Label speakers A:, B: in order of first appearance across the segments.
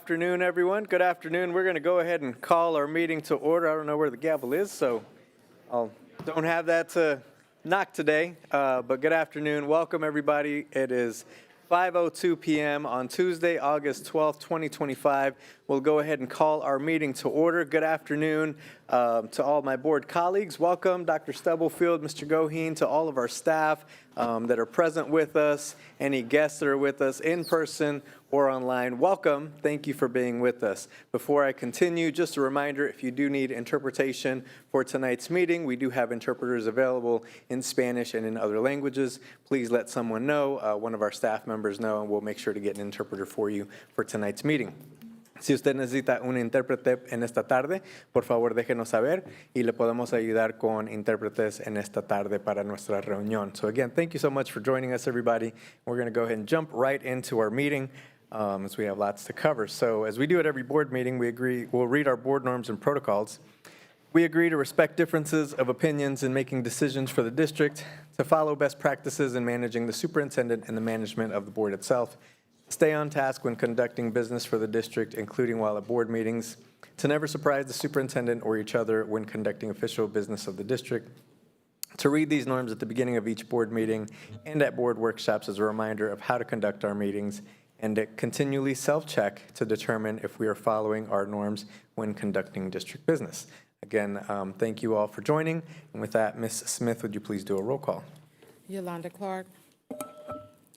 A: afternoon, everyone. Good afternoon. We're going to go ahead and call our meeting to order. I don't know where the gavel is, so I don't have that to knock today. But good afternoon. Welcome, everybody. It is 5:02 p.m. on Tuesday, August 12th, 2025. We'll go ahead and call our meeting to order. Good afternoon to all my board colleagues. Welcome, Dr. Stubblefield, Mr. Goheen, to all of our staff that are present with us, any guests that are with us in person or online. Welcome. Thank you for being with us. Before I continue, just a reminder, if you do need interpretation for tonight's meeting, we do have interpreters available in Spanish and in other languages. Please let someone know, one of our staff members know, and we'll make sure to get an interpreter for you for tonight's meeting. Si usted necesita un intérprete en esta tarde, por favor déjenos saber y le podemos ayudar con intérpretes en esta tarde para nuestra reunión. So again, thank you so much for joining us, everybody. We're going to go ahead and jump right into our meeting as we have lots to cover. So as we do at every board meeting, we'll read our board norms and protocols. We agree to respect differences of opinions in making decisions for the district, to follow best practices in managing the superintendent and the management of the board itself, stay on task when conducting business for the district, including while at board meetings, to never surprise the superintendent or each other when conducting official business of the district, to read these norms at the beginning of each board meeting and at board workshops as a reminder of how to conduct our meetings, and to continually self-check to determine if we are following our norms when conducting district business. Again, thank you all for joining. And with that, Ms. Smith, would you please do a roll call?
B: Yolanda Clark.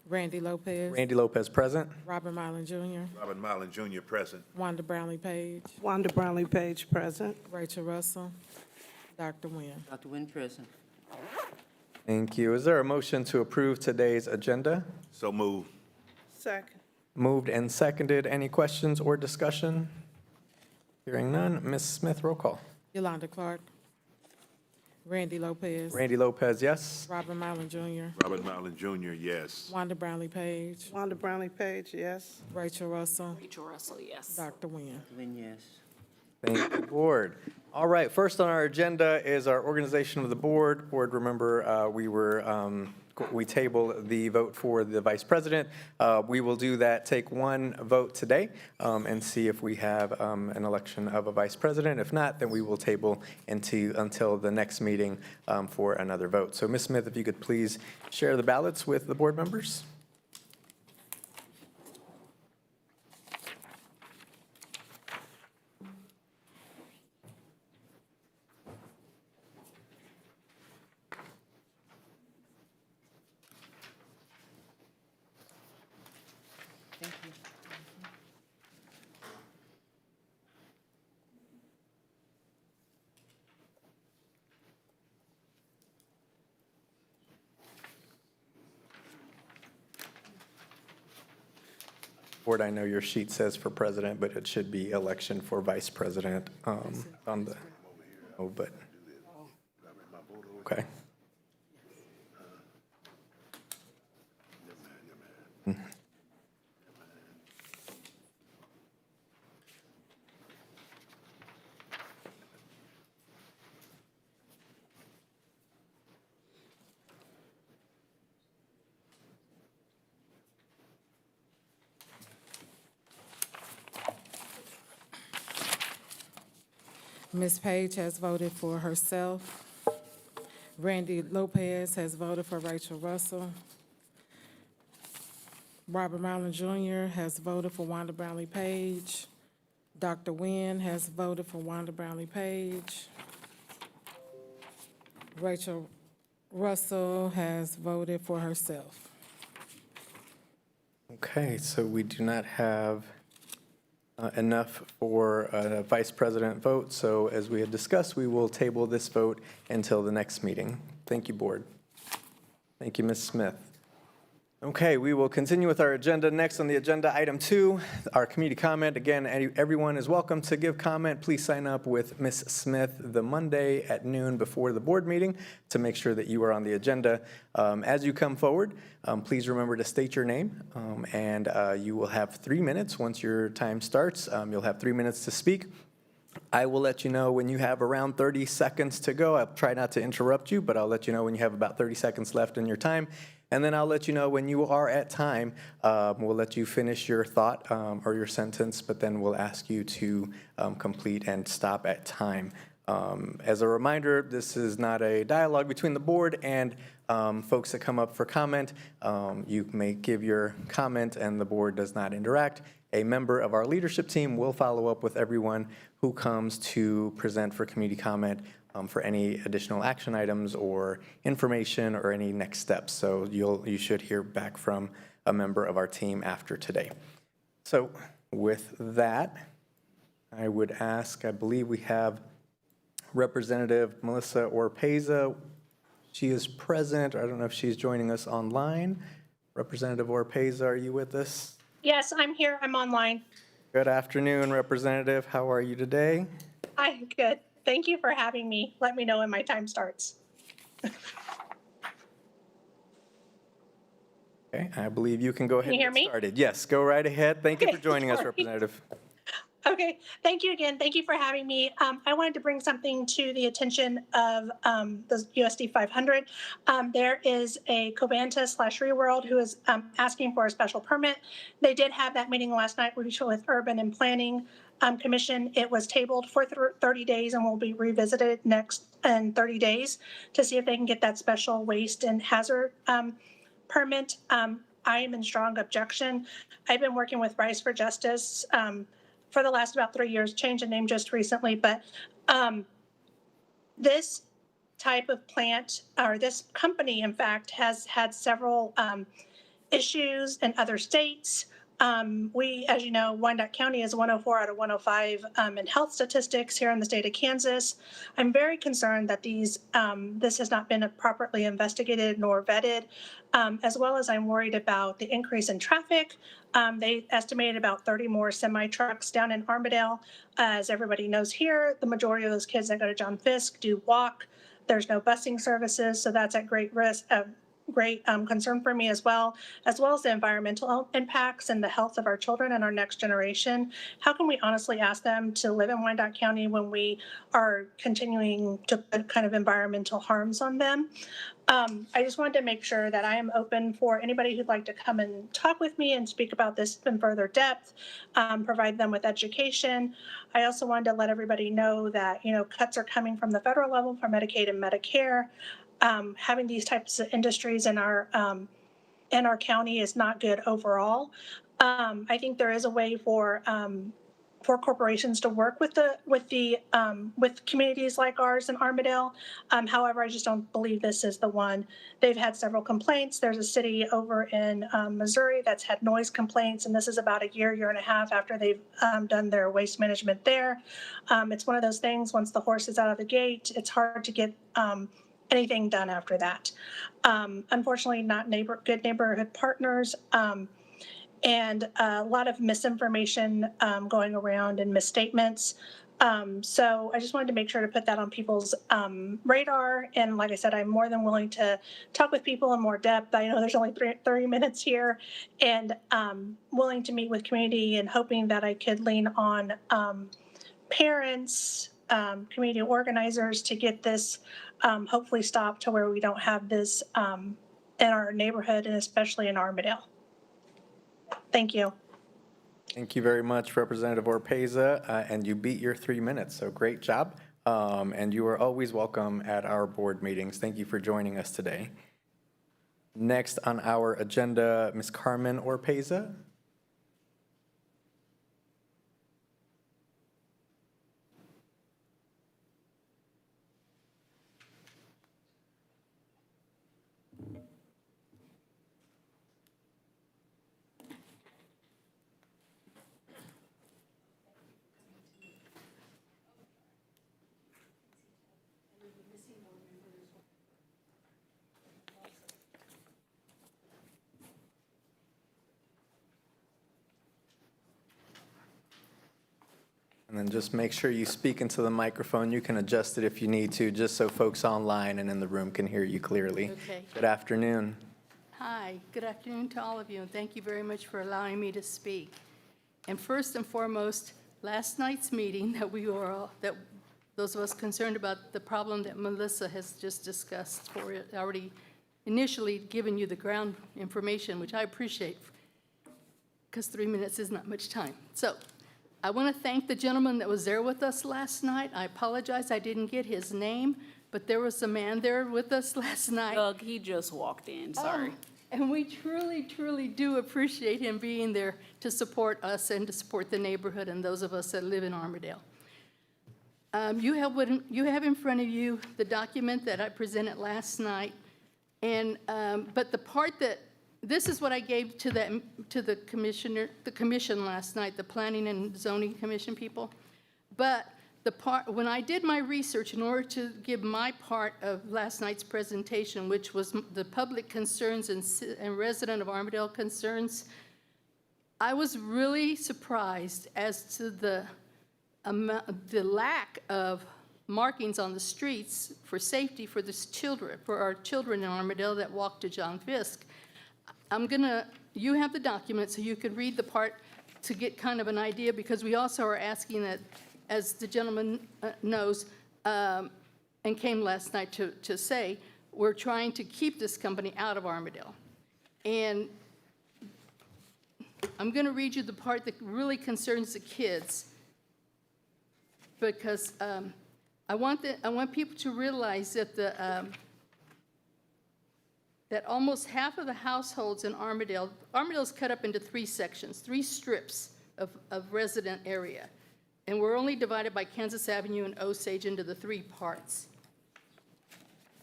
B: Randy Lopez.
A: Randy Lopez present.
B: Robert Mylan Jr.
C: Robert Mylan Jr. present.
B: Wanda Brownlee Page.
D: Wanda Brownlee Page present.
B: Rachel Russell. Dr. Nguyen.
E: Dr. Nguyen present.
A: Thank you. Is there a motion to approve today's agenda?
C: So move.
D: Second.
A: Moved and seconded. Any questions or discussion? Hearing none. Ms. Smith, roll call.
B: Yolanda Clark. Randy Lopez.
A: Randy Lopez, yes.
B: Robert Mylan Jr.
C: Robert Mylan Jr., yes.
B: Wanda Brownlee Page.
D: Wanda Brownlee Page, yes.
B: Rachel Russell.
F: Rachel Russell, yes.
B: Dr. Nguyen.
E: Dr. Nguyen, yes.
A: Thank you, board. All right, first on our agenda is our organization of the board. Board, remember, we tabled the vote for the vice president. We will do that, take one vote today and see if we have an election of a vice president. If not, then we will table until the next meeting for another vote. So Ms. Smith, if you could please share the ballots with the board members.
E: Thank you.
A: Board, I know your sheet says for president, but it should be election for vice president on the, but, okay.
B: Ms. Page has voted for herself. Randy Lopez has voted for Rachel Russell. Robert Mylan Jr. has voted for Wanda Brownlee Page. Dr. Nguyen has voted for Wanda Brownlee Page. Rachel Russell has voted for herself.
A: Okay, so we do not have enough for a vice president vote. So as we had discussed, we will table this vote until the next meeting. Thank you, board. Thank you, Ms. Smith. Okay, we will continue with our agenda. Next on the agenda, item 2, our community comment. Again, everyone is welcome to give comment. Please sign up with Ms. Smith the Monday at noon before the board meeting to make sure that you are on the agenda. As you come forward, please remember to state your name, and you will have 3 minutes once your time starts. You'll have 3 minutes to speak. I will let you know when you have around 30 seconds to go. I'll try not to interrupt you, but I'll let you know when you have about 30 seconds left in your time. And then I'll let you know when you are at time. We'll let you finish your thought or your sentence, but then we'll ask you to complete and stop at time. As a reminder, this is not a dialogue between the board and folks that come up for comment. You may give your comment and the board does not interact. A member of our leadership team will follow up with everyone who comes to present for community comment for any additional action items or information or any next steps. So you should hear back from a member of our team after today. So with that, I would ask, I believe we have Representative Melissa Orpeza. She is present. I don't know if she's joining us online. Representative Orpeza, are you with us?
F: Yes, I'm here. I'm online.
A: Good afternoon, Representative. How are you today?
F: I'm good. Thank you for having me. Let me know when my time starts.
A: Okay, I believe you can go ahead
F: Can you
A: and
F: hear
A: get
F: me?
A: started. Yes, go right ahead. Thank you
F: Okay,
A: for joining us,
F: sorry.
A: Representative.
F: Okay, thank you again. Thank you for having me. I wanted to bring something to the attention of the USD 500. There is a Covanta/Reworld who is asking for a special permit. They did have that meeting last night with Urban and Planning Commission. It was tabled for 30 days and will be revisited next in 30 days to see if they can get that special waste and hazard permit. I am in strong objection. I've been working with Rise for Justice for the last about 3 years, changed the name just recently, but this type of plant, or this company, in fact, has had several issues in other states. We, as you know, Wyandotte County is 104 out of 105 in health statistics here in the state of Kansas. I'm very concerned that this has not been properly investigated nor vetted, as well as I'm worried about the increase in traffic. They estimated about 30 more semi-trucks down in Armadale. As everybody knows here, the majority of those kids that go to John Fisk do walk. There's no busing services, so that's at great risk, great concern for me as well as the environmental impacts and the health of our children and our next generation. How can we honestly ask them to live in Wyandotte County when we are continuing to put kind of environmental harms on them? I just wanted to make sure that I am open for anybody who'd like to come and talk with me and speak about this in further depth, provide them with education. I also wanted to let everybody know that, cuts are coming from the federal level for Medicaid and Medicare. Having these types of industries in our county is not good overall. I think there is a way for corporations to work with communities like ours in Armadale. However, I just don't believe this is the one. They've had several complaints. There's a city over in Missouri that's had noise complaints, and this is about a year and a half after they've done their waste management there. It's one of those things, once the horse is out of the gate, it's hard to get anything done after that. Unfortunately, not good neighborhood partners, and a lot of misinformation going around and misstatements. So I just wanted to make sure to put that on people's radar. And like I said, I'm more than willing to talk with people in more depth. I know there's only 30 minutes here, and willing to meet with community and hoping that I could lean on parents, community organizers to get this hopefully stopped to where we don't have this in our neighborhood and especially in Armadale. Thank you.
A: Thank you very much, Representative Orpeza, and you beat your 3 minutes, so great job. And you are always welcome at our board meetings. Thank you for joining us today. Next on our agenda, Ms. Carmen Orpeza. And then just make sure you speak into the microphone. You can adjust it if you need to, just so folks online and in the room can hear you clearly.
G: Okay.
A: Good afternoon.
G: Hi, good afternoon to all of you, and thank you very much for allowing me to speak. And first and foremost, last night's meeting that those of us concerned about the problem that Melissa has just discussed already initially given you the ground information, which I appreciate, because 3 minutes is not much time. So I want to thank the gentleman that was there with us last night. I apologize, I didn't get his name, but there was a man there with us last night.
H: Doug, he just walked in, sorry.
G: And we truly, truly do appreciate him being there to support us and to support the neighborhood and those of us that live in Armadale. You have in front of you the document that I presented last night. And, but the part that, this is what I gave to the commission last night, the Planning and Zoning Commission people. But the part, when I did my research in order to give my part of last night's presentation, which was the public concerns and resident of Armadale concerns, I was really surprised as to the lack of markings on the streets for safety for our children in Armadale that walk to John Fisk. You have the document, so you could read the part to get kind of an idea, because we also are asking that, as the gentleman knows, and came last night to say, we're trying to keep this company out of Armadale. And I'm going to read you the part that really concerns the kids, because I want people to realize that that almost half of the households in Armadale is cut up into 3 sections, 3 strips of resident area. And we're only divided by Kansas Avenue and Osage into the 3 parts.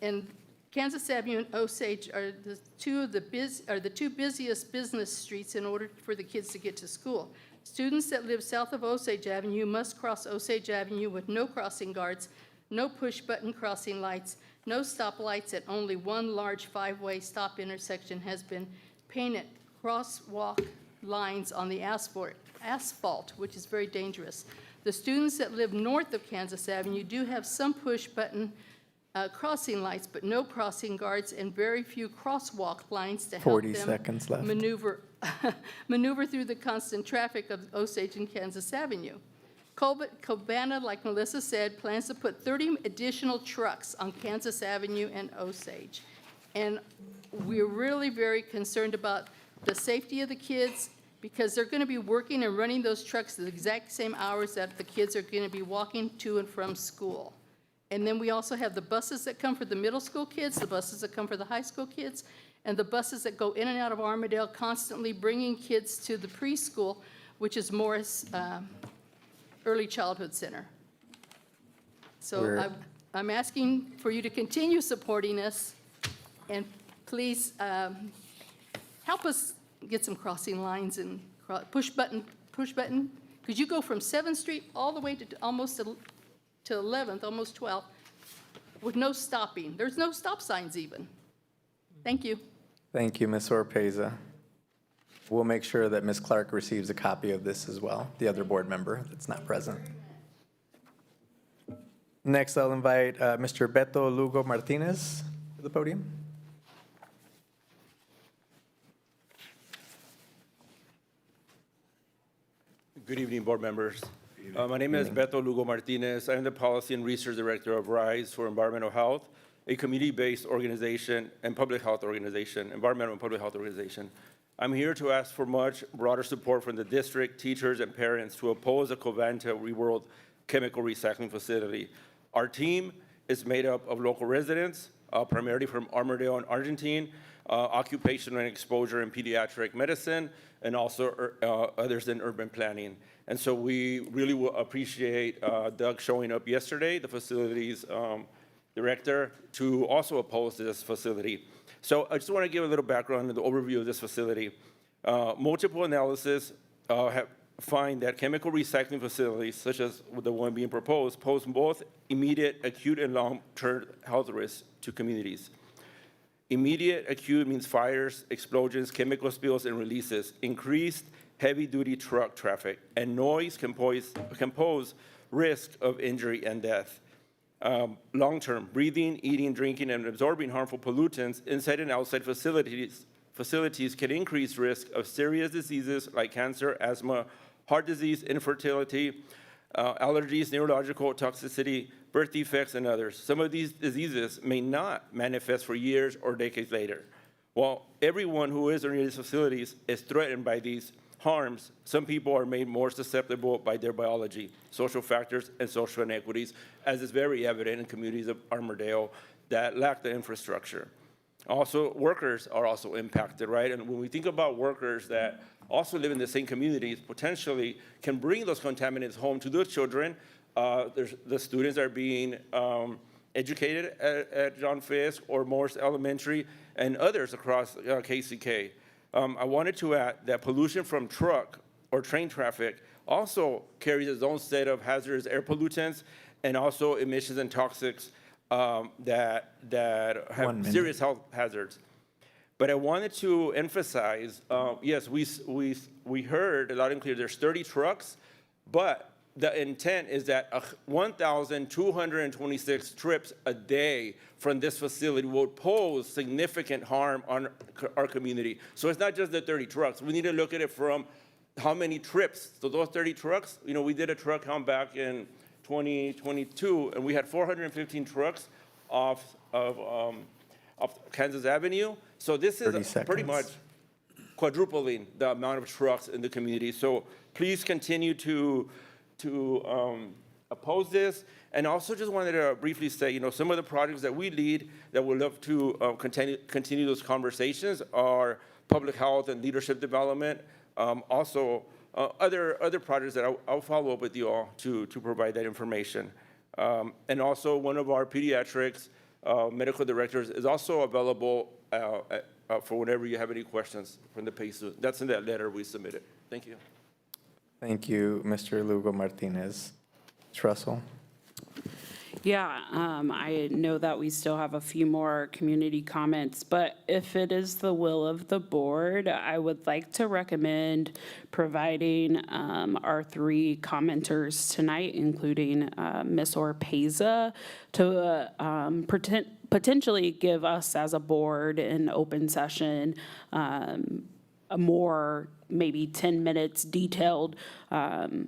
G: And Kansas Avenue and Osage are the two busiest business streets in order for the kids to get to school. Students that live south of Osage Avenue must cross Osage Avenue with no crossing guards, no push-button crossing lights, no stoplights, and only one large 5-way stop intersection has been painted crosswalk lines on the asphalt, which is very dangerous. The students that live north of Kansas Avenue do have some push-button crossing lights, but no crossing guards and very few crosswalk lines to help
A: 40
G: them
A: seconds left.
G: maneuver through the constant traffic of Osage and Kansas Avenue. Cobana, like Melissa said, plans to put 30 additional trucks on Kansas Avenue and Osage. And we're really very concerned about the safety of the kids, because they're going to be working and running those trucks the exact same hours that the kids are going to be walking to and from school. And then we also have the buses that come for the middle school kids, the buses that come for the high school kids, and the buses that go in and out of Armadale, constantly bringing kids to the preschool, which is Morris Early Childhood Center. So I'm asking for you to continue supporting us, and please help us get some crossing lines and push button, because you go from 7th Street all the way to almost to 11th, almost 12th, with no stopping. There's no stop signs even. Thank you.
A: Thank you, Ms. Orpeza. We'll make sure that Ms. Clark receives a copy of this as well, the other board member that's not present. Next, I'll invite Mr. Beto Lugo Martinez to the podium.
I: Good evening, board members. My name is Beto Lugo Martinez. I'm the Policy and Research Director of RISE for Environmental Health, a community-based organization and public health organization, environmental and public health organization. I'm here to ask for much broader support from the district, teachers, and parents to oppose the Covanta Reworld chemical recycling facility. Our team is made up of local residents, primarily from Armadale and Argentine, occupational and exposure in pediatric medicine, and also others in urban planning. And so we really will appreciate Doug showing up yesterday, the facilities director, to also oppose this facility. So I just want to give a little background and the overview of this facility. Multiple analysis find that chemical recycling facilities, such as the one being proposed, pose both immediate, acute, and long-term health risks to communities. Immediate acute means fires, explosions, chemical spills, and releases, increased heavy-duty truck traffic, and noise can pose risk of injury and death. Long-term, breathing, eating, drinking, and absorbing harmful pollutants inside and outside facilities can increase risk of serious diseases like cancer, asthma, heart disease, infertility, allergies, neurological toxicity, birth defects, and others. Some of these diseases may not manifest for years or decades later. While everyone who is in these facilities is threatened by these harms, some people are made more susceptible by their biology, social factors, and social inequities, as is very evident in communities of Armourdale that lack the infrastructure. Also, workers are also impacted, right? And when we think about workers that also live in the same communities, potentially can bring those contaminants home to their children. The students are being educated at John Fisk or Morse Elementary and others across KCK. I wanted to add that pollution from truck or train traffic also carries its own set of hazardous air pollutants and also emissions and toxics that have serious health hazards. But I wanted to emphasize, yes, we heard loud and clear, there's 30 trucks, but the intent is that 1,226 trips a day from this facility will pose significant harm on our community. So it's not just the 30 trucks. We need to look at it from how many trips. So those 30 trucks, you know, we did a truck count back in 2022, and we had 415 trucks off of Kansas Avenue. So this is pretty much quadrupling the amount of trucks in the community. So please continue to oppose this. And also just wanted to briefly say, you know, some of the projects that we lead that we'd love to continue those conversations are public health and leadership development. Also, other projects that I'll follow up with you all to provide that information. And also one of our pediatrics medical directors is also available for whenever you have any questions from the patient. That's in that letter we submitted. Thank you.
A: Thank you, Mr. Lugo Martinez. Ms. Russell?
H: Yeah, I know that we still have a few more community comments, but if it is the will of the board, I would like to recommend providing our 3 commenters tonight, including Ms. Orpeza, to potentially give us as a board in open session a more maybe 10 minutes detailed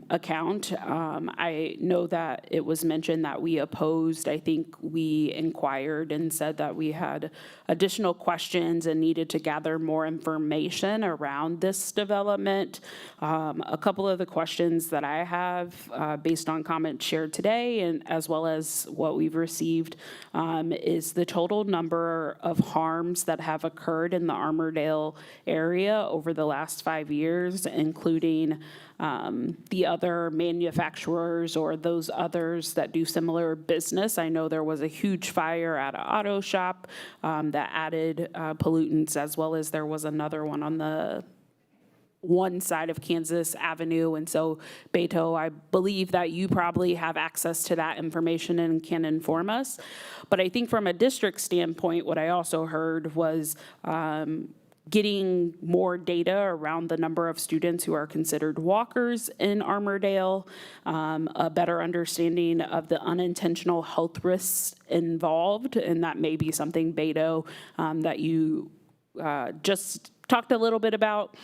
H: account. I know that it was mentioned that we opposed. I think we inquired and said that we had additional questions and needed to gather more information around this development. A couple of the questions that I have based on comments shared today and as well as what we've received is the total number of harms that have occurred in the Armourdale area over the last 5 years, including the other manufacturers or those others that do similar business. I know there was a huge fire at an auto shop that added pollutants, as well as there was another one on the one side of Kansas Avenue. And so, Beto, I believe that you probably have access to that information and can inform us. But I think from a district standpoint, what I also heard was getting more data around the number of students who are considered walkers in Armourdale, a better understanding of the unintentional health risks involved, and that may be something, Beto, that you just talked a little bit about.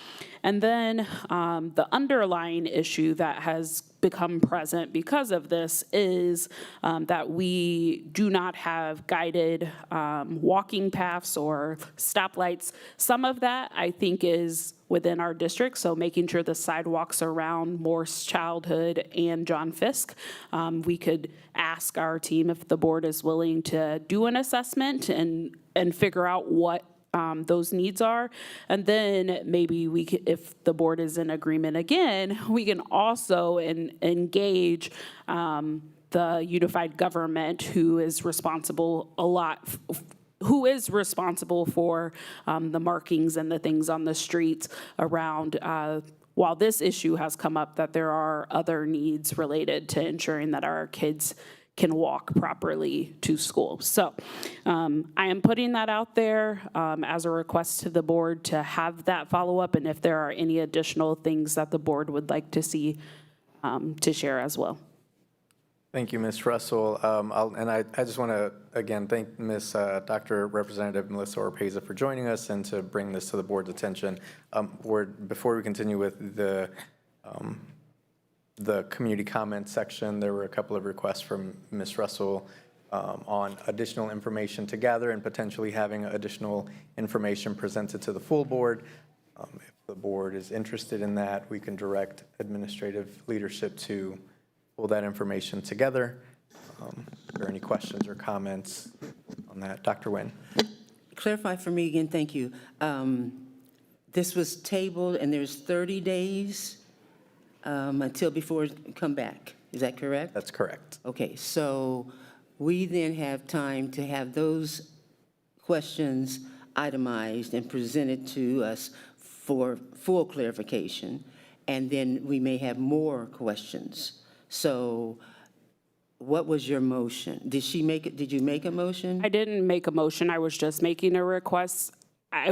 H: And then the underlying issue that has become present because of this is that we do not have guided walking paths or stoplights. Some of that, I think, is within our district, so making sure the sidewalks around Morse Childhood and John Fisk. We could ask our team if the board is willing to do an assessment and figure out what those needs are. And then maybe we could, if the board is in agreement again, we can also engage the unified government who is responsible for the markings and the things on the streets around while this issue has come up, that there are other needs related to ensuring that our kids can walk properly to school. So I am putting that out there as a request to the board to have that follow-up, and if there are any additional things that the board would like to see to share as well.
A: Thank you, Ms. Russell. I just want to, again, thank Ms. Dr. Representative Melissa Orpeza for joining us and to bring this to the board's attention. Before we continue with the the community comments section, there were a couple of requests from Ms. Russell on additional information to gather and potentially having additional information presented to the full board. If the board is interested in that, we can direct administrative leadership to pull that information together. Are there any questions or comments on that? Dr. Nguyen?
E: Clarify for me again, thank you. This was tabled and there's 30 days until before it come back. Is that correct?
A: That's correct.
E: Okay, so we then have time to have those questions itemized and presented to us for full clarification, and then we may have more questions. So what was your motion? Did you make a motion?
H: I didn't make a motion, I was just making a request. I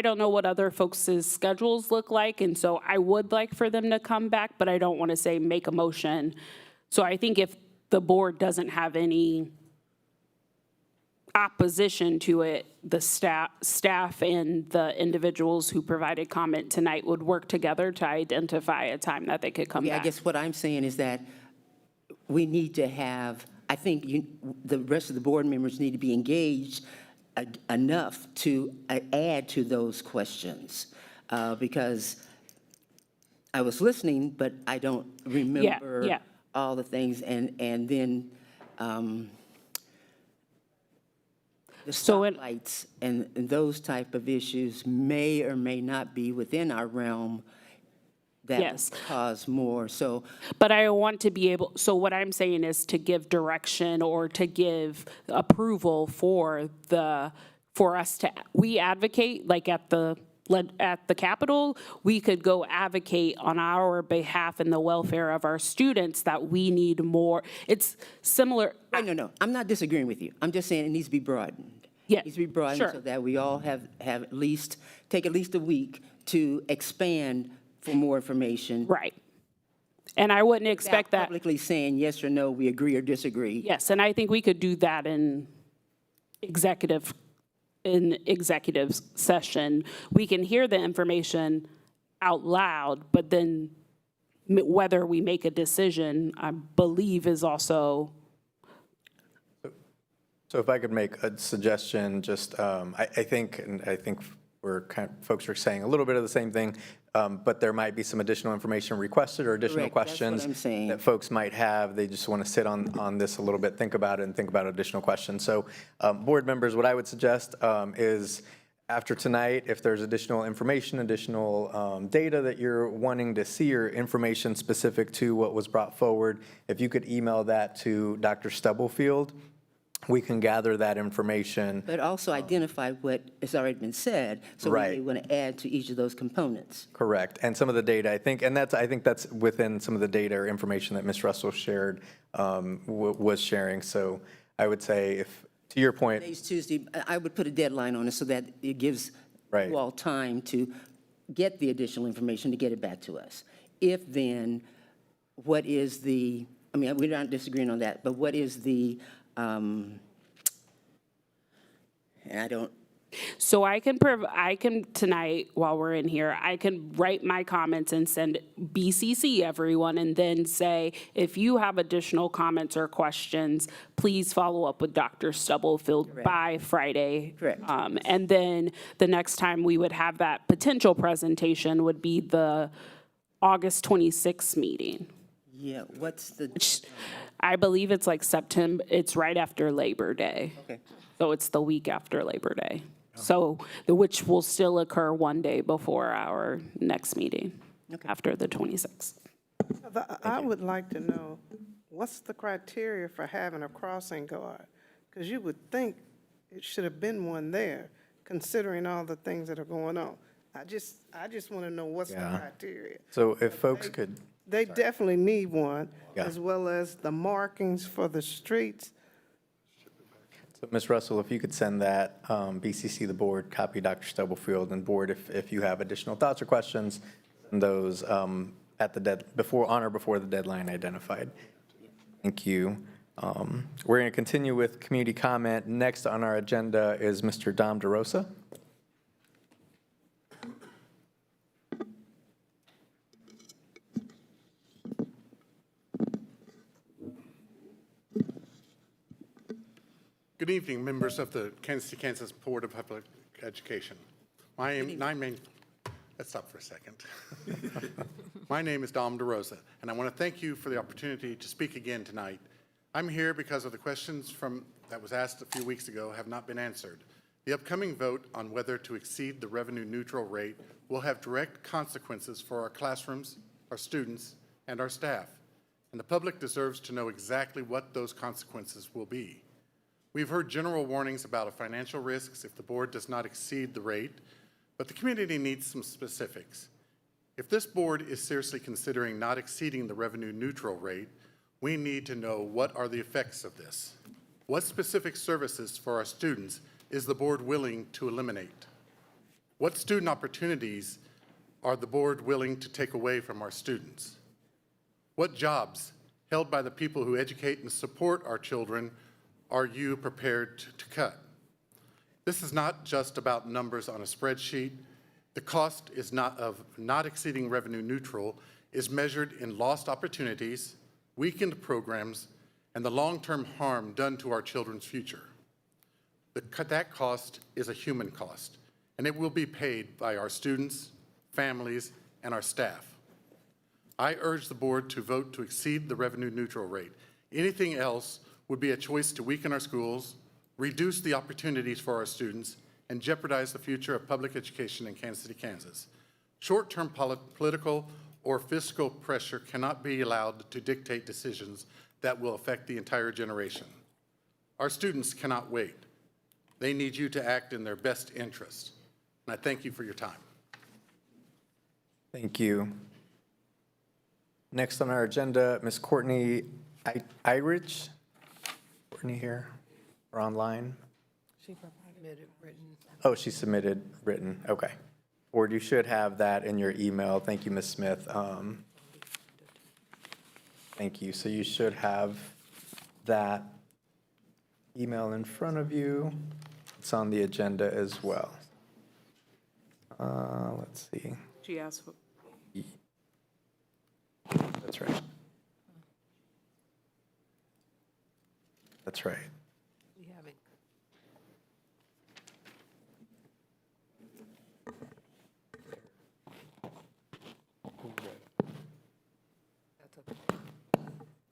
H: don't know what other folks' schedules look like, and so I would like for them to come back, but I don't want to say make a motion. So I think if the board doesn't have any opposition to it, the staff and the individuals who provided comment tonight would work together to identify a time that they could come
E: Yeah, I
H: back.
E: guess what I'm saying is that we need to have, I think the rest of the board members need to be engaged enough to add to those questions, because I was listening, but I don't remember
H: yeah.
E: all the things, and then the stoplights and those type of issues may or may not be within our realm that
H: Yes.
E: would cause more, so.
H: But I want to be able, so what I'm saying is to give direction or to give approval for us to, we advocate, like at the Capitol, we could go advocate on our behalf and the welfare of our students that we need more. It's similar.
E: No, I'm not disagreeing with you. I'm just saying it needs to be broadened.
H: Yeah,
E: It needs to be broadened
H: sure.
E: so that we all take at least a week to expand for more information.
H: Right. And I wouldn't expect
E: Without
H: that.
E: publicly saying yes or no, we agree or disagree.
H: Yes, and I think we could do that in executive session. We can hear the information out loud, but then whether we make a decision, I believe is also.
A: So if I could make a suggestion, just, I think folks are saying a little bit of the same thing, but there might be some additional information requested or additional
E: Correct, that's what
A: questions
E: I'm saying.
A: that folks might have. They just want to sit on this a little bit, think about it, and think about additional questions. So board members, what I would suggest is after tonight, if there's additional information, additional data that you're wanting to see or information specific to what was brought forward, if you could email that to Dr. Stubblefield, we can gather that information.
E: But also identify what has already been said, so we may
A: Right.
E: want to add to each of those components.
A: Correct. And some of the data, I think that's within some of the data or information that Ms. Russell shared, was sharing. So I would say if, to your point.
E: Today's Tuesday, I would put a deadline on it so that it gives
A: Right.
E: you all time to get the additional information to get it back to us. If then, what is the, I mean, we're not disagreeing on that, but what is the, and I don't,
H: So I can tonight, while we're in here, I can write my comments and send BCC everyone and then say, if you have additional comments or questions, please follow up with Dr. Stubblefield by Friday.
E: Correct.
H: And then the next time we would have that potential presentation would be the August 26th meeting.
E: yeah, what's the,
H: I believe it's like September, it's right after Labor Day.
E: okay.
H: So it's the week after Labor Day. So, which will still occur one day before our next meeting, after the 26th.
D: I would like to know, what's the criteria for having a crossing guard? Because you would think it should have been one there, considering all the things that are going on. I just want to know what's the
A: Yeah.
D: criteria.
A: So if folks could,
D: They definitely need one,
A: Yeah.
D: as well as the markings for the streets.
A: so Ms. Russell, if you could send that, BCC the board, copy Dr. Stubblefield, and board, if you have additional thoughts or questions, send those at the before the deadline identified. Thank you. We're going to continue with community comment. Next on our agenda is Mr. Dom DeRosa.
J: Good evening, members of the Kansas City, Kansas Board of Public Education. Let's stop for a second. My name is Dom DeRosa, and I want to thank you for the opportunity to speak again tonight. I'm here because of the questions that was asked a few weeks ago have not been answered. The upcoming vote on whether to exceed the revenue neutral rate will have direct consequences for our classrooms, our students, and our staff, and the public deserves to know exactly what those consequences will be. We've heard general warnings about financial risks if the board does not exceed the rate, but the community needs some specifics. If this board is seriously considering not exceeding the revenue neutral rate, we need to know what are the effects of this. What specific services for our students is the board willing to eliminate? What student opportunities are the board willing to take away from our students? What jobs held by the people who educate and support our children are you prepared to cut? This is not just about numbers on a spreadsheet. The cost is not exceeding revenue neutral is measured in lost opportunities, weakened programs, and the long-term harm done to our children's future. That cost is a human cost, and it will be paid by our students, families, and our staff. I urge the board to vote to exceed the revenue neutral rate. Anything else would be a choice to weaken our schools, reduce the opportunities for our students, and jeopardize the future of public education in Kansas City, Kansas. Short-term political or fiscal pressure cannot be allowed to dictate decisions that will affect the entire generation. Our students cannot wait. They need you to act in their best interest. And I thank you for your time.
A: Thank you. Next on our agenda, Ms. Courtney Irich. Courtney here or online?
B: She provided written.
A: Oh, she submitted written. Okay. Board, you should have that in your email. Thank you, Ms. Smith. Thank you. So you should have that email in front of you. It's on the agenda as well. Let's see.
H: She asked for.
A: That's right. That's right.
B: We have it.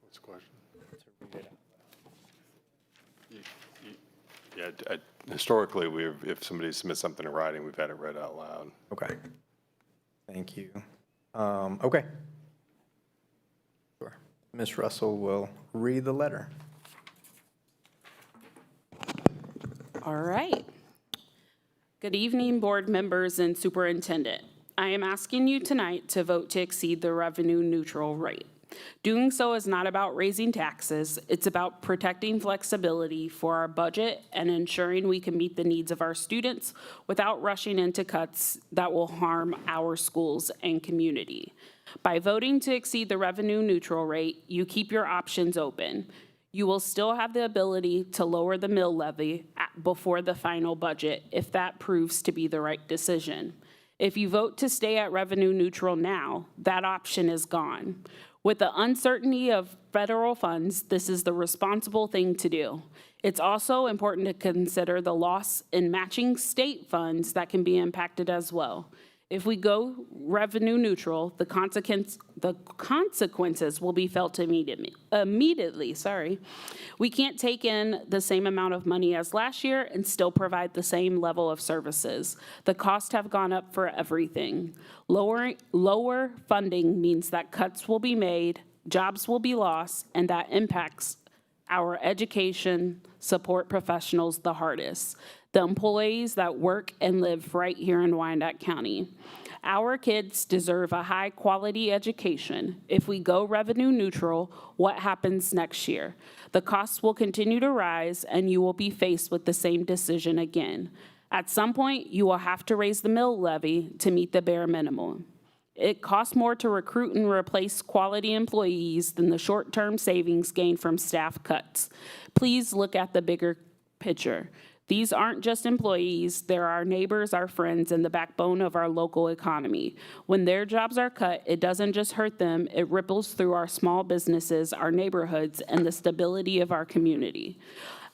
J: What's the question?
K: Yeah, historically, if somebody submits something in writing, we've had it read out loud.
A: Okay. Thank you. Okay. Sure. Ms. Russell will read the letter.
H: All right. Good evening, board members and superintendent. I am asking you tonight to vote to exceed the revenue neutral rate. Doing so is not about raising taxes. It's about protecting flexibility for our budget and ensuring we can meet the needs of our students without rushing into cuts that will harm our schools and community. By voting to exceed the revenue neutral rate, you keep your options open. You will still have the ability to lower the mill levy before the final budget if that proves to be the right decision. If you vote to stay at revenue neutral now, that option is gone. With the uncertainty of federal funds, this is the responsible thing to do. It's also important to consider the loss in matching state funds that can be impacted as well. If we go revenue neutral, the consequences will be felt immediately. We can't take in the same amount of money as last year and still provide the same level of services. The costs have gone up for everything. Lower funding means that cuts will be made, jobs will be lost, and that impacts our education support professionals the hardest, the employees that work and live right here in Wyandotte County. Our kids deserve a high-quality education. If we go revenue neutral, what happens next year? The costs will continue to rise, and you will be faced with the same decision again. At some point, you will have to raise the mill levy to meet the bare minimum. It costs more to recruit and replace quality employees than the short-term savings gained from staff cuts. Please look at the bigger picture. These aren't just employees, they're our neighbors, our friends, and the backbone of our local economy. When their jobs are cut, it doesn't just hurt them, it ripples through our small businesses, our neighborhoods, and the stability of our community.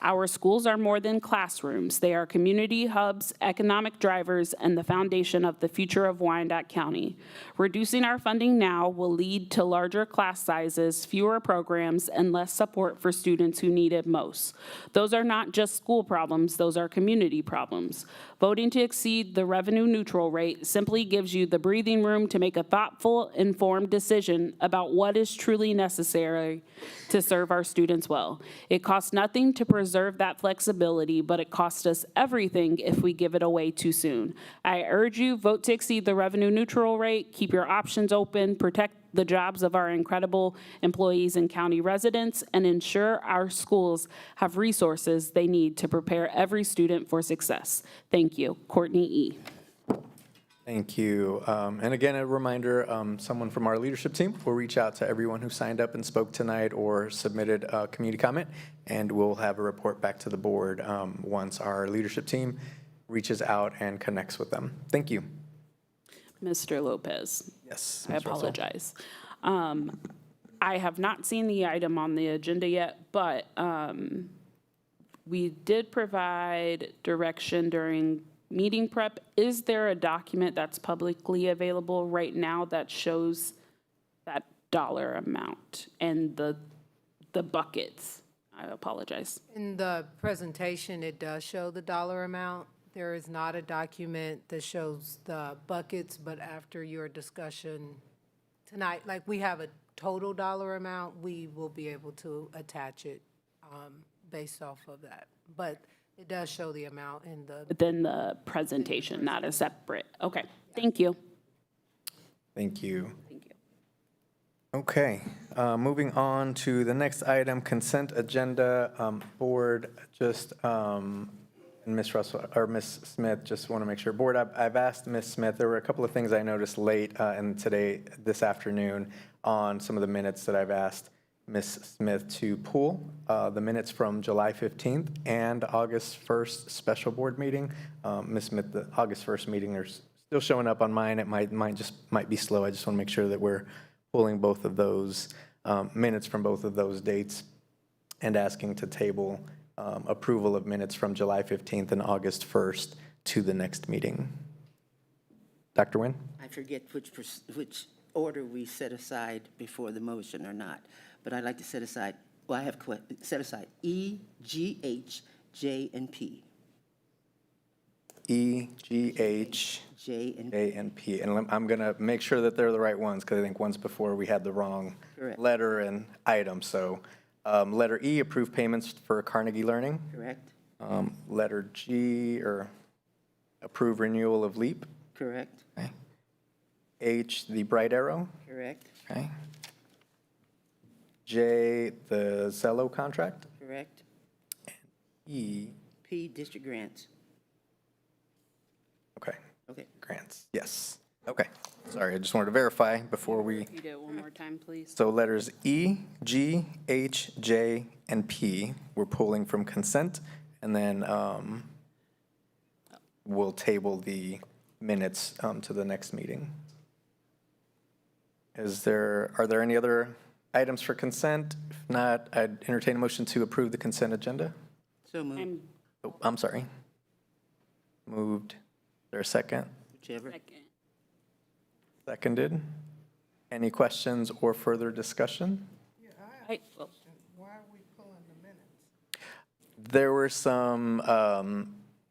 H: Our schools are more than classrooms. They are community hubs, economic drivers, and the foundation of the future of Wyandotte County. Reducing our funding now will lead to larger class sizes, fewer programs, and less support for students who need it most. Those are not just school problems, those are community problems. Voting to exceed the revenue neutral rate simply gives you the breathing room to make a thoughtful, informed decision about what is truly necessary to serve our students well. It costs nothing to preserve that flexibility, but it costs us everything if we give it away too soon. I urge you, vote to exceed the revenue neutral rate, keep your options open, protect the jobs of our incredible employees and county residents, and ensure our schools have resources they need to prepare every student for success. Thank you. Courtney E.
A: Thank you. And again, a reminder, someone from our leadership team will reach out to everyone who signed up and spoke tonight or submitted a community comment, and we'll have a report back to the board once our leadership team reaches out and connects with them. Thank you.
H: Mr. Lopez.
A: Yes.
H: I
A: Ms. Russell.
H: apologize. I have not seen the item on the agenda yet, but we did provide direction during meeting prep. Is there a document that's publicly available right now that shows that dollar amount and the buckets? I apologize.
L: In the presentation, it does show the dollar amount. There is not a document that shows the buckets, but after your discussion tonight, like we have a total dollar amount, we will be able to attach it based off of that. But it does show the amount in the.
H: Within the presentation, not a separate. Okay, thank you.
A: Thank you.
H: Thank you.
A: Okay, moving on to the next item, consent agenda. Board, just, and Ms. Russell, or Ms. Smith, just want to make sure. Board, I've asked Ms. Smith, there were a couple of things I noticed late and this afternoon on some of the minutes that I've asked Ms. Smith to pull, the minutes from July 15th and August 1st special board meeting. Ms. Smith, the August 1st meeting, they're still showing up on mine. It might be slow. I just want to make sure that we're pulling both of those minutes from both of those dates and asking to table approval of minutes from July 15th and August 1st to the next meeting. Dr. Nguyen?
E: I forget which order we set aside before the motion or not, but I'd like to set aside, well, I have set aside E, G, H, J, and P.
A: E, G, H,
E: J, and
A: J, and P. And I'm going to make sure that they're the right ones, because I think once before we had the wrong
E: Correct.
A: letter and item. So letter E, approve payments for Carnegie Learning.
E: Correct?
A: Letter G, or approve renewal of LEAP.
E: Correct?
A: Okay. H, the Bright Arrow.
E: Correct?
A: Okay. J, the Zello contract.
E: Correct?
A: E,
E: P, district grants.
A: okay,
E: Okay.
A: grants, yes. Okay, sorry, I just wanted to verify before we,
H: Repeat it one more time, please.
A: so letters E, G, H, J, and P, we're pulling from consent, and then we'll table the minutes to the next meeting. Are there any other items for consent? If not, I'd entertain a motion to approve the consent agenda.
E: So moved.
H: I'm
A: Oh, I'm sorry. Moved. Is there a second?
E: Whichever.
H: second.
A: Seconded. Any questions or further discussion?
H: Well,
D: Why are we pulling the minutes?
A: There were some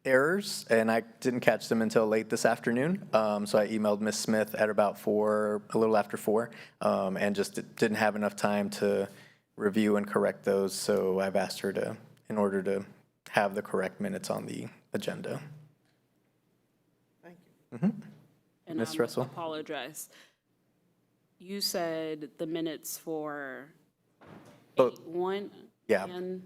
A: errors, and I didn't catch them until late this afternoon. So I emailed Ms. Smith at about 4, a little after 4, and just didn't have enough time to review and correct those. So I've asked her to, in order to have the correct minutes on the agenda.
D: Thank you.
H: and
A: Ms.
H: I
A: Russell?
H: apologize. You said the minutes for
A: Oh,
H: 8/1
A: yeah.
H: and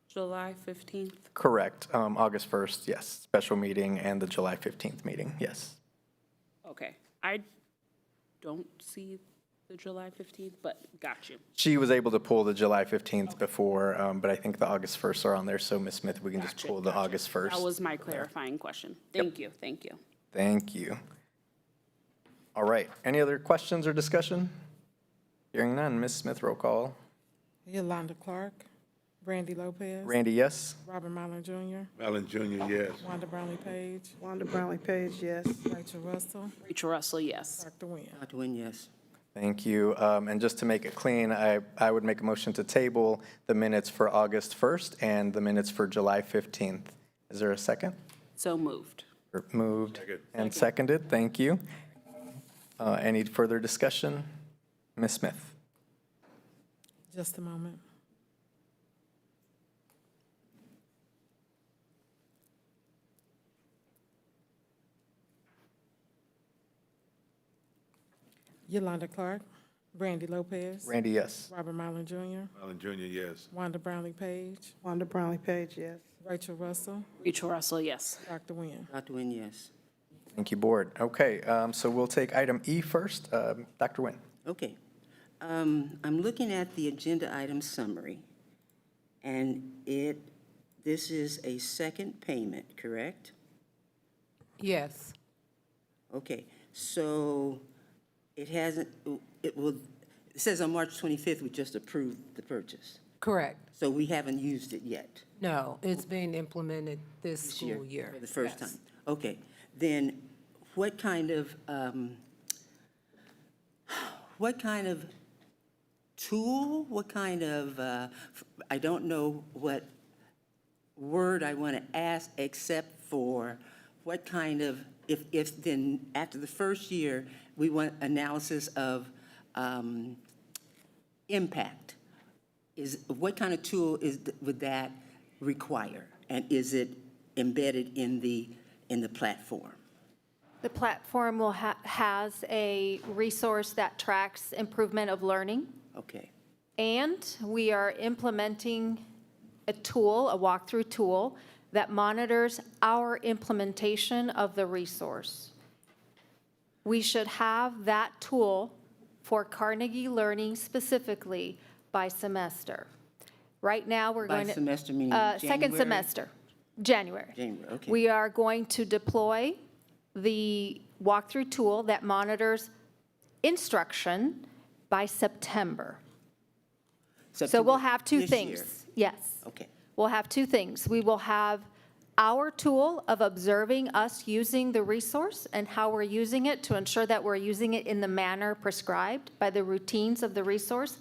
H: July 15th?
A: Correct. August 1st, yes. Special meeting and the July 15th meeting, yes.
H: Okay. I don't see the July 15th, but got you.
A: She was able to pull the July 15th before, but I think the August 1st are on there. So Ms. Smith, we can just
H: Gotcha,
A: pull the
H: gotcha.
A: August 1st.
H: That was my clarifying question. Thank you, thank you.
A: Thank you. All right. Any other questions or discussion? Hearing none. Ms. Smith, roll call.
B: Yolanda Clark, Brandy Lopez.
A: Randy, yes.
B: Robert Marlin Jr.
C: Allen Junior, yes.
B: Wanda Brownlee Page.
D: Wanda Brownlee Page, yes.
B: Rachel Russell.
H: Rachel Russell, yes.
B: Dr. Nguyen.
E: Dr. Nguyen, yes.
A: Thank you. And just to make it clean, I would make a motion to table the minutes for August 1st and the minutes for July 15th. Is there a second?
H: So moved.
A: Moved
C: Second.
A: and seconded. Thank you. Any further discussion? Ms. Smith?
B: Just a moment. Yolanda Clark. Brandy Lopez.
A: Randy, yes.
B: Robert Marlin Jr.
C: Allen Junior, yes.
B: Wanda Brownlee Page.
D: Wanda Brownlee Page, yes.
B: Rachel Russell.
H: Rachel Russell, yes.
B: Dr. Nguyen.
E: Dr. Nguyen, yes.
A: Thank you, Board. Okay, so we'll take item E first. Dr. Nguyen.
E: Okay. I'm looking at the agenda item summary, and this is a second payment, correct?
L: Yes.
E: Okay, so it hasn't, it says on March 25th, we just approved the purchase.
L: Correct.
E: So we haven't used it yet
L: No, it's being implemented this
E: this
L: school year.
E: for the first
L: Yes.
E: time. Okay, then what kind of tool, what kind of, I don't know what word I want to ask except for what kind of, if then after the first year, we want analysis of impact. What kind of tool would that require? And is it embedded in the platform?
M: The platform has a resource that tracks improvement of learning,
E: Okay,
M: and we are implementing a tool, a walkthrough tool, that monitors our implementation of the resource. We should have that tool for Carnegie Learning specifically by semester. Right now, we're
E: by
M: going to.
E: semester meaning
M: Second
E: January?
M: semester, January.
E: January, okay.
M: We are going to deploy the walkthrough tool that monitors instruction by September. So we'll have two
E: this
M: things.
E: year.
M: Yes.
E: Okay,
M: We'll have two things. We will have our tool of observing us using the resource and how we're using it to ensure that we're using it in the manner prescribed by the routines of the resource.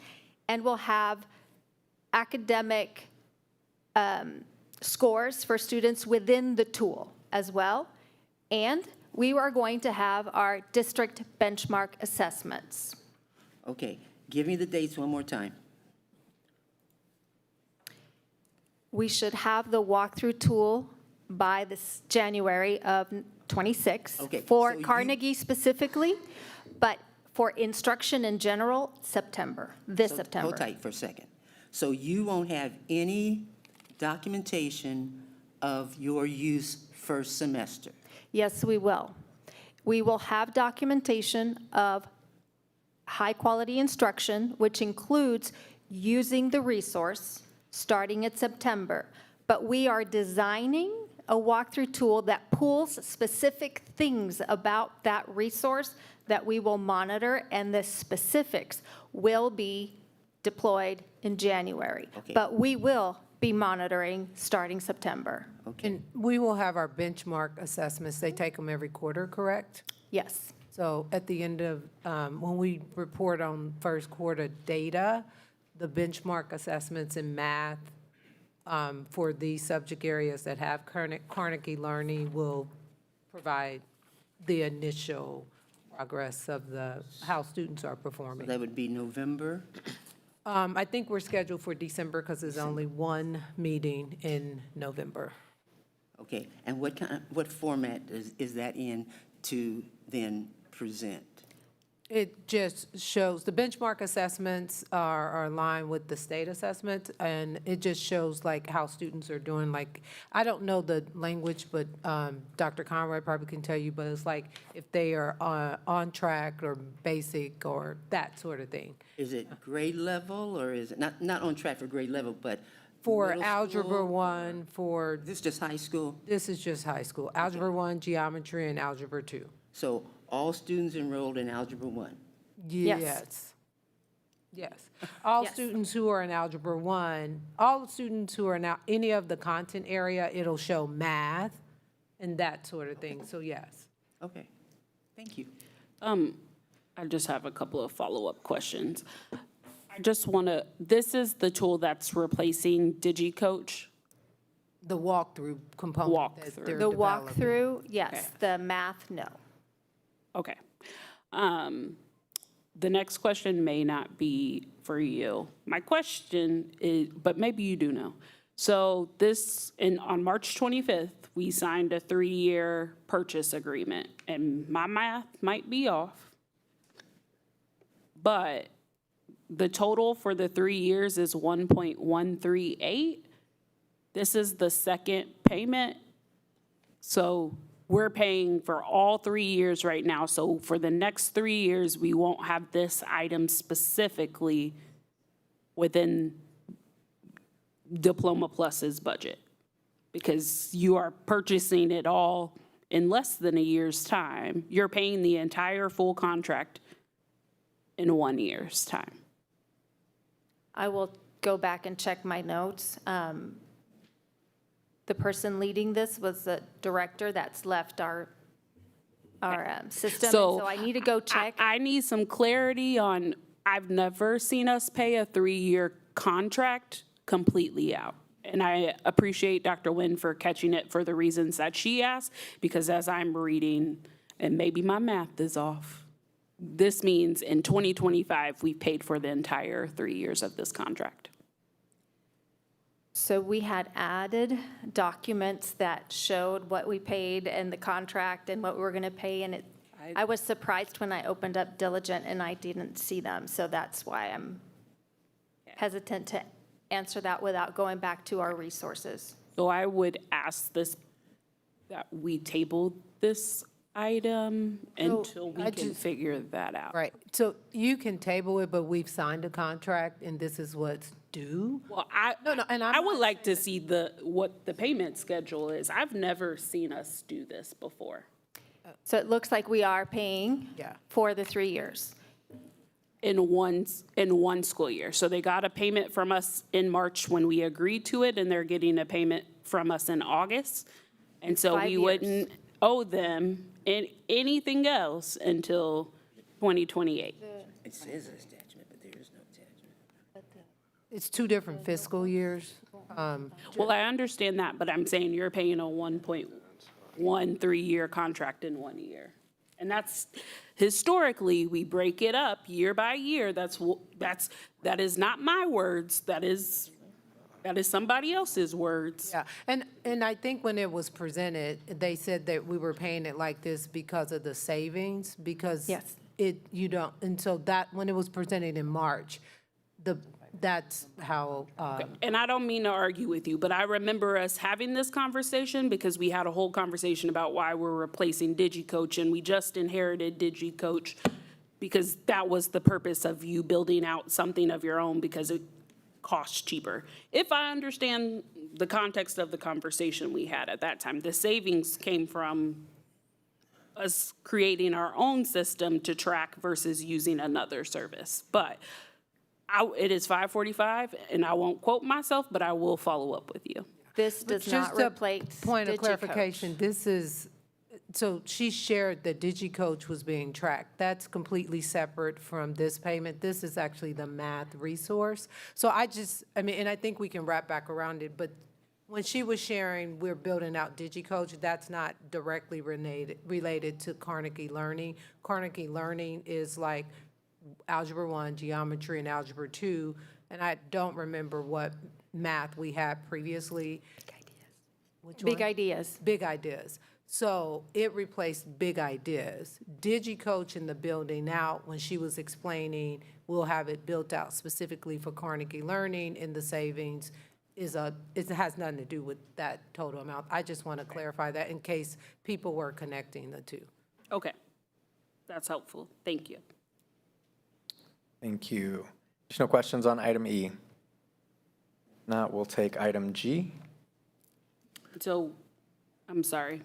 M: And we'll have academic scores for students within the tool as well. And we are going to have our district benchmark assessments.
E: okay. Give me the dates one more time.
M: We should have the walkthrough tool by this January of '26.
E: Okay,
M: For
E: so you-
M: Carnegie specifically, but for instruction in general, September, this
E: So,
M: September.
E: Hold tight for a second. So you won't have any documentation of your use first semester?
M: Yes, we will. We will have documentation of high-quality instruction, which includes using the resource starting at September. But we are designing a walkthrough tool that pulls specific things about that resource that we will monitor, and the specifics will be deployed in January.
E: Okay.
M: But we will be monitoring starting September.
E: Okay,
L: And we will have our benchmark assessments. They take them every quarter, correct?
M: Yes.
L: So at the end of, when we report on first quarter data, the benchmark assessments in math for these subject areas that have Carnegie Learning will provide the initial progress of how students are performing.
E: that would be November?
L: I think we're scheduled for December because there's only one meeting in November.
E: Okay, and what format is that in to then present?
L: It just shows, the benchmark assessments are aligned with the state assessment, and it just shows like how students are doing. Like, I don't know the language, but Dr. Conrad probably can tell you, but it's like if they are on track or basic or that sort of thing.
E: Is it grade level, or is it, not on track for grade level, but
L: For
E: middle
L: Algebra
E: school?
L: 1, for,
E: This just high school?
L: this is just high school, Algebra 1, Geometry, and Algebra 2.
E: So all students enrolled in Algebra 1?
M: Yes.
L: Yes. Yes. All
M: Yes.
L: students who are in Algebra 1, all students who are now, any of the content area, it'll show math and that sort of thing, so yes.
E: Okay, thank you.
H: I just have a couple of follow-up questions. I just want to, this is the tool that's replacing DigiCoach?
L: The walkthrough component that
H: Walkthrough.
L: they're
M: The
L: developing.
M: walkthrough, yes. The math, no.
H: Okay. The next question may not be for you. My question is, but maybe you do know. So on March 25th, we signed a 3-year purchase agreement, and my math might be off, but the total for the 3 years is 1.138. This is the second payment. So we're paying for all 3 years right now. So for the next 3 years, we won't have this item specifically within Diploma Plus's budget, because you are purchasing it all in less than a year's time. You're paying the entire full contract in 1 year's time.
M: I will go back and check my notes. The person leading this was the director that's left our system, and so I need to go check.
H: I need some clarity on, I've never seen us pay a 3-year contract completely out. And I appreciate Dr. Nguyen for catching it for the reasons that she asked, because as I'm reading, and maybe my math is off, this means in 2025, we paid for the entire 3 years of this contract.
M: So we had added documents that showed what we paid and the contract and what we were going to pay, and I was surprised when I opened up Diligent and I didn't see them, so that's why I'm hesitant to answer that without going back to our resources.
H: So I would ask that we table this item until we can figure that out.
L: Right, so you can table it, but we've signed a contract and this is what's due?
H: Well,
L: and
H: I would like to see what the payment schedule is. I've never seen us do this before.
M: So it looks like we are paying
L: Yeah.
M: for the 3 years.
H: In one school year. So they got a payment from us in March when we agreed to it, and they're getting a payment from us in August. And so
M: 5
H: we
M: years.
H: wouldn't owe them anything else until 2028.
E: It says attachment, but there is no attachment.
L: It's 2 different fiscal years.
H: Well, I understand that, but I'm saying you're paying a 1.13-year contract in 1 year. And that's, historically, we break it up year by year. That is not my words. That is somebody else's words.
L: Yeah, and I think when it was presented, they said that we were paying it like this because of the savings, because
M: Yes.
L: and so that, when it was presented in March, that's how,
H: And I don't mean to argue with you, but I remember us having this conversation because we had a whole conversation about why we're replacing DigiCoach, and we just inherited DigiCoach because that was the purpose of you building out something of your own because it costs cheaper. If I understand the context of the conversation we had at that time, the savings came from us creating our own system to track versus using another service. But it is 5:45, and I won't quote myself, but I will follow up with you.
M: This does not
L: just a
M: replace
L: point of
M: DigiCoach.
L: clarification, this is, so she shared that DigiCoach was being tracked. That's completely separate from this payment. This is actually the math resource. So I mean, and I think we can wrap back around it, but when she was sharing, we're building out DigiCoach, that's not directly related to Carnegie Learning. Carnegie Learning is like Algebra 1, Geometry, and Algebra 2, and I don't remember what math we had previously. Which
M: Big
L: one?
M: ideas.
L: Big Ideas. So it replaced Big Ideas. DigiCoach in the building now, when she was explaining, we'll have it built out specifically for Carnegie Learning, and the savings it has nothing to do with that total amount. I just want to clarify that in case people were connecting the two.
H: Okay, that's helpful. Thank you.
A: Thank you. Additional questions on item E? Not, we'll take item G.
H: So, I'm sorry.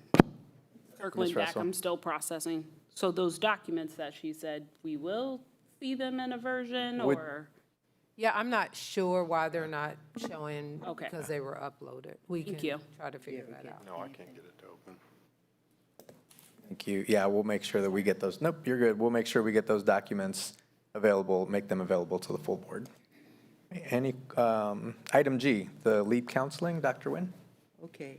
H: Circling
A: Ms.
H: back,
A: Russell.
H: I'm still processing. So those documents that she said, we will see them in a version,
A: Would-
H: or?
L: Yeah, I'm not sure why they're not showing.
H: Okay.
L: Because they were uploaded. We
H: Thank
L: can
H: you.
L: try to figure that out.
K: No, I can't get it to open.
A: Thank you. Yeah, we'll make sure that we get those. Nope, you're good. We'll make sure we get those documents available, make them available to the full board. Any, item G, the LEAP counseling, Dr. Nguyen?
E: Okay,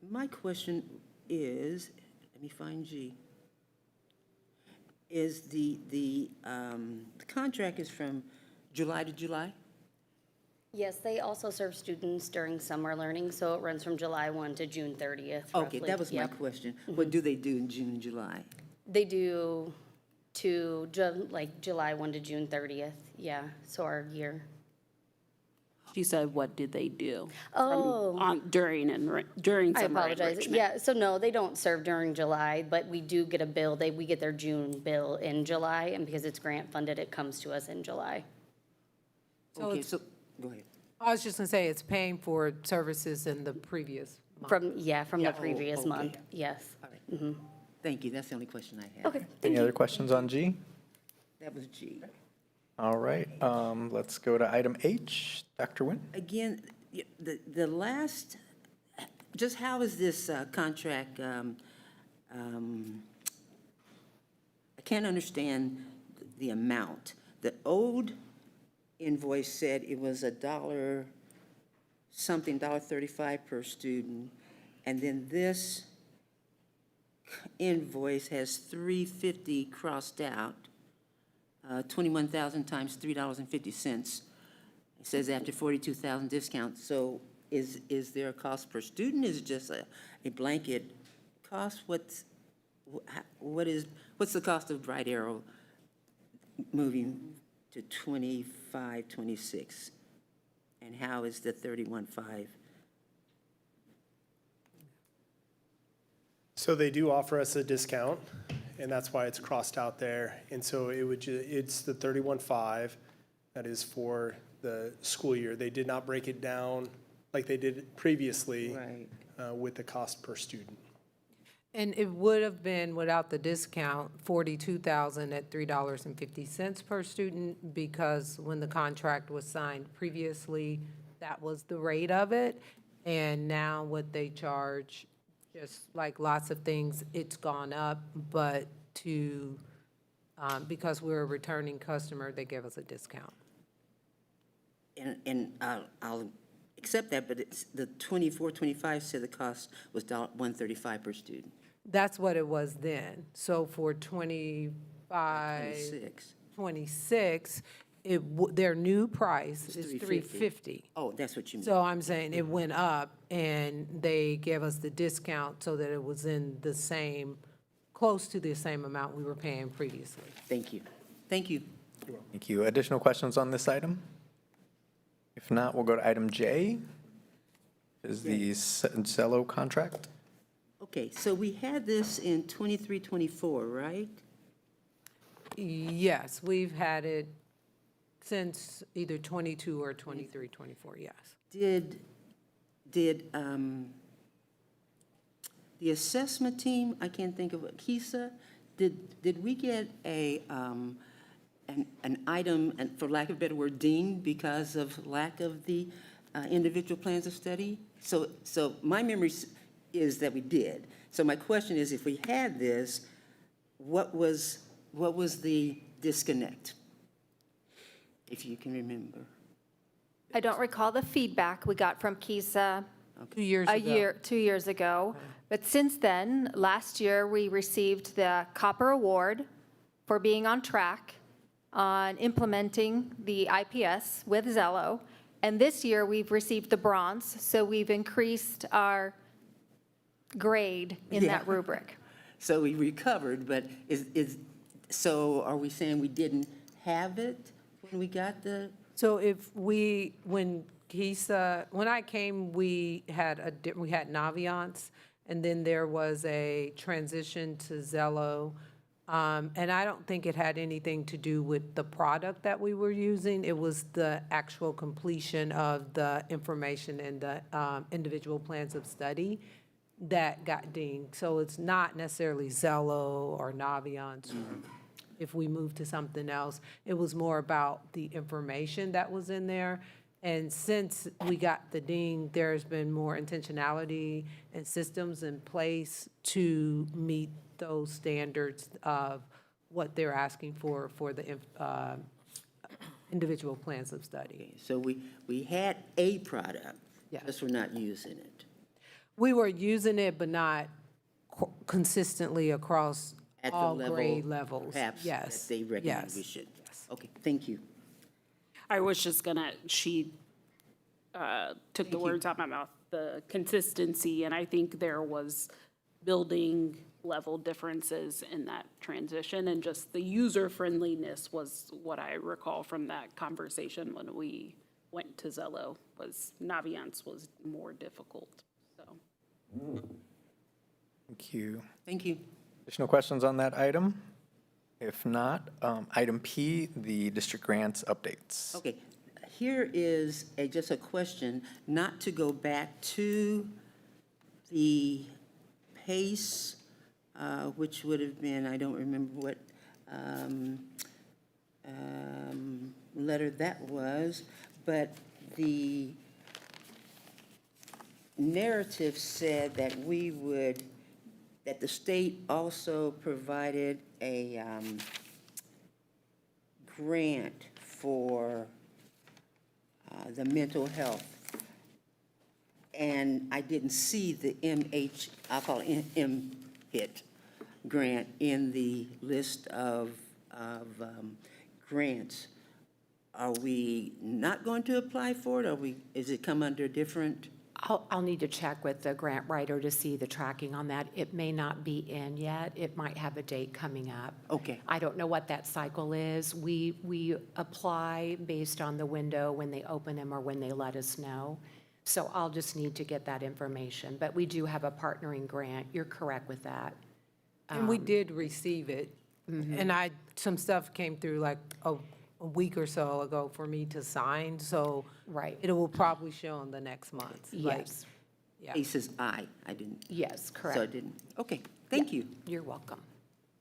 E: my question is, let me find G. Is the contract is from July to July?
N: Yes, they also serve students during summer learning, so it runs from July 1 to June 30th,
E: Okay,
N: roughly.
E: that was my
N: Yep.
E: question. What do they do in June and July?
N: They do like July 1 to June 30th, yeah, so our year.
H: She said, what did they do?
N: Oh.
H: During
N: I
H: summer
N: apologize.
H: enrichment?
N: Yeah, so no, they don't serve during July, but we do get a bill. We get their June bill in July, and because it's grant funded, it comes to us in July.
L: So
E: Okay,
L: it's-
E: so, go ahead.
L: I was just gonna say, it's paying for services in the previous month.
N: From the
E: Oh,
N: previous
E: okay.
N: month, yes.
E: All right. Thank you, that's the only question I had.
N: Okay,
A: Any other questions on G?
E: That was G.
A: All right, let's go to item H, Dr. Nguyen?
E: Again, the last, just how is this contract, I can't understand the amount. The old invoice said it was $1 something, $1.35 per student, and then this invoice has $350 crossed out, 21,000 times $3.50. It says after 42,000 discount. So is there a cost per student? Is it just a blanket cost? What's the cost of Bright Arrow moving to 25, 26? And how is the 31.5?
O: So they do offer us a discount, and that's why it's crossed out there. And so it's the 31.5 that is for the school year. They did not break it down like they did previously
E: Right.
O: with the cost per student.
L: And it would have been, without the discount, 42,000 at $3.50 per student, because when the contract was signed previously, that was the rate of it. And now what they charge, just like lots of things, it's gone up, but because we're a returning customer, they give us a discount.
E: And I'll accept that, but it's the 24, 25 said the cost was $135 per student.
L: That's what it was then. So for 25,
E: 26.
L: 26, their new price
E: It's
L: is
E: $350.
L: $350.
E: Oh, that's what you mean.
L: So I'm saying it went up, and they gave us the discount so that it was in the same, close to the same amount we were paying previously.
E: Thank you. Thank you.
A: Thank you. Additional questions on this item? If not, we'll go to item J, is the Zello contract.
E: Okay, so we had this in 23, 24, right?
L: Yes, we've had it since either 22 or 23, 24, yes.
E: Did the assessment team, I can't think of it, KISA, did we get an item, and for lack of a better word, dinged because of lack of the individual plans of study? So my memory is that we did. So my question is, if we had this, what was the disconnect? If you can remember.
M: I don't recall the feedback we got from KISA
L: 2 years ago.
M: 2 years ago. But since then, last year, we received the Copper Award for being on track on implementing the IPS with Zello. And this year, we've received the bronze, so we've increased our grade in that rubric.
E: So we recovered, but so are we saying we didn't have it when we got the?
L: So when I came, we had Naviance, and then there was a transition to Zello. And I don't think it had anything to do with the product that we were using. It was the actual completion of the information in the individual plans of study that got dinged. So it's not necessarily Zello or Naviance. if we moved to something else. It was more about the information that was in there. And since we got the ding, there's been more intentionality and systems in place to meet those standards of what they're asking for the individual plans of study.
E: So we had a product,
L: Yeah.
E: just we're not using it.
L: We were using it, but not consistently across
E: At the
L: all
E: level,
L: grade levels.
E: perhaps,
L: Yes.
E: that they recommend
L: Yes.
E: we should. Okay, thank you.
H: I was just gonna, she took the words out of my mouth, the consistency, and I think there was building level differences in that transition, and just the user friendliness was what I recall from that conversation when we went to Zello, was Naviance was more difficult, so.
A: Thank you.
E: Thank you.
A: Additional questions on that item? If not, item P, the district grants updates.
E: Okay, here is just a question, not to go back to the PACE, which would have been, I don't remember what letter that was, but the narrative said that that the state also provided a grant for the mental health. And I didn't see the I'll call it MHIT grant in the list of grants. Are we not going to apply for it? Is it come under different?
P: I'll need to check with the grant writer to see the tracking on that. It may not be in yet. It might have a date coming up.
E: Okay.
P: I don't know what that cycle is. We apply based on the window when they open them or when they let us know. So I'll just need to get that information. But we do have a partnering grant. You're correct with that.
L: And we did receive it. And some stuff came through like a week or so ago for me to sign, so.
P: Right.
L: It will probably show in the next month. like,
P: Yes.
L: Yeah.
E: Cases I didn't.
P: Yes, correct.
E: So I didn't. Okay, thank you.
P: You're welcome.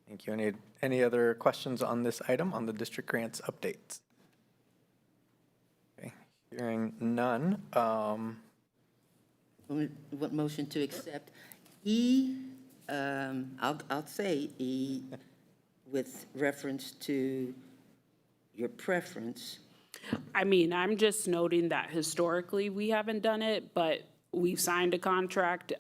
A: Thank you. Any other questions on this item, on the district grants updates? Okay, hearing none.
E: What motion to accept? E, I'll say E with reference to your preference.
H: I mean, I'm just noting that historically, we haven't done it, but we've signed a contract.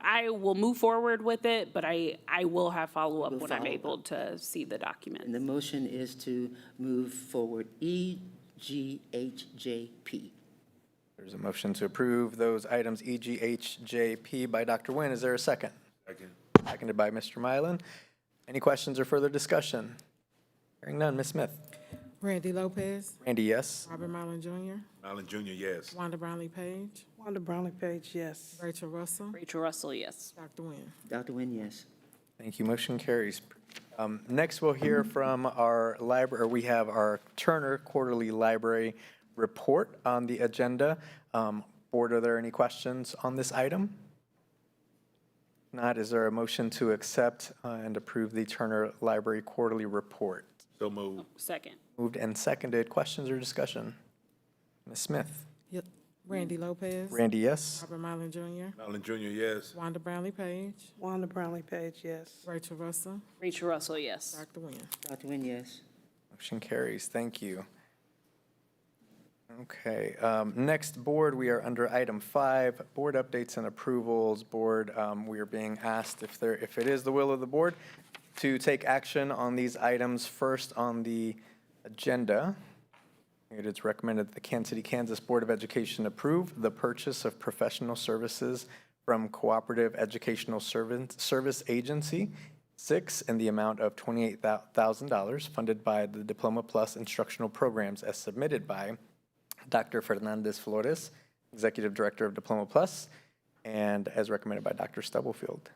H: I will move forward with it, but I will have follow-up when I'm able to see the document.
E: And the motion is to move forward E, G, H, J, P.
A: There's a motion to approve those items E, G, H, J, P by Dr. Nguyen. Is there a second?
C: Second.
A: Seconded by Mr. Mylan. Any questions or further discussion? Hearing none. Ms. Smith?
B: Randy Lopez,
A: Randy, yes.
B: Robert Mylan Jr.,
C: Allen Jr., yes.
B: Wanda Brownlee Page,
D: Wanda Brownlee Page, yes.
B: Rachel Russell,
H: Rachel Russell, yes.
B: Dr. Nguyen.
E: Dr. Nguyen, yes.
A: Thank you. Motion carries. Next, we'll hear from our library, or we have our Turner Quarterly Library Report on the agenda. Board, are there any questions on this item? If not, is there a motion to accept and approve the Turner Library Quarterly Report?
C: So moved.
H: Second.
A: Moved and seconded. Questions or discussion? Ms. Smith?
B: Yep. Randy Lopez.
A: Randy, yes.
B: Robert Mylan Jr.,
C: Allen Jr., yes.
B: Wanda Brownlee Page,
D: Wanda Brownlee Page, yes.
B: Rachel Russell,
H: Rachel Russell, yes.
B: Dr. Nguyen.
E: Dr. Nguyen, yes.
A: Motion carries. Thank you. Okay, next, board, we are under item 5, board updates and approvals. Board, we are being asked if it is the will of the board to take action on these items first on the agenda. It is recommended that the Kansas City, Kansas Board of Education approve the purchase of professional services from Cooperative Educational Service Agency 6 in the amount of $28,000 funded by the Diploma Plus instructional programs as submitted by Dr. Fernandez Flores, Executive Director of Diploma Plus, and as recommended by Dr. Stubblefield.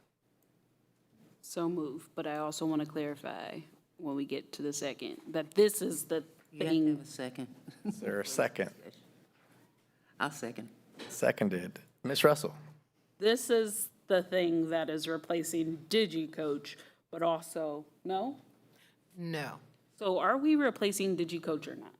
H: So moved, but I also want to clarify when we get to the second, that this is the
E: You have to
H: thing.
E: have a second.
A: Is there a second?
E: I'll second.
A: Seconded. Ms. Russell?
H: This is the thing that is replacing DigiCoach, but also, no?
L: No.
H: So are we replacing DigiCoach or not?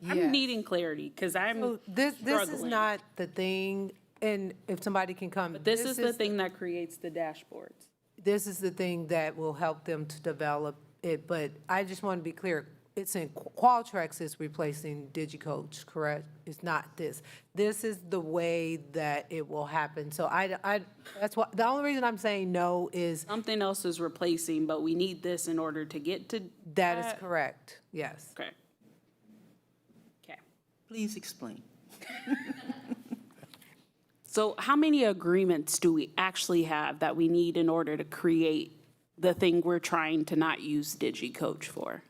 H: I'm
L: Yes.
H: needing clarity because I'm
L: So this is
H: struggling.
L: not the thing, and if somebody can come.
H: But this is the thing that creates the dashboards.
L: This is the thing that will help them to develop it, but I just want to be clear. It's in Qualtrics is replacing DigiCoach, correct? It's not this. This is the way that it will happen. So that's what, the only reason I'm saying no is.
H: Something else is replacing, but we need this in order to get to.
L: That is correct, yes.
H: Okay. Okay.
E: Please explain.
H: So how many agreements do we actually have that we need in order to create the thing we're trying to not use DigiCoach for?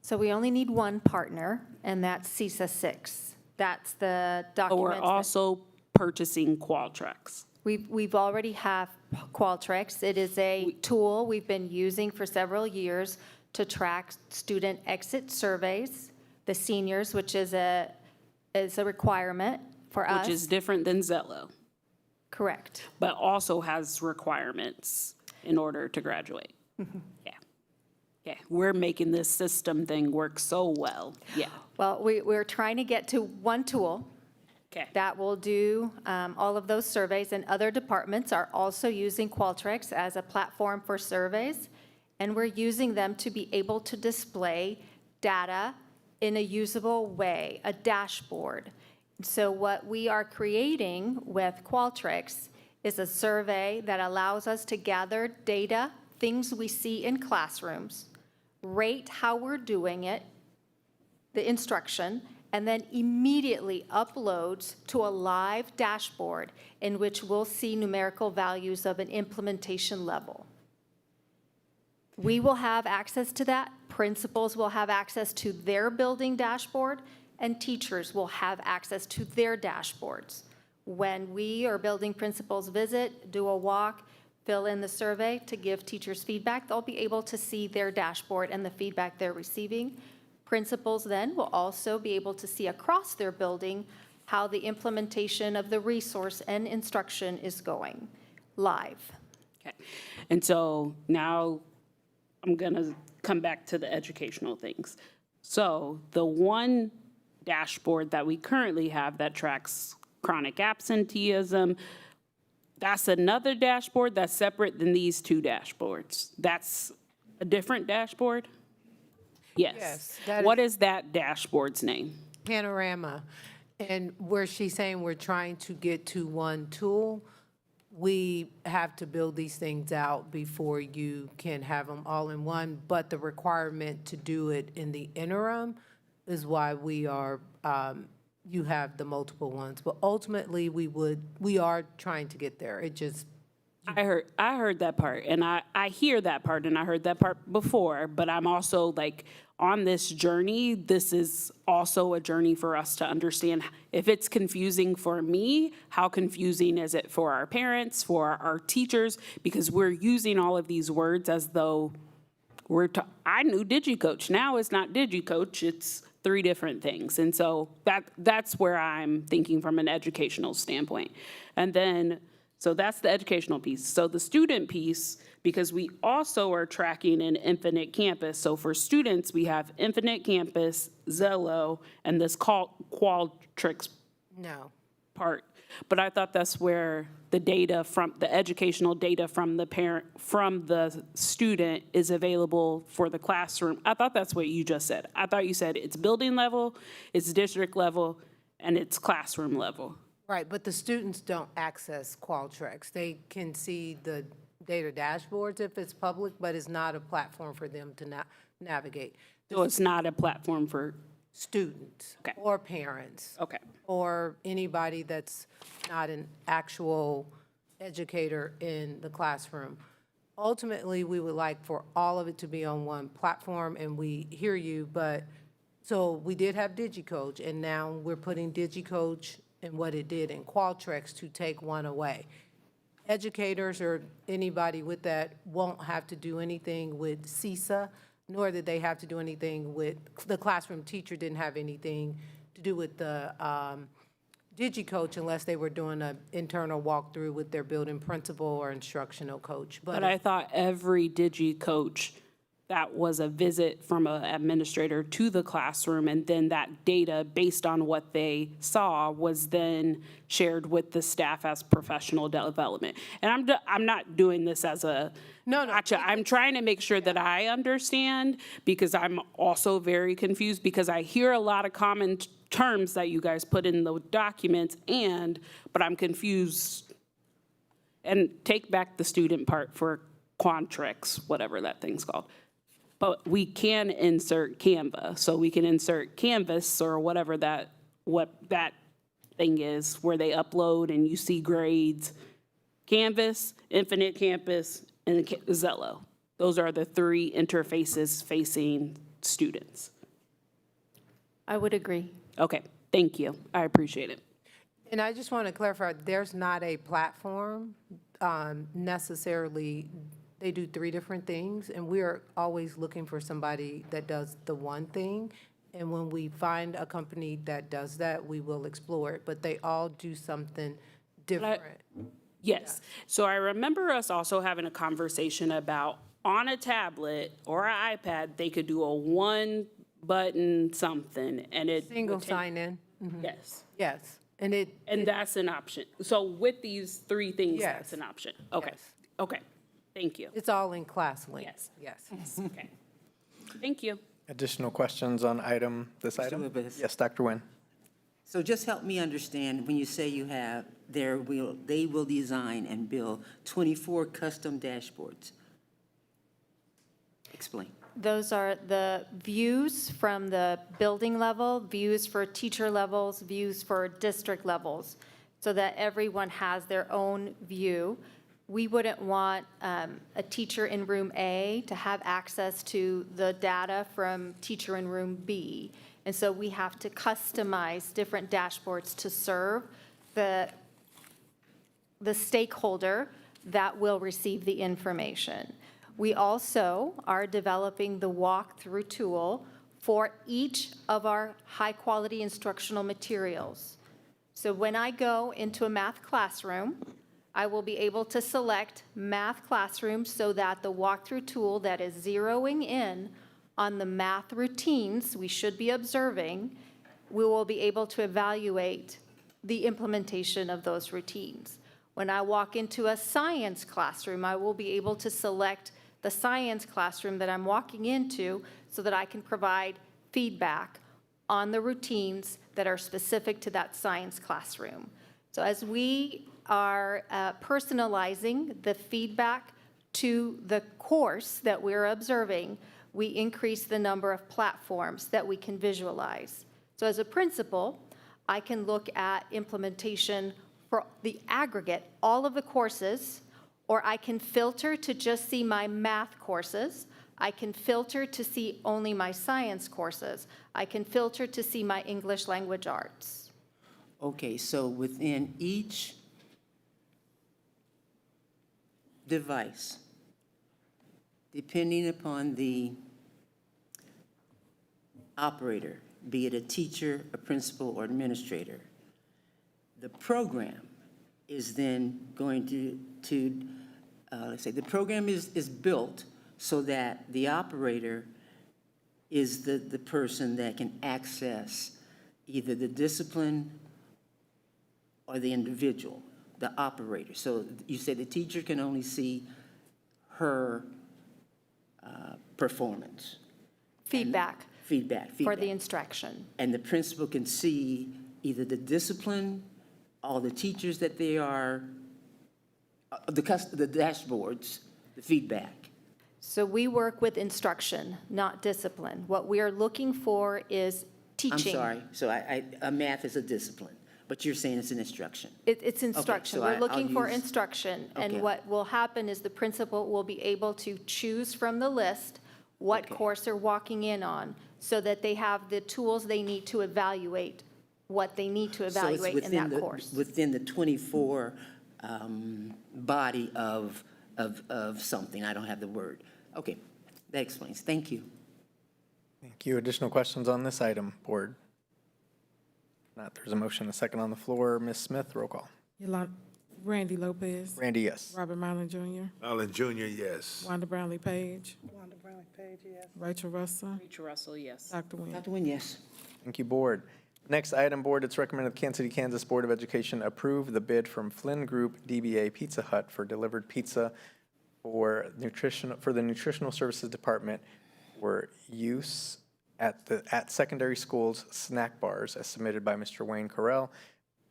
M: So we only need one partner, and that's CISA 6. That's the
H: But we're
M: document.
H: also purchasing Qualtrics.
M: We've already have Qualtrics. It is a tool we've been using for several years to track student exit surveys, the seniors, which is a requirement for us.
H: Which is different than Zello,
M: Correct.
H: but also has requirements in order to graduate. Yeah. Yeah, we're making this system thing work so well. Yeah.
M: Well, we're trying to get to one tool
H: Okay.
M: that will do all of those surveys, and other departments are also using Qualtrics as a platform for surveys, and we're using them to be able to display data in a usable way, a dashboard. So what we are creating with Qualtrics is a survey that allows us to gather data, things we see in classrooms, rate how we're doing it, the instruction, and then immediately uploads to a live dashboard in which we'll see numerical values of an implementation level. We will have access to that. Principals will have access to their building dashboard, and teachers will have access to their dashboards. When we or building principals visit, do a walk, fill in the survey to give teachers feedback, they'll be able to see their dashboard and the feedback they're receiving. Principals then will also be able to see across their building how the implementation of the resource and instruction is going live.
H: Okay. And so now I'm going to come back to the educational things. So the one dashboard that we currently have that tracks chronic absenteeism, that's another dashboard that's separate than these two dashboards. That's a different dashboard? Yes.
L: Yes, that
H: What is that dashboard's name?
L: Panorama. And where she's saying we're trying to get to one tool, we have to build these things out before you can have them all in one. But the requirement to do it in the interim is why we are, you have the multiple ones. But ultimately, we are trying to get there. It just,
H: I heard that part, and I hear that part, and I heard that part before, but I'm also like, on this journey, this is also a journey for us to understand. If it's confusing for me, how confusing is it for our parents, for our teachers? Because we're using all of these words as though I knew DigiCoach. Now it's not DigiCoach, it's three different things. And so that's where I'm thinking from an educational standpoint. And then, so that's the educational piece. So the student piece, because we also are tracking an Infinite Campus. So for students, we have Infinite Campus, Zello, and this Qualtrics
L: no.
H: part. But I thought that's where the data from, the educational data from the parent, from the student is available for the classroom. I thought that's what you just said. I thought you said it's building level, it's district level, and it's classroom level.
L: Right, but the students don't access Qualtrics. They can see the data dashboards if it's public, but it's not a platform for them to navigate.
H: So it's not a platform for
L: students or parents.
H: Okay.
L: Or anybody that's not an actual educator in the classroom. Ultimately, we would like for all of it to be on one platform, and we hear you, but, so we did have DigiCoach, and now we're putting DigiCoach and what it did in Qualtrics to take one away. Educators or anybody with that won't have to do anything with CISA, nor did they have to do anything with, the classroom teacher didn't have anything to do with the DigiCoach unless they were doing an internal walkthrough with their building principal or instructional coach.
H: But I thought every DigiCoach that was a visit from an administrator to the classroom, and then that data, based on what they saw, was then shared with the staff as professional development. And I'm not doing this as a gotcha. I'm trying to make sure that I understand, because I'm also very confused, because I hear a lot of common terms that you guys put in the documents, but I'm confused. And take back the student part for Quantrix, whatever that thing's called. But we can insert Canva, so we can insert Canvas or whatever what that thing is, where they upload and you see grades. Canvas, Infinite Campus, and Zello. Those are the three interfaces facing students.
M: I would agree.
H: Okay, thank you. I appreciate it.
L: And I just want to clarify, there's not a platform necessarily. They do 3 different things, and we're always looking for somebody that does the one thing. And when we find a company that does that, we will explore it, but they all do something different.
H: Yes. So I remember us also having a conversation about, on a tablet or an iPad, they could do a one button something, and it
L: Single
H: would take-
L: sign-in.
H: Yes.
L: Yes, and
H: that's an option. So with these 3 things,
L: Yes.
H: that's an option. Okay.
L: Yes.
H: Okay. Thank you.
L: it's all in ClassLink.
H: Yes.
L: Yes.
H: Okay. Thank you.
A: Additional questions on this
E: Mr.
A: item?
E: Lopez.
A: Yes, Dr. Nguyen.
E: So just help me understand, when you say you have, they will design and build 24 custom dashboards. Explain.
M: Those are the views from the building level, views for teacher levels, views for district levels, so that everyone has their own view. We wouldn't want a teacher in room A to have access to the data from teacher in room B. And so we have to customize different dashboards to serve the stakeholder that will receive the information. We also are developing the walkthrough tool for each of our high-quality instructional materials. So when I go into a math classroom, I will be able to select math classroom so that the walkthrough tool that is zeroing in on the math routines we should be observing, we will be able to evaluate the implementation of those routines. When I walk into a science classroom, I will be able to select the science classroom that I'm walking into so that I can provide feedback on the routines that are specific to that science classroom. So as we are personalizing the feedback to the course that we're observing, we increase the number of platforms that we can visualize. So as a principal, I can look at implementation for the aggregate, all of the courses, or I can filter to just see my math courses. I can filter to see only my science courses. I can filter to see my English language arts.
E: Okay, so within each device, depending upon the operator, be it a teacher, a principal, or administrator, the program is then going to let's say the program is built so that the operator is the person that can access either the discipline or the individual, the operator. So you say the teacher can only see her performance.
M: Feedback.
E: Feedback.
M: For the instruction.
E: And the principal can see either the discipline, all the teachers that they are, the dashboards, the feedback.
M: So we work with instruction, not discipline. What we are looking for is teaching.
E: I'm sorry, so math is a discipline, but you're saying it's an instruction.
M: It's instruction.
E: so
M: We're
E: I'll
M: looking for
E: use-
M: instruction. And
E: Okay.
M: what will happen is the principal will be able to choose from the list what
E: Okay.
M: course they're walking in on, so that they have the tools they need to evaluate what they need to
E: So it's
M: evaluate in that course.
E: Within the 24 body of something, I don't have the word. Okay, that explains, thank you.
A: Thank you. Additional questions on this item, board? Not, there's a motion, a second on the floor. Ms. Smith, roll call.
B: Randy Lopez.
A: Randy, yes.
B: Robert Marlin Jr.
C: Allen Junior, yes.
B: Wanda Brownlee Page.
D: Wanda Brown Page, yes.
B: Rachel Russell.
H: Rachel Russell, yes.
B: Dr. Nguyen.
E: Dr. Nguyen, yes.
A: Thank you, Board. Next item, Board, it's recommended the Kansas City, Kansas Board of Education approve the bid from Flynn Group DBA Pizza Hut for delivered pizza for the Nutritional Services Department for use at secondary schools snack bars as submitted by Mr. Wayne Correll,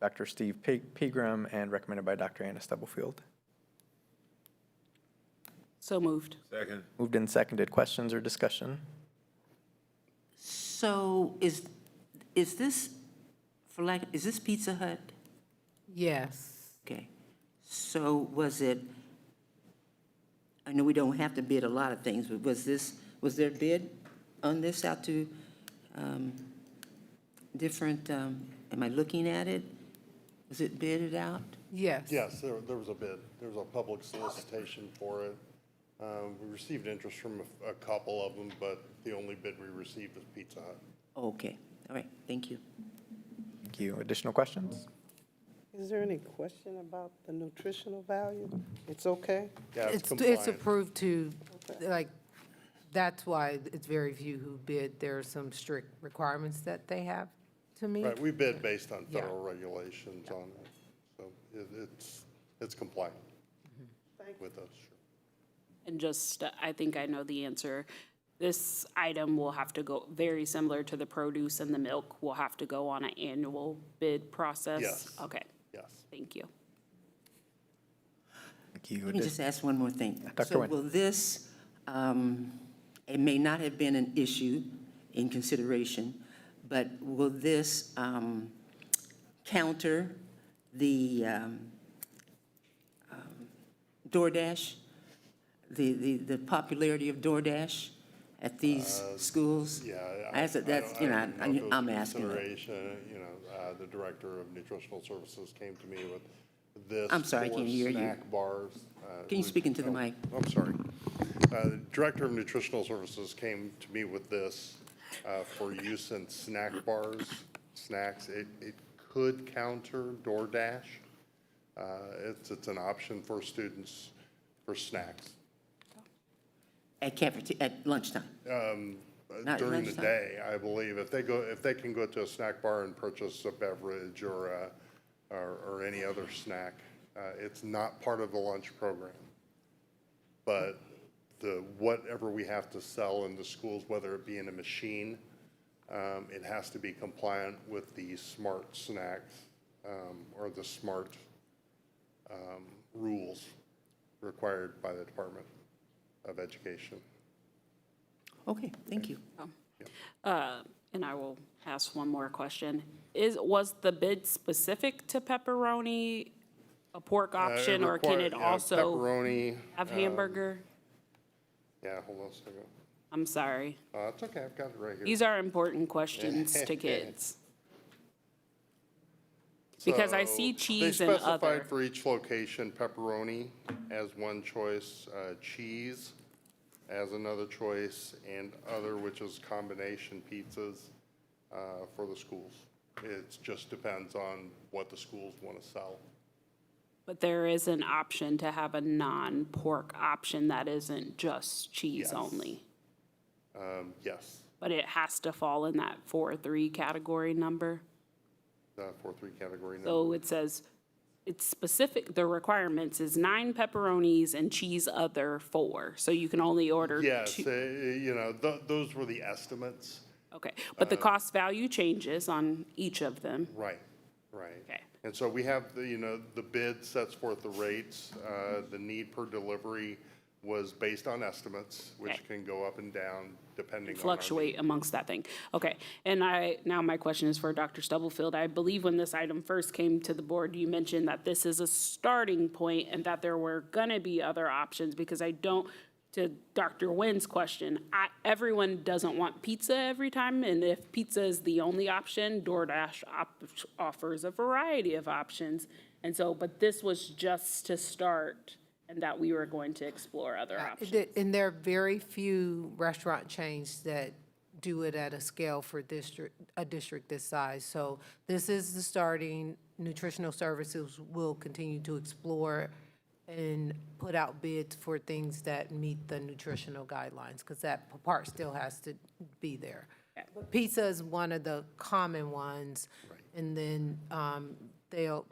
A: Dr. Steve Pegram, and recommended by Dr. Anna Stubblefield.
H: So moved.
C: Second.
A: Moved and seconded. Questions or discussion?
E: So is this, is this Pizza Hut?
L: Yes.
E: Okay. So was it, I know we don't have to bid a lot of things, but was there a bid on this out to different, am I looking at it? Was it bidded out?
L: Yes.
Q: Yes, there was a bid. There was a public solicitation for it. We received interest from a couple of them, but the only bid we received was Pizza Hut.
E: Okay, all right, thank you.
A: Thank you. Additional questions?
D: Is there any question about the nutritional value? It's okay?
Q: Yeah, it's
L: It's
Q: compliant.
L: approved to, like, that's why it's very few who bid. There are some strict requirements that they have to meet.
Q: Right, we bid based on
L: Yeah.
Q: federal regulations on it, so it's compliant with us. Sure.
H: And just, I think I know the answer. This item will have to go, very similar to the produce and the milk, will have to go on an annual bid process?
Q: Yes.
H: Okay,
Q: Yes.
H: thank you.
A: Thank you.
E: Let me just ask one more thing.
A: Dr.
E: So
A: Nguyen.
E: will this, it may not have been an issue in consideration, but will this counter the DoorDash, the popularity of DoorDash at these schools?
Q: Yeah.
E: That's,
Q: I don't know if it was
E: I'm
Q: a
E: asking that.
Q: consideration. The director of nutritional services came to me with this.
E: I'm sorry, I
Q: for
E: can't hear you.
Q: Snack bars.
E: Can you speak into the mic?
Q: I'm sorry. The director of nutritional services came to me with this for use in snack bars, snacks. It could counter DoorDash. It's an option for students for snacks.
E: At lunchtime? Not
Q: During the
E: lunchtime?
Q: day, I believe. If they can go to a snack bar and purchase a beverage or any other snack, it's not part of the lunch program. But whatever we have to sell in the schools, whether it be in a machine, it has to be compliant with the smart snacks or the smart rules required by the Department of Education.
E: Okay, thank you.
H: And I will ask one more question. Was the bid specific to pepperoni, a pork option, or can it also
Q: pepperoni,
H: have hamburger?
Q: Yeah, hold on a second.
H: I'm sorry.
Q: It's okay, I've got it right here.
H: These are important questions to kids. Because I see cheese and
Q: They specified
H: other.
Q: for each location pepperoni as one choice, cheese as another choice, and other, which is combination pizzas for the schools. It just depends on what the schools want to sell.
H: But there is an option to have a non-pork option that isn't just cheese
Q: Yes.
H: only.
Q: Yes,
H: But it has to fall in that 4-3 category number.
Q: 4-3 category number.
H: So it says, it's specific, the requirements is 9 pepperonis and cheese other 4. So you can only order
Q: Yes,
H: 2.
Q: those were the estimates.
H: Okay, but the cost value changes on each of them.
Q: Right.
H: Okay.
Q: And so we have, the bid sets forth the rates. The need per delivery was based on estimates, which
H: Okay.
Q: can go up and down depending on our
H: Fluctuate amongst that thing. Okay, and now my question is for Dr. Stubblefield. I believe when this item first came to the board, you mentioned that this is a starting point and that there were gonna be other options, because to Dr. Nguyen's question, everyone doesn't want pizza every time, and if pizza is the only option, DoorDash offers a variety of options. And so, but this was just to start, and that we were going to explore other options.
L: And there are very few restaurant chains that do it at a scale for a district this size. So this is the starting nutritional services will continue to explore and put out bids for things that meet the nutritional guidelines, because that part still has to be there. But pizza is one of the common ones, and then they'll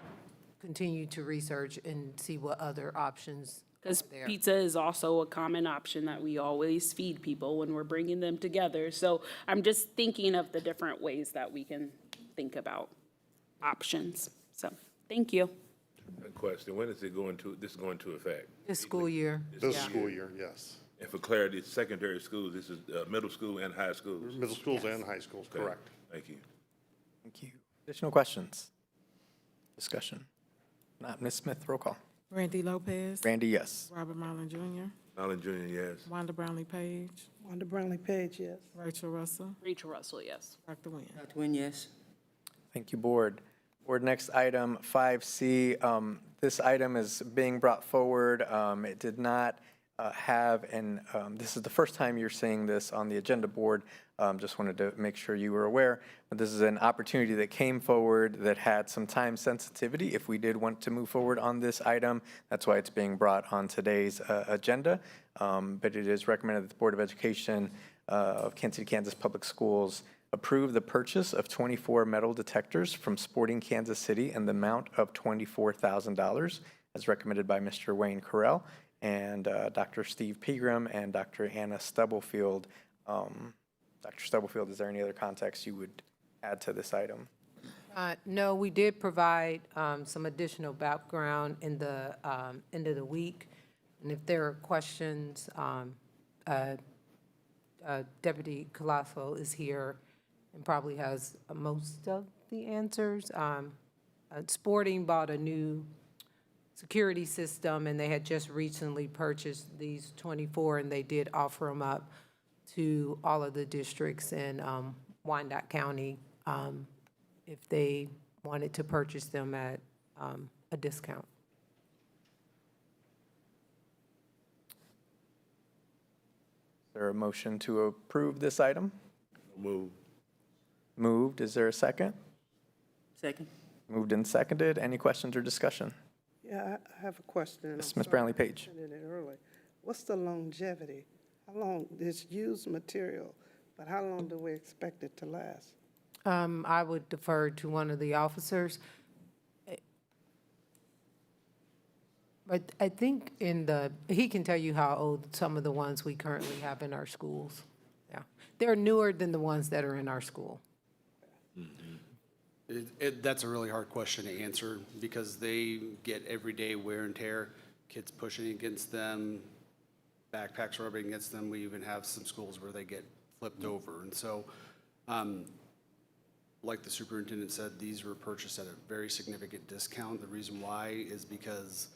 L: continue to research and see what other options
H: Because
L: are there.
H: pizza is also a common option that we always feed people when we're bringing them together. So I'm just thinking of the different ways that we can think about options. So, thank you.
C: A question, when is it going to, this is going to effect?
L: This school year.
Q: This
L: yeah.
Q: school year, yes.
C: And for clarity, secondary schools, this is middle school and high schools?
Q: Middle schools and high schools,
C: Okay,
Q: correct.
C: Thank you.
A: Thank you. Additional questions? Discussion? Not, Ms. Smith, roll call.
B: Randy Lopez.
A: Randy, yes.
B: Robert Marlin Jr.
C: Marlon Jr., yes.
B: Wanda Brownlee Page.
D: Wanda Brownlee Page, yes.
B: Rachel Russell.
H: Rachel Russell, yes.
B: Dr. Nguyen.
E: Dr. Nguyen, yes.
A: Thank you, Board. Board, next item, 5C. This item is being brought forward. It did not have, and this is the first time you're seeing this on the agenda, Board. Just wanted to make sure you were aware. But this is an opportunity that came forward that had some time sensitivity if we did want to move forward on this item. That's why it's being brought on today's agenda. But it is recommended that the Board of Education of Kansas City, Kansas Public Schools approve the purchase of 24 metal detectors from Sporting Kansas City in the amount of $24,000 as recommended by Mr. Wayne Carell and Dr. Steve Pegram and Dr. Anna Stubblefield. Dr. Stubblefield, is there any other context you would add to this item?
L: No, we did provide some additional background in the end of the week. And if there are questions, Deputy Colasso is here and probably has most of the answers. Sporting bought a new security system, and they had just recently purchased these 24, and they did offer them up to all of the districts in Wyandotte County if they wanted to purchase them at a discount.
A: Is there a motion to approve this item?
C: Move.
A: Moved. Is there a second?
E: Second.
A: Moved and seconded. Any questions or discussion?
D: Yeah, I have a question. and I'm
A: Ms.
D: sorry
A: Brownlee
D: I
A: Page.
D: mentioned it early. What's the longevity? How long, it's used material, but how long do we expect it to last?
L: I would defer to one of the officers. But I think he can tell you how old some of the ones we currently have in our schools. Yeah, they're newer than the ones that are in our school.
R: That's a really hard question to answer because they get everyday wear and tear, kids pushing against them, backpacks rubbing against them. We even have some schools where they get flipped over. And so, like the superintendent said, these were purchased at a very significant discount. The reason why is because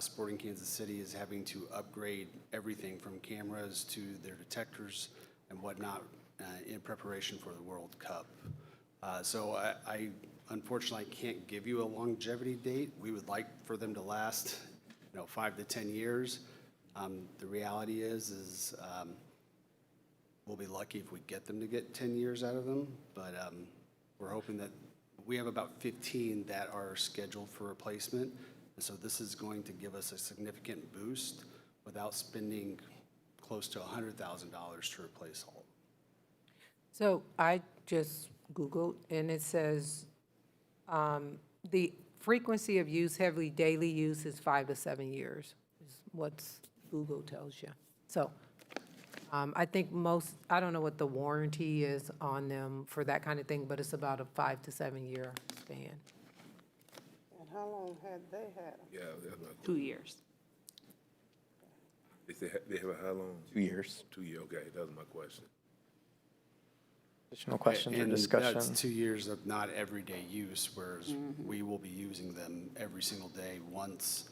R: Sporting Kansas City is having to upgrade everything from cameras to their detectors and whatnot in preparation for the World Cup. So I unfortunately can't give you a longevity date. We would like for them to last, 5 to 10 years. The reality is we'll be lucky if we get them to get 10 years out of them, but we're hoping that we have about 15 that are scheduled for replacement. And so this is going to give us a significant boost without spending close to $100,000 to replace all.
L: So I just Googled, and it says the frequency of use, heavily daily use, is 5 to 7 years, is what Google tells you. So I think I don't know what the warranty is on them for that kind of thing, but it's about a 5 to 7 year span.
D: And how long had they had them?
C: Yeah, that's my question.
H: 2 years.
C: They have a how long?
A: 2 years.
C: 2 years, okay, that was my question.
A: Additional questions or
R: And
A: discussion?
R: that's 2 years of not everyday use, whereas we will be using them every single day once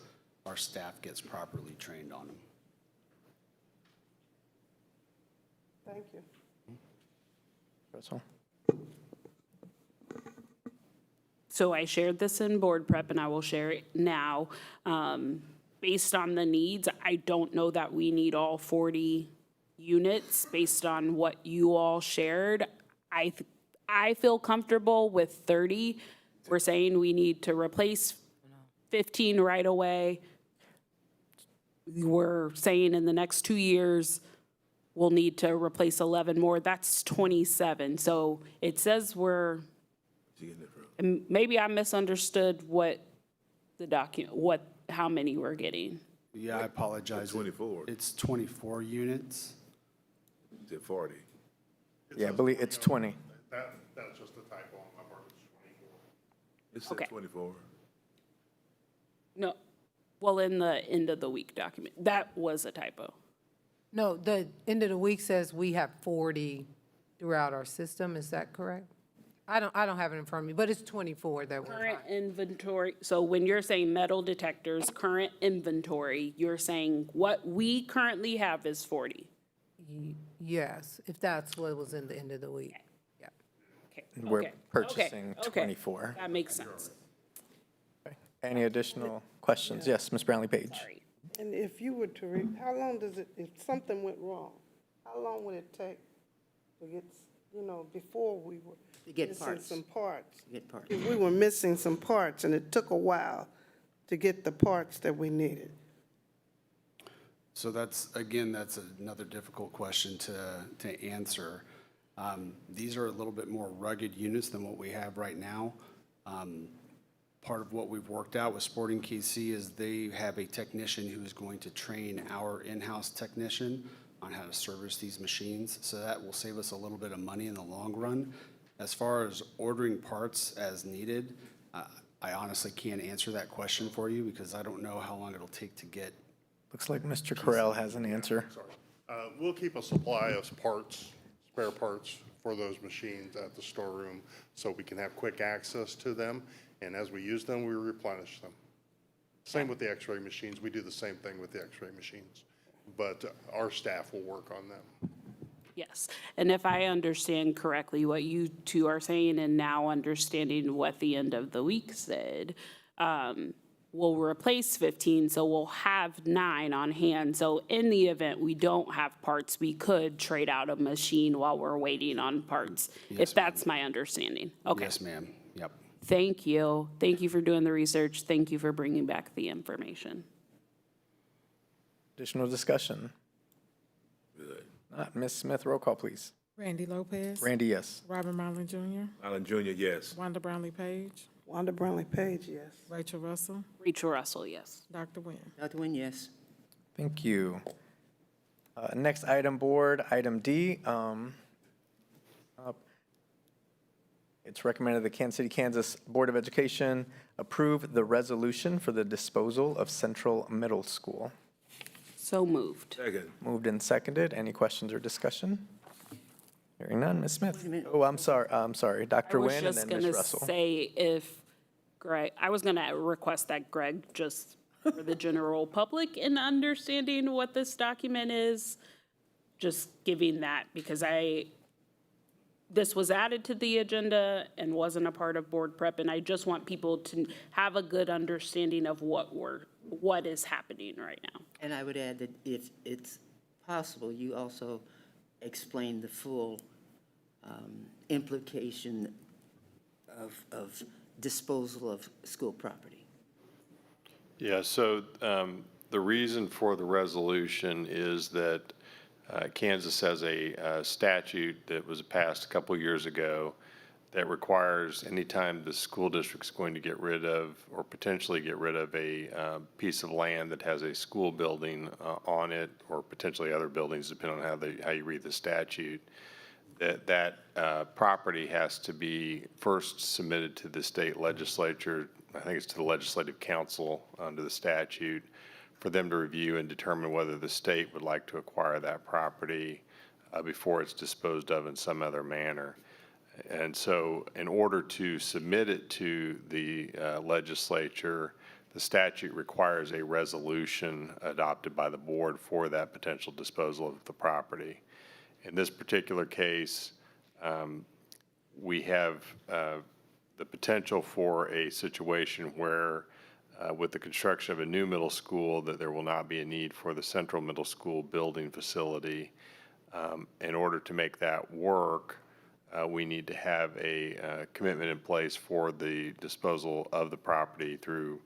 R: our staff gets properly trained on them.
D: Thank you.
A: Russell?
H: So I shared this in board prep, and I will share it now. Based on the needs, I don't know that we need all 40 units based on what you all shared. I feel comfortable with 30. We're saying we need to replace 15 right away. We're saying in the next 2 years, we'll need to replace 11 more. That's 27. So it says and maybe I misunderstood what the how many we're getting.
R: Yeah, I apologize.
C: 24.
R: It's 24 units.
C: Is it 40?
A: Yeah, I believe it's 20.
Q: That's just a typo on my part, it's 24.
C: It said
H: Okay.
C: 24.
H: No, well, in the end of the week document, that was a typo.
L: No, the end of the week says we have 40 throughout our system, is that correct? I don't have it in front of me, but it's 24 that we're.
H: Current inventory, so when you're saying metal detectors, current inventory, you're saying what we currently have is 40.
L: Yes, if that's what was in the end of the week. Yeah.
H: Okay.
A: We're
H: okay,
A: purchasing
H: okay,
A: 24.
H: That makes sense.
A: Any additional questions? Yes, Ms. Brownlee Page.
H: Sorry.
D: And if you were to, how long does it, if something went wrong, how long would it take to get, before we were
E: To get
D: missing
E: parts.
D: some parts?
E: Get parts.
D: If we were missing some parts and it took a while to get the parts that we needed.
R: So that's another difficult question to answer. These are a little bit more rugged units than what we have right now. Part of what we've worked out with Sporting KC is they have a technician who is going to train our in-house technician on how to service these machines. So that will save us a little bit of money in the long run. As far as ordering parts as needed, I honestly can't answer that question for you because I don't know how long it'll take to get.
A: Looks like Mr. Correll has an answer.
Q: We'll keep a supply of parts, spare parts for those machines at the storeroom so we can have quick access to them. And as we use them, we replenish them. Same with the x-ray machines. We do the same thing with the x-ray machines. But our staff will work on them.
H: Yes, and if I understand correctly what you two are saying and now understanding what the end of the week said, we'll replace 15, so we'll have 9 on hand. So in the event we don't have parts, we could trade out a machine while we're waiting on parts, if that's my understanding. Okay.
R: Yes, ma'am. Yep.
H: Thank you. Thank you for doing the research. Thank you for bringing back the information.
A: Additional discussion?
C: Good.
A: Not. Ms. Smith, roll call, please.
B: Randy Lopez.
A: Randy, yes.
B: Robert Marlin Jr.
C: Allen Jr., yes.
B: Wanda Brownlee Page.
D: Wanda Brownlee Page, yes.
B: Rachel Russell.
H: Rachel Russell, yes.
B: Dr. Nguyen.
E: Dr. Nguyen, yes.
A: Thank you. Next item, board, item D. It's recommended the Kansas City, Kansas Board of Education approve the resolution for the disposal of Central Middle School.
H: So moved.
C: Second.
A: Moved and seconded. Any questions or discussion? Hearing none. Ms. Smith?
E: Wait a minute.
A: Oh, I'm sorry. Dr.
H: I was
A: Nguyen and
H: just
A: then
H: going
A: Ms.
H: to
A: Russell.
H: say if Greg, I was going to request that Greg, just for the general public in understanding what this document is, just giving that, because this was added to the agenda and wasn't a part of board prep, and I just want people to have a good understanding of what is happening right now.
E: And I would add that if it's possible, you also explain the full implication of disposal of school property.
K: Yeah, so the reason for the resolution is that Kansas has a statute that was passed a couple years ago that requires anytime the school district's going to get rid of or potentially get rid of a piece of land that has a school building on it or potentially other buildings, depending on how you read the statute, that property has to be first submitted to the state legislature. I think it's to the legislative council under the statute for them to review and determine whether the state would like to acquire that property before it's disposed of in some other manner. And so in order to submit it to the legislature, the statute requires a resolution adopted by the board for that potential disposal of the property. In this particular case, we have the potential for a situation where with the construction of a new middle school, that there will not be a need for the central middle school building facility. In order to make that work, we need to have a commitment in place for the disposal of the property through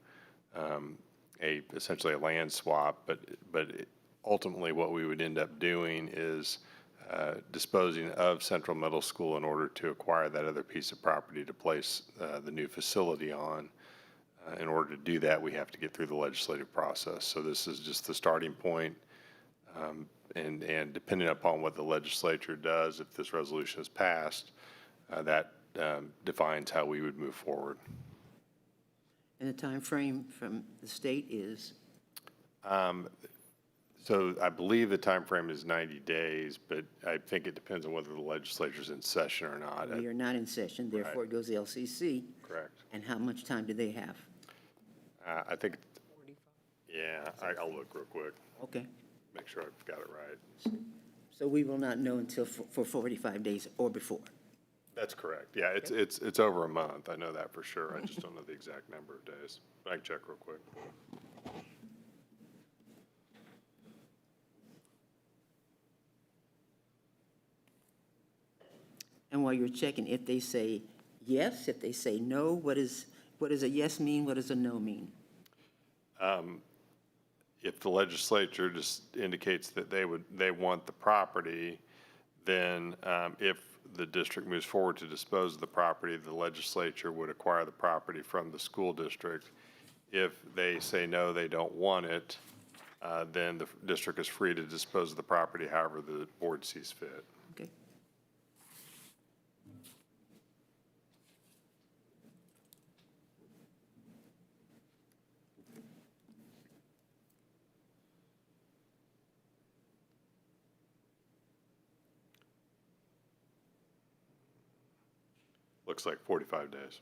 K: essentially a land swap. But ultimately, what we would end up doing is disposing of Central Middle School in order to acquire that other piece of property to place the new facility on. In order to do that, we have to get through the legislative process. So this is just the starting point. And depending upon what the legislature does, if this resolution is passed, that defines how we would move forward.
E: And the time frame from the state is?
K: So I believe the time frame is 90 days, but I think it depends on whether the legislature's in session or not.
E: We are not in session, therefore it goes to LCC.
K: Correct.
E: And how much time do they have?
K: I think, yeah, I'll look real quick,
E: Okay.
K: make sure I've got it right.
E: So we will not know until for 45 days or before.
K: That's correct. Yeah, it's over a month. I know that for sure. I just don't know the exact number of days. But I can check real quick.
E: And while you're checking, if they say yes, if they say no, what does a yes mean? What does a no mean?
K: If the legislature just indicates that they want the property, then if the district moves forward to dispose of the property, the legislature would acquire the property from the school district. If they say no, they don't want it, then the district is free to dispose of the property however the board sees fit.
E: Okay.
K: Looks like 45 days.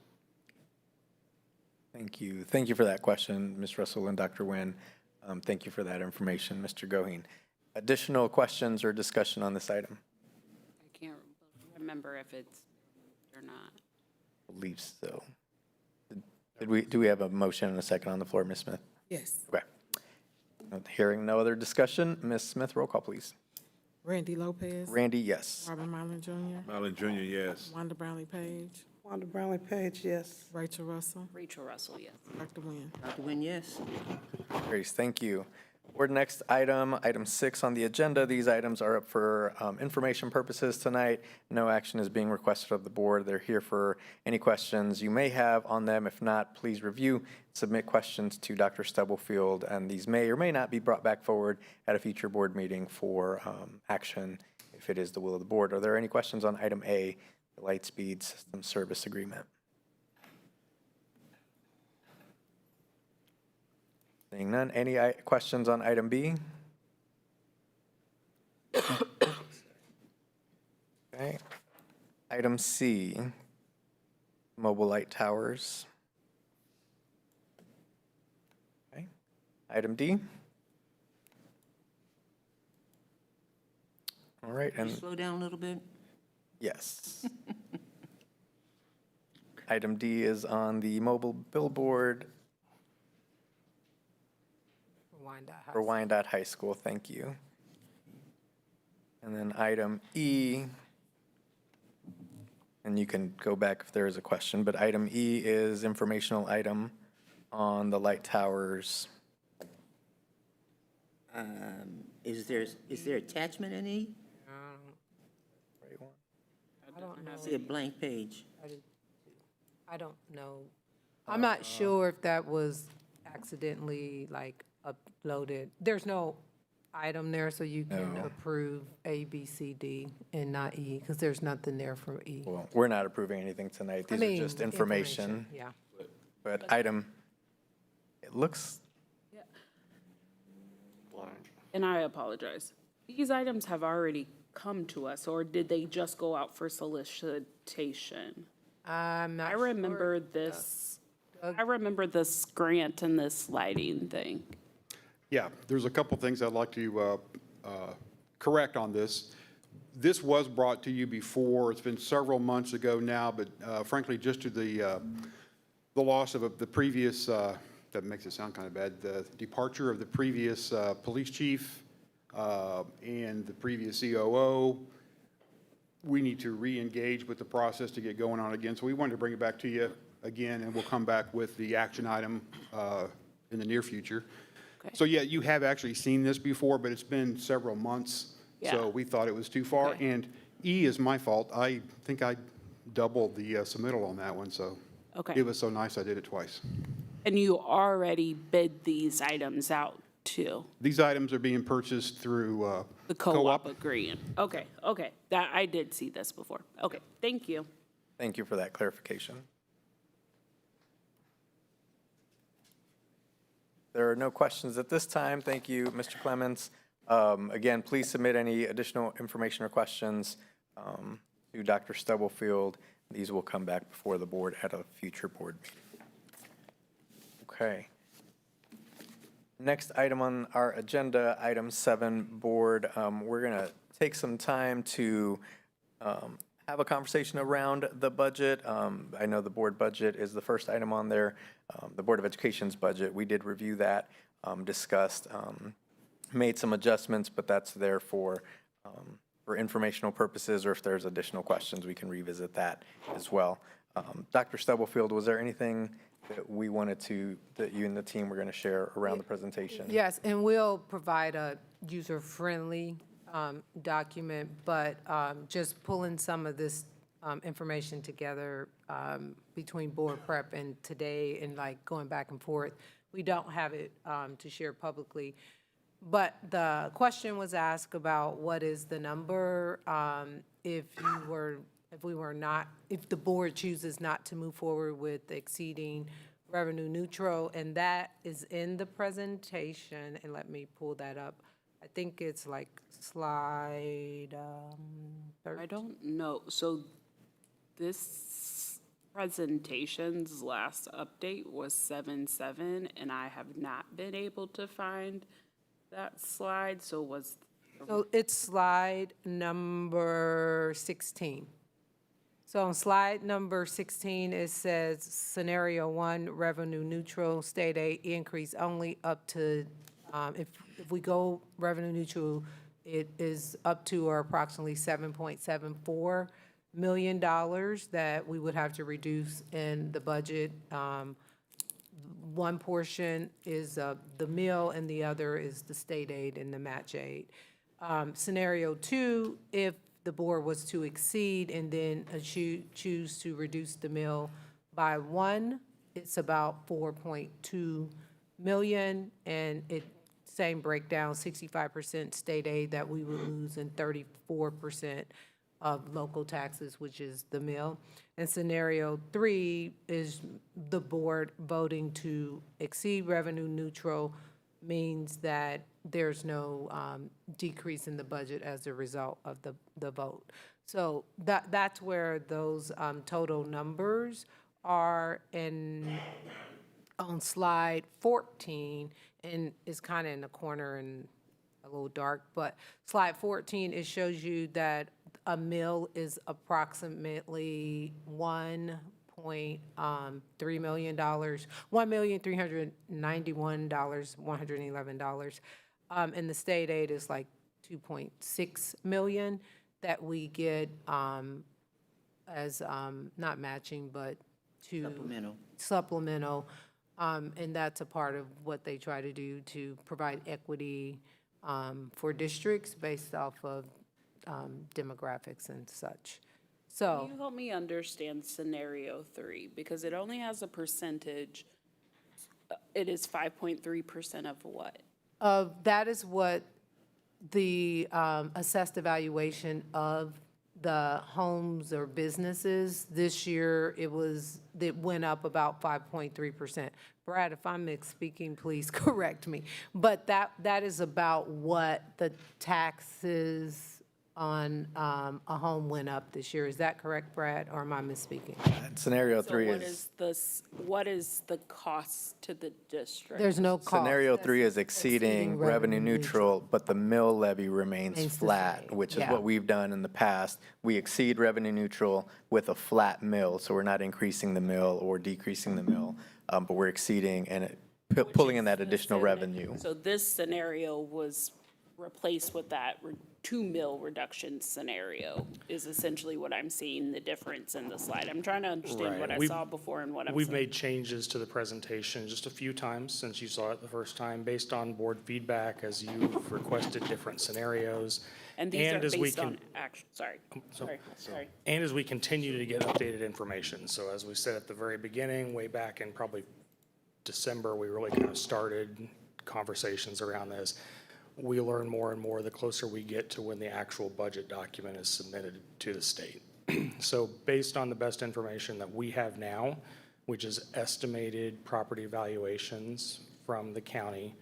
A: Thank you. Thank you for that question, Ms. Russell and Dr. Nguyen. Thank you for that information, Mr. Goheen. Additional questions or discussion on this item?
H: I can't remember if it's or not.
A: I believe so. Do we have a motion and a second on the floor, Ms. Smith?
B: Yes.
A: Okay. Hearing no other discussion, Ms. Smith, roll call, please.
B: Randy Lopez.
A: Randy, yes.
B: Robin Marlin Jr.
C: Marlin Jr., yes.
B: Wanda Brownlee Page.
D: Wanda Brownlee Page, yes.
B: Rachel Russell.
H: Rachel Russell, yes.
B: Dr. Nguyen.
E: Dr. Nguyen, yes.
A: Grace, thank you. Board next item, item 6 on the agenda. These items are up for information purposes tonight. No action is being requested of the board. They're here for any questions you may have on them. If not, please review, submit questions to Dr. Stubblefield, and these may or may not be brought back forward at a future board meeting for action if it is the will of the board. Are there any questions on item A, the Lightspeed System Service Agreement? Seeing none. Any questions on item B? Okay. Item C, mobile light towers. Okay. Item D. All right,
E: Can you
A: and
E: slow down a little bit?
A: yes. Item D is on the mobile billboard for Wyandotte High School. Thank you. And then item E, and you can go back if there is a question, but item E is informational item on the light towers.
E: Is there attachment in E?
L: I don't know.
E: I see a blank page.
L: I don't know. I'm not sure if that was accidentally like uploaded. There's no item there, so you can
A: No.
L: approve A, B, C, D, and not E, because there's nothing there for E.
A: Well, we're not approving anything tonight.
L: I
A: These are
L: mean,
A: just information.
L: Yeah.
A: But item, it looks,
H: And I apologize. These items have already come to us, or did they just go out for solicitation?
L: I'm not
H: I
L: sure.
H: remember this, I remember this grant and this lighting thing.
S: Yeah, there's a couple things I'd like to correct on this. This was brought to you before. It's been several months ago now, but frankly, just to the loss of the previous, that makes it sound kind of bad, the departure of the previous police chief and the previous COO, we need to re-engage with the process to get going on again. So we wanted to bring it back to you again, and we'll come back with the action item in the near future. So yeah, you have actually seen this before, but it's been several months. So
H: Yeah.
S: we thought it was too far.
H: Okay.
S: And E is my fault. I think I doubled the submittal on that one, so
H: Okay.
S: it was so nice I did it twice.
H: And you already bid these items out too?
S: These items are being purchased through
H: The co-op agreement? Okay, okay. That, I did see this before. Okay, thank you.
A: Thank you for that clarification. There are no questions at this time. Thank you, Mr. Clements. Again, please submit any additional information or questions to Dr. Stubblefield. These will come back before the board at a future board meeting. Okay. Next item on our agenda, item 7, board. We're going to take some time to have a conversation around the budget. I know the board budget is the first item on there. The Board of Education's budget, we did review that, discussed, made some adjustments, but that's there for informational purposes, or if there's additional questions, we can revisit that as well. Dr. Stubblefield, was there anything that we wanted to, that you and the team were going to share around the presentation?
L: Yes, and we'll provide a user-friendly document, but just pulling some of this information together between board prep and today and like going back and forth. We don't have it to share publicly. But the question was asked about what is the number if the board chooses not to move forward with exceeding revenue neutral, and that is in the presentation, and let me pull that up. I think it's like slide 13.
H: I don't know. So this presentation's last update was 7.7, and I have not been able to find that slide. So
L: it's slide number 16. So on slide number 16, it says scenario 1, revenue neutral, state aid increase only up to, if we go revenue neutral, it is up to or approximately $7.74 million that we would have to reduce in the budget. One portion is the meal and the other is the state aid and the match aid. Scenario 2, if the board was to exceed and then choose to reduce the meal by 1, it's about $4.2 million, and same breakdown, 65% state aid that we would lose and 34% of local taxes, which is the meal. And scenario 3 is the board voting to exceed revenue neutral, means that there's no decrease in the budget as a result of the vote. So that's where those total numbers are on slide 14, and it's kind of in the corner and a little dark, but slide 14, it shows you that a meal is approximately $1.3 million, $1,391,111. And the state aid is like $2.6 million that we get as not matching, but supplemental. And that's a part of what they try to do to provide equity for districts based off of demographics and such. So
H: can you help me understand scenario 3? Because it only has a percentage. It is 5.3% of what?
L: That is what the assessed evaluation of the homes or businesses. This year, it went up about 5.3%. Brad, if I'm misspeaking, please correct me. But that is about what the taxes on a home went up this year. Is that correct, Brad, or am I misspeaking?
A: Scenario
H: So
A: 3
H: what is the cost to the district?
L: There's no cost.
A: Scenario 3 is exceeding revenue neutral, but the mill levy remains
L: Remains the
A: flat,
L: same.
A: which is
L: Yeah.
A: what we've done in the past. We exceed revenue neutral with a flat mill, so we're not increasing the mill or decreasing the mill, but we're exceeding and pulling in that additional revenue.
H: So this scenario was replaced with that 2 mil reduction scenario is essentially what I'm seeing, the difference in the slide. I'm trying to understand what I saw before and what I'm
O: We've
H: seeing.
O: made changes to the presentation just a few times since you saw it the first time, based on board feedback as you've requested different scenarios.
H: And these are
O: as we
H: based
O: can-
H: on action, sorry.
O: And as we continue to get updated information. So as we said at the very beginning, way back in probably December, we really kind of started conversations around this. We learn more and more the closer we get to when the actual budget document is submitted to the state. So based on the best information that we have now, which is estimated property valuations from the county,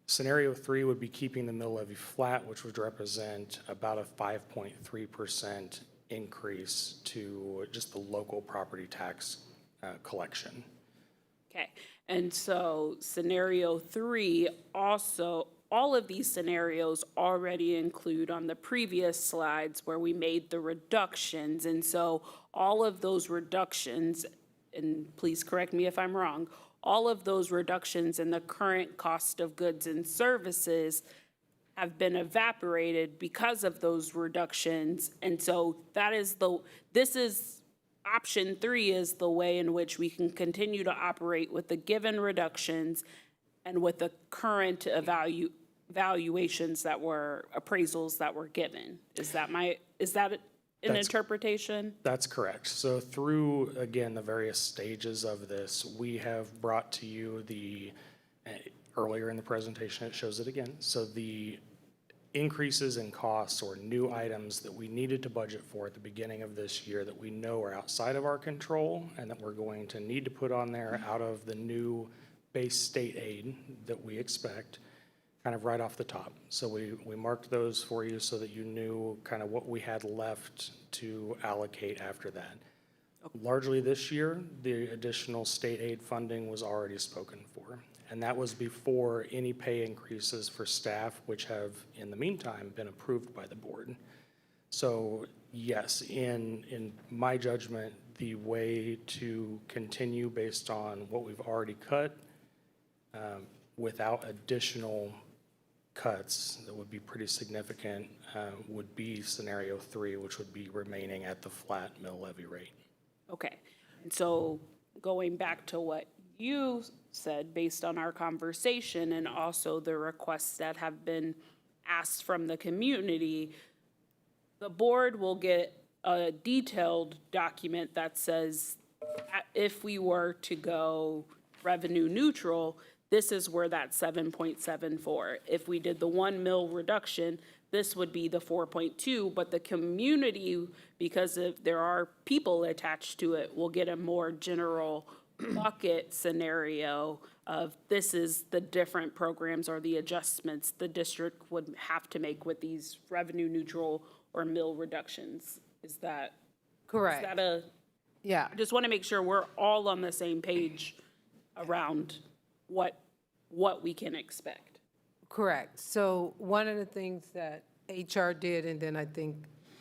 O: scenario 3 would be keeping the mill levy flat, which would represent about a 5.3% increase to just the local property tax collection.
H: Okay, and so scenario 3 also, all of these scenarios already include on the previous slides where we made the reductions. And so all of those reductions, and please correct me if I'm wrong, all of those reductions in the current cost of goods and services have been evaporated because of those reductions. And so that is option 3 is the way in which we can continue to operate with the given reductions and with the current valuations that were, appraisals that were given. Is that an interpretation?
O: That's correct. So through, again, the various stages of this, we have brought to you earlier in the presentation, it shows it again. So the increases in costs or new items that we needed to budget for at the beginning of this year that we know are outside of our control and that we're going to need to put on there out of the new base state aid that we expect, kind of right off the top. So we marked those for you so that you knew kind of what we had left to allocate after that. Largely this year, the additional state aid funding was already spoken for. And that was before any pay increases for staff, which have, in the meantime, been approved by the board. So yes, in my judgment, the way to continue based on what we've already cut without additional cuts that would be pretty significant would be scenario 3, which would be remaining at the flat mill levy rate.
H: Okay, and so going back to what you said, based on our conversation and also the requests that have been asked from the community, the board will get a detailed document that says if we were to go revenue neutral, this is where that 7.74. If we did the 1 mil reduction, this would be the 4.2, but the community, because there are people attached to it, will get a more general bucket scenario of this is the different programs or the adjustments the district would have to make with these revenue neutral or mill reductions. Is that
L: Correct.
H: Is that
L: Yeah.
H: I just want to make sure we're all on the same page around what we can expect.
L: Correct. So one of the things that HR did, and then I think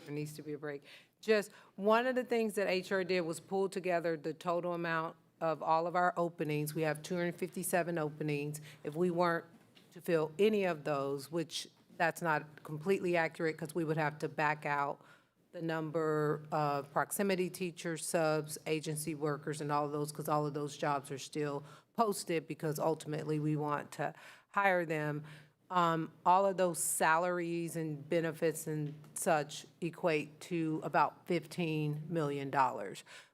L: there needs to be a break, just one of the things that HR did was pull together the total amount of all of our openings. We have 257 openings. If we weren't to fill any of those, which that's not completely accurate because we would have to back out the number of proximity teachers, subs, agency workers, and all of those, because all of those jobs are still posted because ultimately we want to hire them. All of those salaries and benefits and such equate to about $15 million.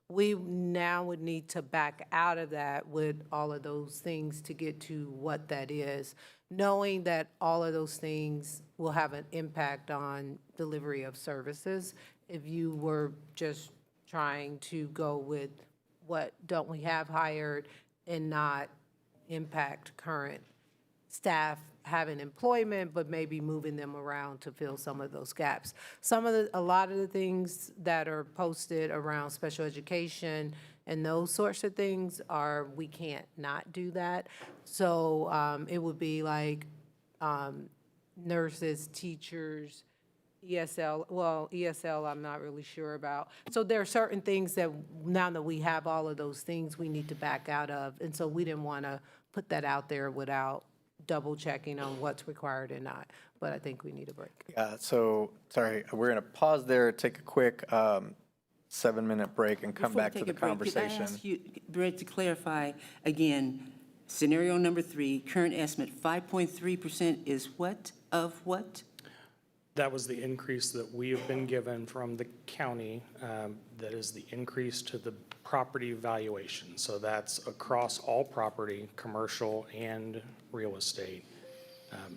L: We now would need to back out of that with all of those things to get to what that is, knowing that all of those things will have an impact on delivery of services. If you were just trying to go with what don't we have hired and not impact current staff having employment, but maybe moving them around to fill some of those gaps. A lot of the things that are posted around special education and those sorts of things we can't not do that. So it would be like nurses, teachers, ESL I'm not really sure about. So there are certain things that now that we have all of those things, we need to back out of. And so we didn't want to put that out there without double checking on what's required and not. But I think we need a break.
A: So, sorry, we're going to pause there, take a quick 7-minute break and come
E: Before we
A: back to
E: take
A: the
E: a break, could I
A: conversation.
E: ask you, Brett, to clarify again, scenario number 3, current estimate, 5.3% is what of what?
T: That was the increase that we have been given from the county. That is the increase to the property valuation. So that's across all property, commercial and real estate.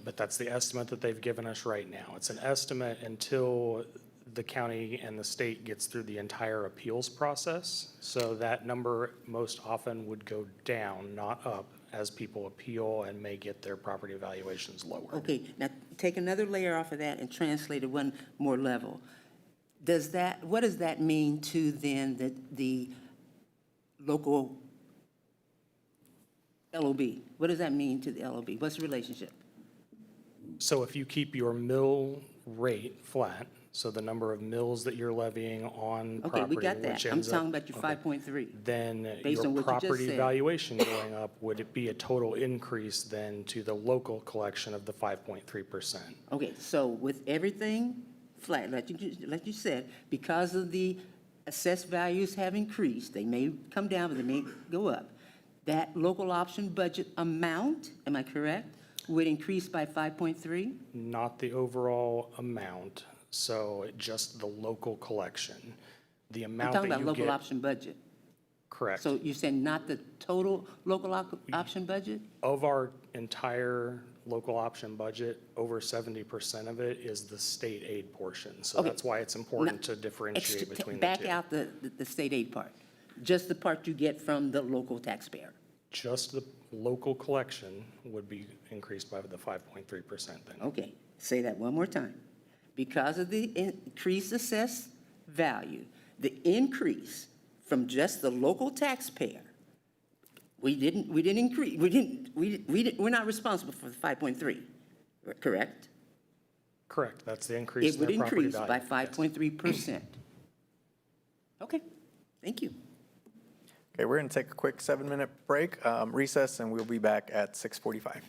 T: But that's the estimate that they've given us right now. It's an estimate until the county and the state gets through the entire appeals process. So that number most often would go down, not up, as people appeal and may get their property valuations lower.
E: Okay, now take another layer off of that and translate it one more level. What does that mean to then the local LOB? What does that mean to the LOB? What's the relationship?
T: So if you keep your mill rate flat, so the number of mills that you're levying on property,
E: Okay, we got that.
T: which
E: I'm
T: ends up-
E: talking about your 5.3.
T: then
E: Based on
T: your
E: what you just
T: property
E: said.
T: valuation going up, would it be a total increase then to the local collection of the 5.3%?
E: Okay, so with everything flat, like you said, because of the assessed values have increased, they may come down, but they may go up. That local option budget amount, am I correct, would increase by 5.3?
T: Not the overall amount, so just the local collection. The
E: I'm
T: amount
E: talking
T: that
E: about
T: you
E: local
T: get,
E: option budget.
T: correct.
E: So you're saying not the total local option budget?
T: Of our entire local option budget, over 70% of it is the state aid portion. So
E: Okay.
T: that's why it's important to differentiate between the
E: Back
T: two.
E: out the state aid part, just the part you get from the local taxpayer.
T: Just the local collection would be increased by the 5.3% then.
E: Okay, say that one more time. Because of the increased assessed value, the increase from just the local taxpayer, we're not responsible for the 5.3, correct?
T: Correct, that's the increase
E: It
T: in
E: would
T: their property
E: increase
T: value.
E: by 5.3%. Okay, thank you.
A: Okay, we're going to take a quick 7-minute break, recess, and we'll be back at 6:45.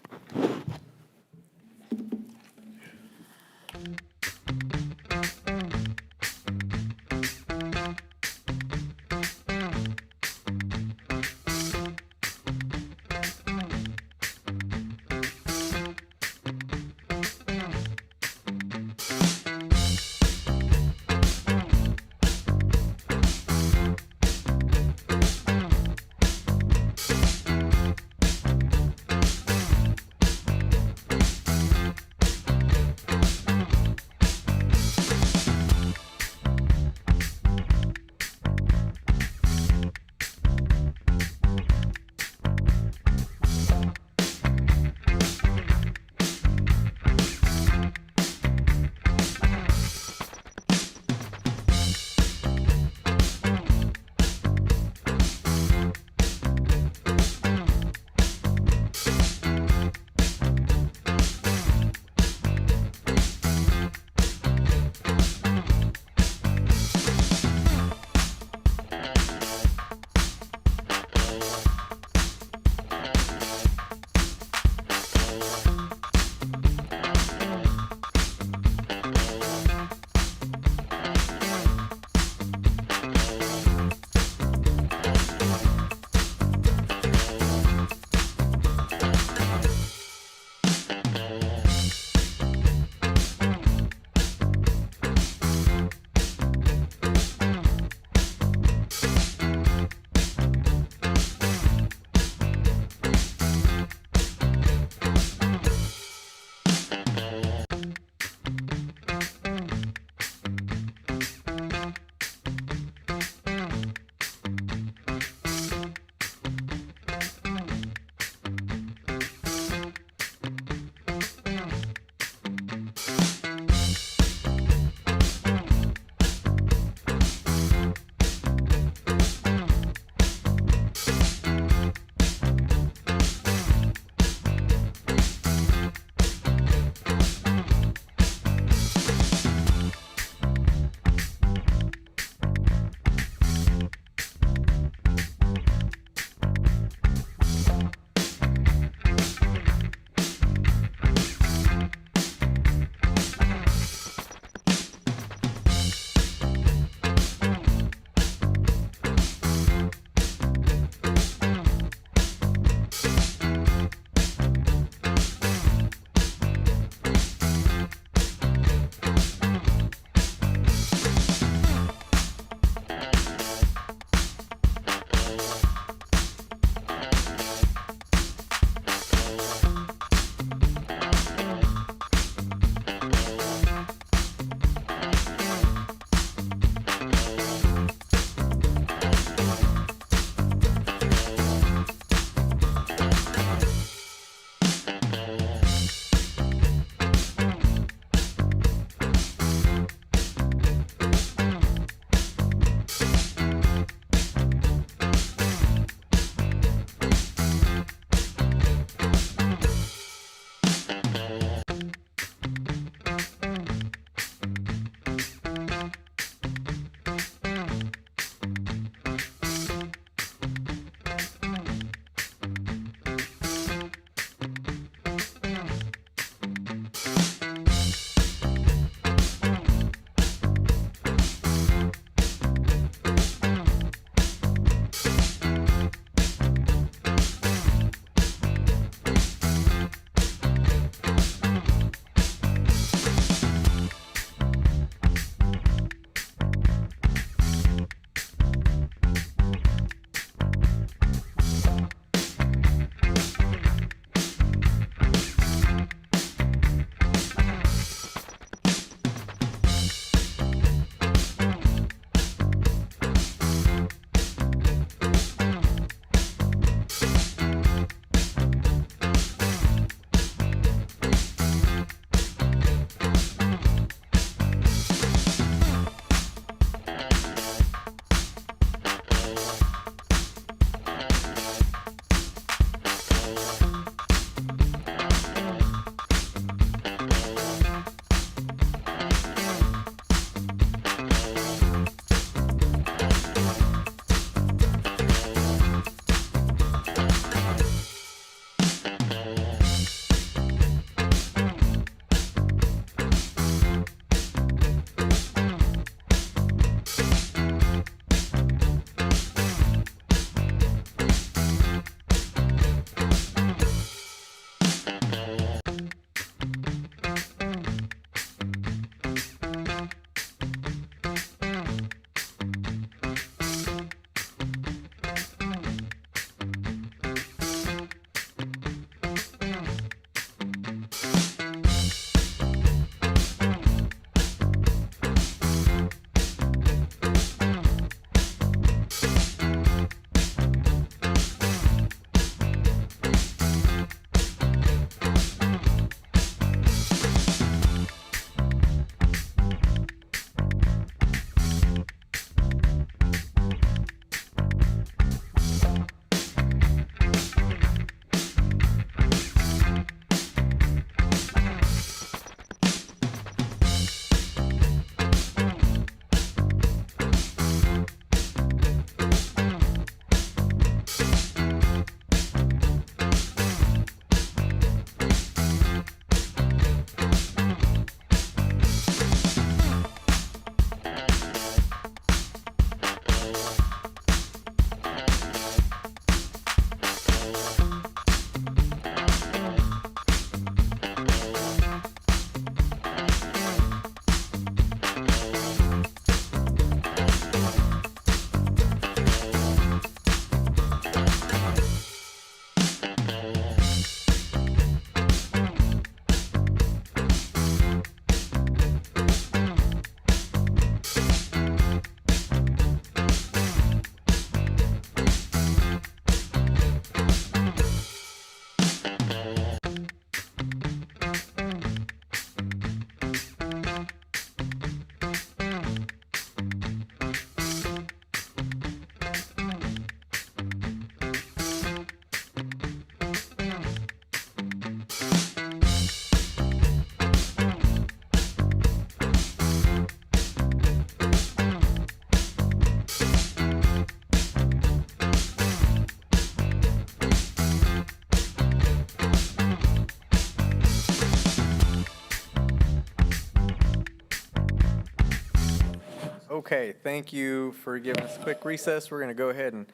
A: Okay, thank you for giving us a quick recess. We're going to go ahead and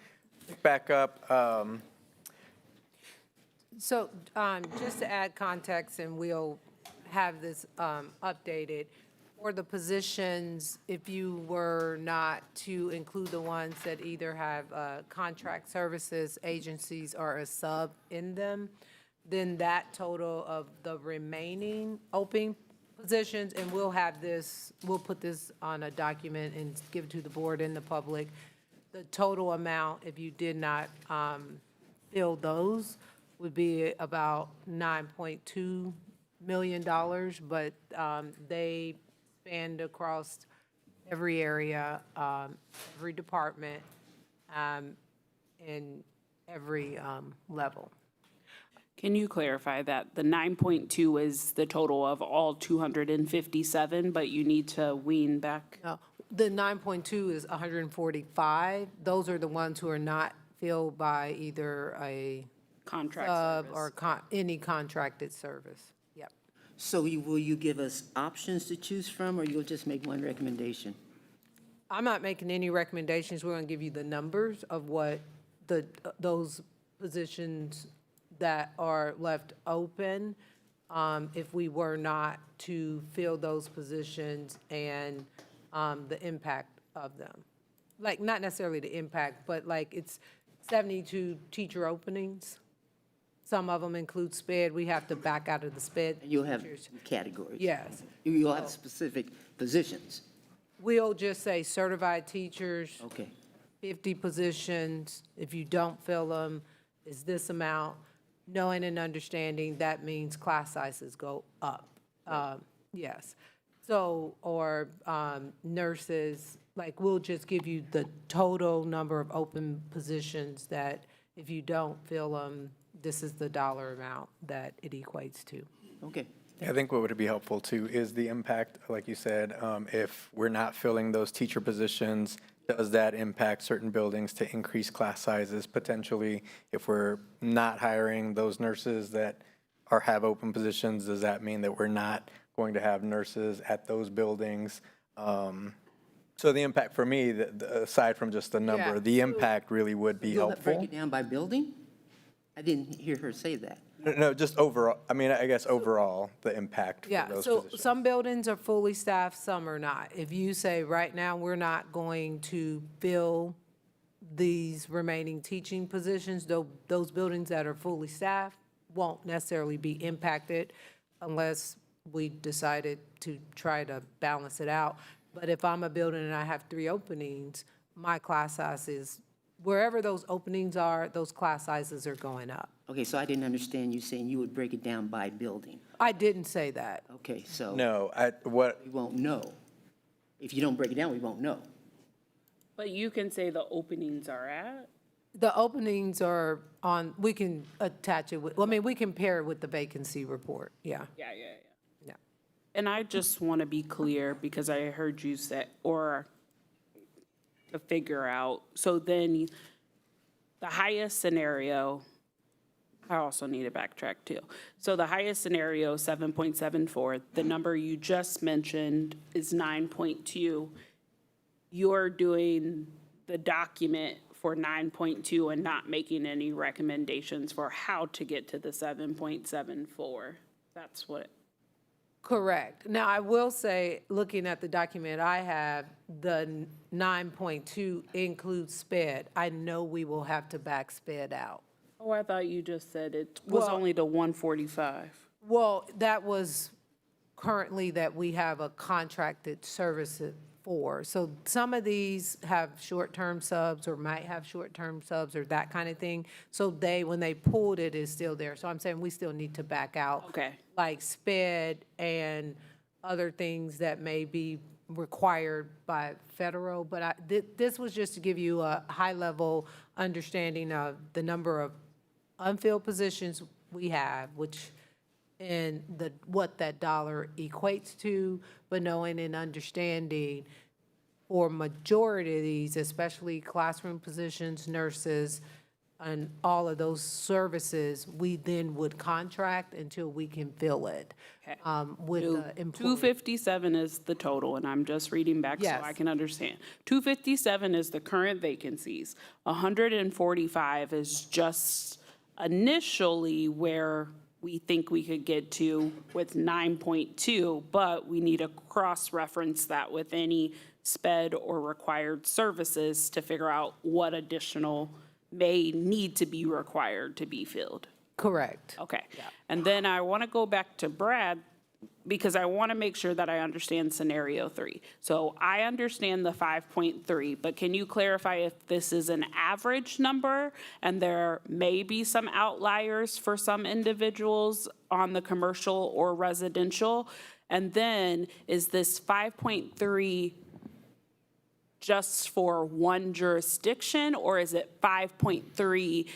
A: pick back up.
L: So just to add context, and we'll have this updated, for the positions, if you were not to include the ones that either have contract services, agencies, or a sub in them, then that total of the remaining open positions, and we'll have this, we'll put this on a document and give it to the board and the public. The total amount, if you did not fill those, would be about $9.2 million, but they spanned across every area, every department, and every level.
H: Can you clarify that the 9.2 is the total of all 257, but you need to wean back?
L: No, the 9.2 is 145. Those are the ones who are not filled by either a
H: Contract
L: sub
H: service.
L: or any contracted service. Yep.
E: So will you give us options to choose from, or you'll just make one recommendation?
L: I'm not making any recommendations. We're going to give you the numbers of what those positions that are left open, if we were not to fill those positions, and the impact of them. Like, not necessarily the impact, but like it's 72 teacher openings. Some of them include SPED. We have to back out of the SPED.
E: You'll have
L: teachers.
E: categories.
L: Yes.
E: You'll have specific positions.
L: We'll just say certified teachers,
E: Okay.
L: 50 positions. If you don't fill them, is this amount. Knowing and understanding, that means class sizes go up. Yes. So, or nurses, like, we'll just give you the total number of open positions that if you don't fill them, this is the dollar amount that it equates to.
E: Okay.
A: I think what would be helpful too is the impact, like you said, if we're not filling those teacher positions, does that impact certain buildings to increase class sizes potentially? If we're not hiring those nurses that have open positions, does that mean that we're not going to have nurses at those buildings? So the impact for me, aside from just the number,
L: Yeah.
A: the impact really would be
E: You'll
A: helpful.
E: break it down by building? I didn't hear her say that.
A: No, just overall, I mean, I guess overall, the impact for
L: Yeah,
A: those
L: so
A: positions.
L: some buildings are fully staffed, some are not. If you say, right now, we're not going to fill these remaining teaching positions, those buildings that are fully staffed won't necessarily be impacted unless we decided to try to balance it out. But if I'm a building and I have 3 openings, my class size is, wherever those openings are, those class sizes are going up.
E: Okay, so I didn't understand you saying you would break it down by building.
L: I didn't say that.
E: Okay, so.
A: No,
E: We won't know. If you don't break it down, we won't know.
H: But you can say the openings are at?
L: The openings are on, we can attach it with, I mean, we can pair it with the vacancy report, yeah.
H: Yeah.
L: Yeah.
H: And I just want to be clear, because I heard you say, or to figure out, so then the highest scenario, I also need to backtrack too. So the highest scenario, 7.74, the number you just mentioned is 9.2. You're doing the document for 9.2 and not making any recommendations for how to get to the 7.74. That's what.
L: Correct. Now, I will say, looking at the document I have, the 9.2 includes SPED. I know we will have to back SPED out.
H: Oh, I thought you just said it was
L: Well-
H: only the 145.
L: Well, that was currently that we have a contracted service for. So some of these have short-term subs or might have short-term subs or that kind of thing. So when they pulled it, it's still there. So I'm saying we still need to back out.
H: Okay.
L: Like SPED and other things that may be required by federal. But this was just to give you a high-level understanding of the number of unfilled positions we have, and what that dollar equates to, but knowing and understanding for majority of these, especially classroom positions, nurses, and all of those services, we then would contract until we can fill it. With the employee.
H: 257 is the total, and I'm just reading back so
L: Yes.
H: I can understand. 257 is the current vacancies. 145 is just initially where we think we could get to with 9.2, but we need to cross-reference that with any sped or required services to figure out what additional may need to be required to be filled.
L: Correct.
H: Okay. And then I want to go back to Brad because I want to make sure that I understand scenario 3. So I understand the 5.3, but can you clarify if this is an average number and there may be some outliers for some individuals on the commercial or residential? And then is this 5.3 just for one jurisdiction, or is it 5.3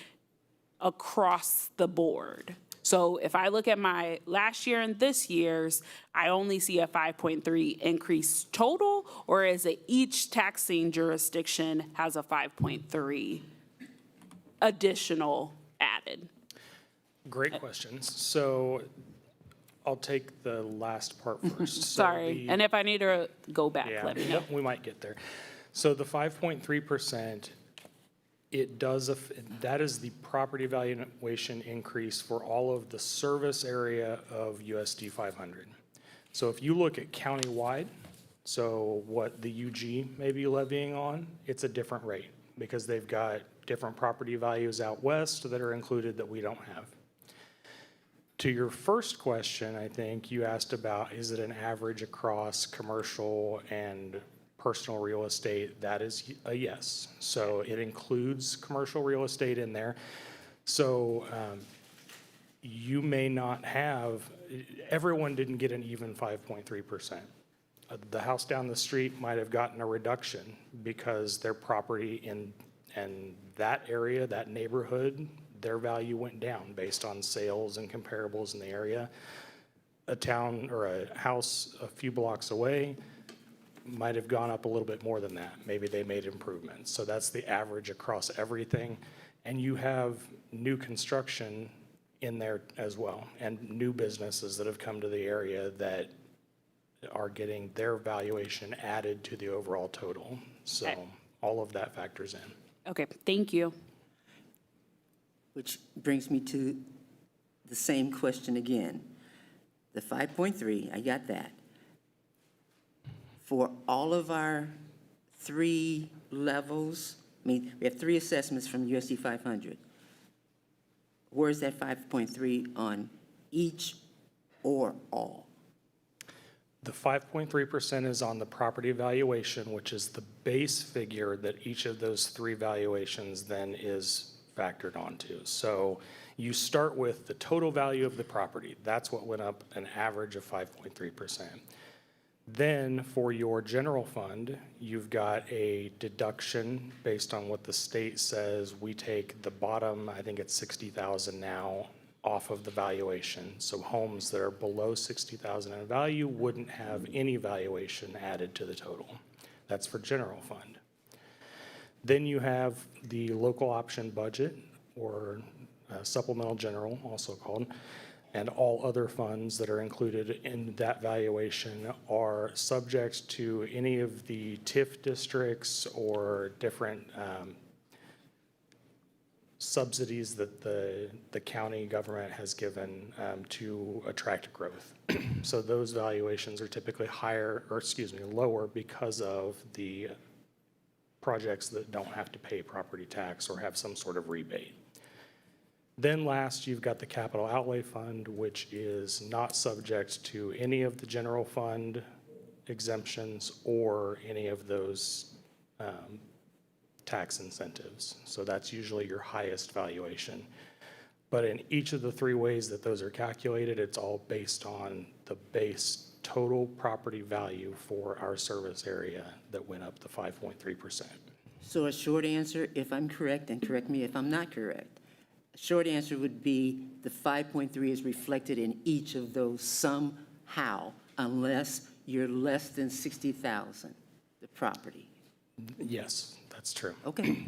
H: across the board? So if I look at my last year and this year's, I only see a 5.3 increase total, or is it each taxing jurisdiction has a 5.3 additional added?
T: Great questions. So I'll take the last part first. So
H: Sorry, and if I need to go back, let me know.
T: Yep, we might get there. So the 5.3%, it does, that is the property valuation increase for all of the service area of USD 500. So if you look at countywide, so what the UG may be levying on, it's a different rate because they've got different property values out west that are included that we don't have. To your first question, I think you asked about, is it an average across commercial and personal real estate? That is a yes. So it includes commercial real estate in there. So you may not have, everyone didn't get an even 5.3%. The house down the street might have gotten a reduction because their property in that area, that neighborhood, their value went down based on sales and comparables in the area. A town or a house a few blocks away might have gone up a little bit more than that. Maybe they made improvements. So that's the average across everything. And you have new construction in there as well, and new businesses that have come to the area that are getting their valuation added to the overall total. So all of that factors in.
H: Okay, thank you.
E: Which brings me to the same question again. The 5.3, I got that. For all of our 3 levels, I mean, we have 3 assessments from USD 500. Where is that 5.3 on each or all?
T: The 5.3% is on the property valuation, which is the base figure that each of those 3 valuations then is factored onto. So you start with the total value of the property. That's what went up an average of 5.3%. Then for your general fund, you've got a deduction based on what the state says. We take the bottom, I think it's 60,000 now, off of the valuation. So homes that are below 60,000 in value wouldn't have any valuation added to the total. That's for general fund. Then you have the local option budget, or supplemental general, also called, and all other funds that are included in that valuation are subject to any of the TIF districts or different subsidies that the county government has given to attract growth. So those valuations are typically higher, or excuse me, lower because of the projects that don't have to pay property tax or have some sort of rebate. Then last, you've got the capital outlay fund, which is not subject to any of the general fund exemptions or any of those tax incentives. So that's usually your highest valuation. But in each of the 3 ways that those are calculated, it's all based on the base total property value for our service area that went up to 5.3%.
E: So a short answer, if I'm correct, and correct me if I'm not correct, a short answer would be the 5.3 is reflected in each of those somehow, unless you're less than 60,000, the property.
T: Yes, that's true.
E: Okay,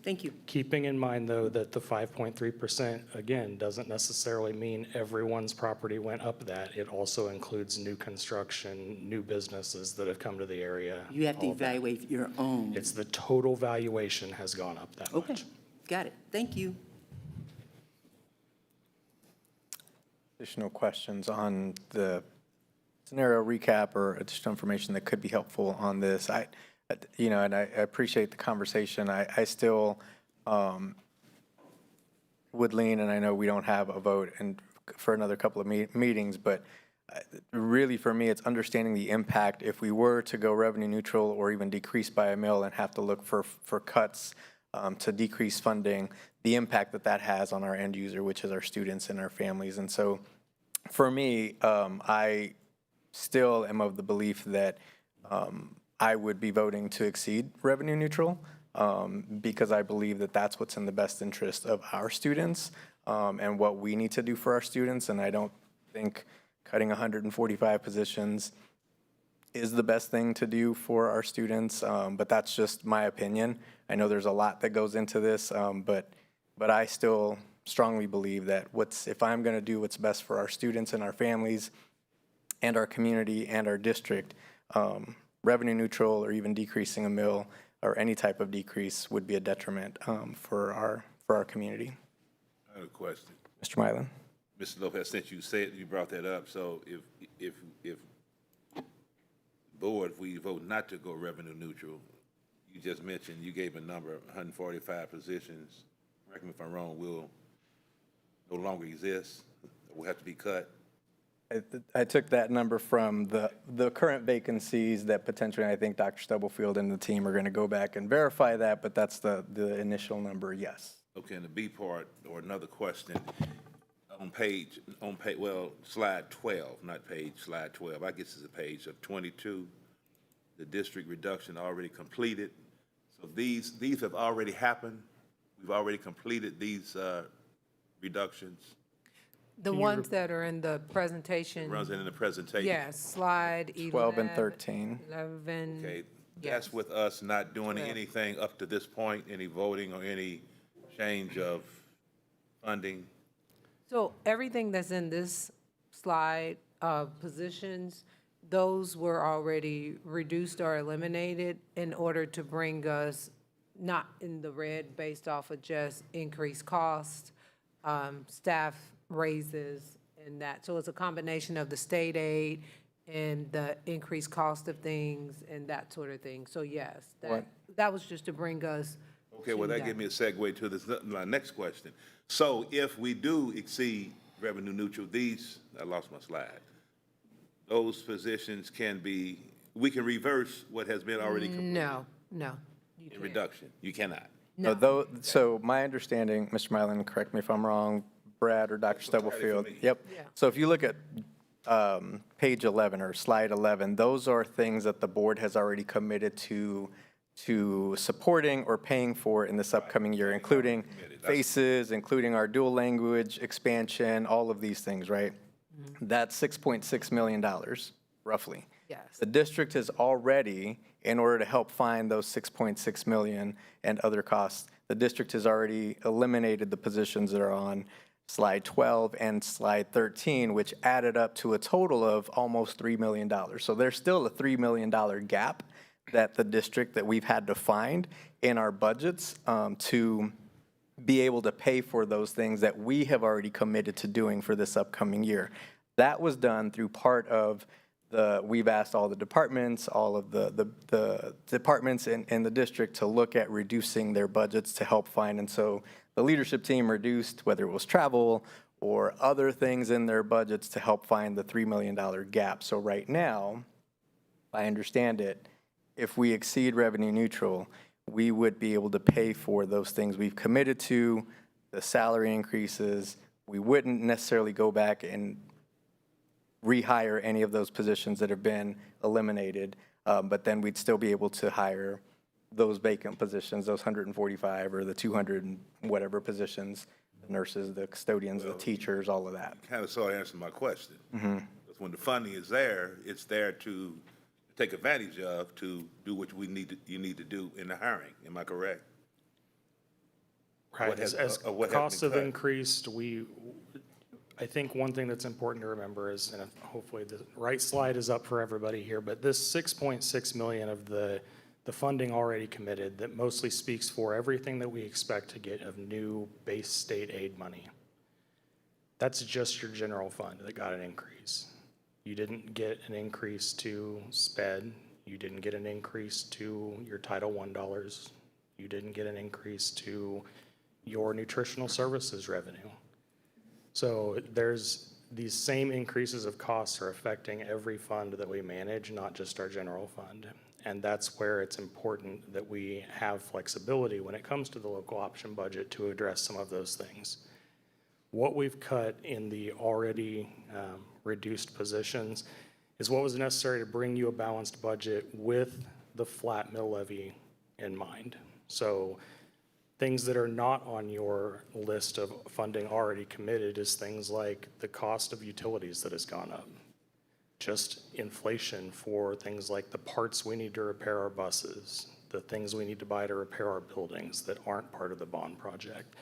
E: thank you.
T: Keeping in mind, though, that the 5.3%, again, doesn't necessarily mean everyone's property went up that. It also includes new construction, new businesses that have come to the area.
E: You have to
T: all of that.
E: evaluate your own.
T: It's the total valuation has gone up that
E: Okay,
T: much.
E: got it. Thank you.
A: Additional questions on the scenario recap or additional information that could be helpful on this? And I appreciate the conversation. I still would lean, and I know we don't have a vote for another couple of meetings, but really for me, it's understanding the impact if we were to go revenue neutral or even decrease by a mil and have to look for cuts to decrease funding, the impact that has on our end user, which is our students and our families. And so for me, I still am of the belief that I would be voting to exceed revenue neutral because I believe that that's what's in the best interest of our students and what we need to do for our students. And I don't think cutting 145 positions is the best thing to do for our students, but that's just my opinion. I know there's a lot that goes into this, but I still strongly believe that if I'm going to do what's best for our students and our families and our community and our district, revenue neutral or even decreasing a mill or any type of decrease would be a detriment for our community.
C: I have a question.
A: Mr. Mylan.
C: Mr. Lopez, since you brought that up, so if board, if we vote not to go revenue neutral, you just mentioned, you gave a number, 145 positions, correct me if I'm wrong, will no longer exist, will have to be cut?
A: I took that number from the current vacancies that potentially, I think Dr. Stubblefield and the team are going to go back and verify that, but that's the initial number, yes.
C: Okay, and the B part, or another question, slide 12, not page, slide 12, I guess it's a page of 22, the district reduction already completed. So these have already happened. We've already completed these reductions.
L: The ones that are in the presentation.
C: Runs in the presentation.
L: Yes, slide 11.
A: 12 and 13.
L: 11.
C: Okay, that's with us not doing anything up to this point, any voting or any change of funding.
L: So everything that's in this slide of positions, those were already reduced or eliminated in order to bring us not in the red based off of just increased cost, staff raises and that. So it's a combination of the state aid and the increased cost of things and that sort of thing. So yes, that was just to bring us.
C: Okay, well, that gives me a segue to my next question. So if we do exceed revenue neutral, I lost my slide. Those positions we can reverse what has been already completed.
L: No.
C: In reduction, you cannot.
A: No. So my understanding, Mr. Mylan, correct me if I'm wrong, Brad or Dr. Stubblefield. Yep.
L: Yeah.
A: So if you look at page 11 or slide 11, those are things that the board has already committed to supporting or paying for in this upcoming year, including FACES, including our dual language expansion, all of these things, right? That's $6.6 million, roughly.
L: Yes.
A: The district has already, in order to help fund those $6.6 million and other costs, the district has already eliminated the positions that are on slide 12 and slide 13, which added up to a total of almost $3 million. So there's still a $3 million gap that we've had to find in our budgets to be able to pay for those things that we have already committed to doing for this upcoming year. That was done through part of we've asked all the departments, all of the departments in the district to look at reducing their budgets to help find. And so the leadership team reduced, whether it was travel or other things in their budgets to help find the $3 million gap. So right now, I understand it, if we exceed revenue neutral, we would be able to pay for those things we've committed to, the salary increases. We wouldn't necessarily go back and rehire any of those positions that have been eliminated, but then we'd still be able to hire those vacant positions, those 145 or the 200 and whatever positions, the nurses, the custodians, the teachers, all of that.
C: Kind of sort of answered my question. Because when the funding is there, it's there to take advantage of to do what you need to do in the hiring. Am I correct?
T: Right,
C: What has-
T: as
C: what has
T: costs
C: been
T: have
C: cut?
T: increased, I think one thing that's important to remember is, and hopefully the right slide is up for everybody here, but this 6.6 million of the funding already committed, that mostly speaks for everything that we expect to get of new base state aid money. That's just your general fund that got an increase. You didn't get an increase to SPED. You didn't get an increase to your Title I dollars. You didn't get an increase to your nutritional services revenue. So there's these same increases of costs are affecting every fund that we manage, not just our general fund. And that's where it's important that we have flexibility when it comes to the local option budget to address some of those things. What we've cut in the already reduced positions is what was necessary to bring you a balanced budget with the flat mill levy in mind. So things that are not on your list of funding already committed is things like the cost of utilities that has gone up. Just inflation for things like the parts we need to repair our buses, the things we need to buy to repair our buildings that aren't part of the bond project.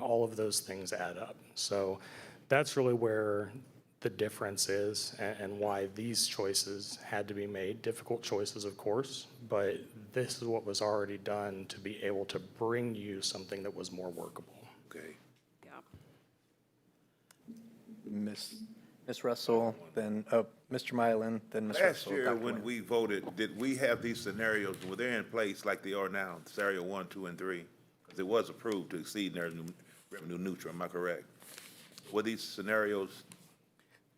T: All of those things add up. So that's really where the difference is and why these choices had to be made. Difficult choices, of course, but this is what was already done to be able to bring you something that was more workable.
C: Okay.
A: Ms. Russell, then, Mr. Mylan, then Ms.
C: Last
A: Russell.
C: year,
A: Dr.
C: when
A: Nguyen.
C: we voted, did we have these scenarios, were they in place like they are now, scenario 1, 2, and 3? Because it was approved to exceed revenue neutral, am I correct? Were these scenarios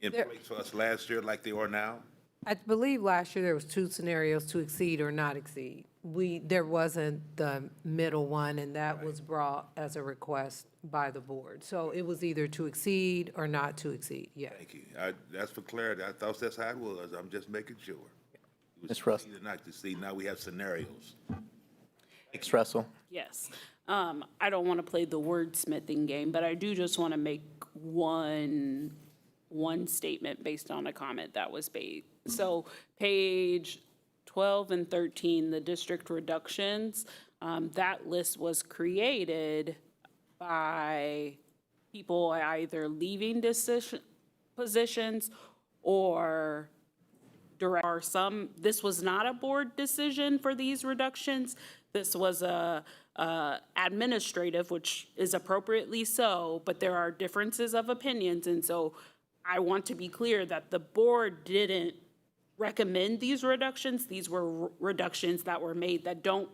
C: in place for us last year like they are now?
L: I believe last year there was 2 scenarios, to exceed or not exceed. There wasn't the middle one, and that was brought as a request by the board. So it was either to exceed or not to exceed, yeah.
C: Thank you. That's for clarity. I thought that's how it was. I'm just making sure. It was
A: Ms. Russell.
C: either not to see. Now we have scenarios.
A: Ms. Russell.
H: Yes. I don't want to play the wordsmithing game, but I do just want to make one statement based on a comment that was made. So page 12 and 13, the district reductions, that list was created by people either leaving positions or this was not a board decision for these reductions. This was a administrative, which is appropriately so, but there are differences of opinions. And so I want to be clear that the board didn't recommend these reductions. These were reductions that were made that don't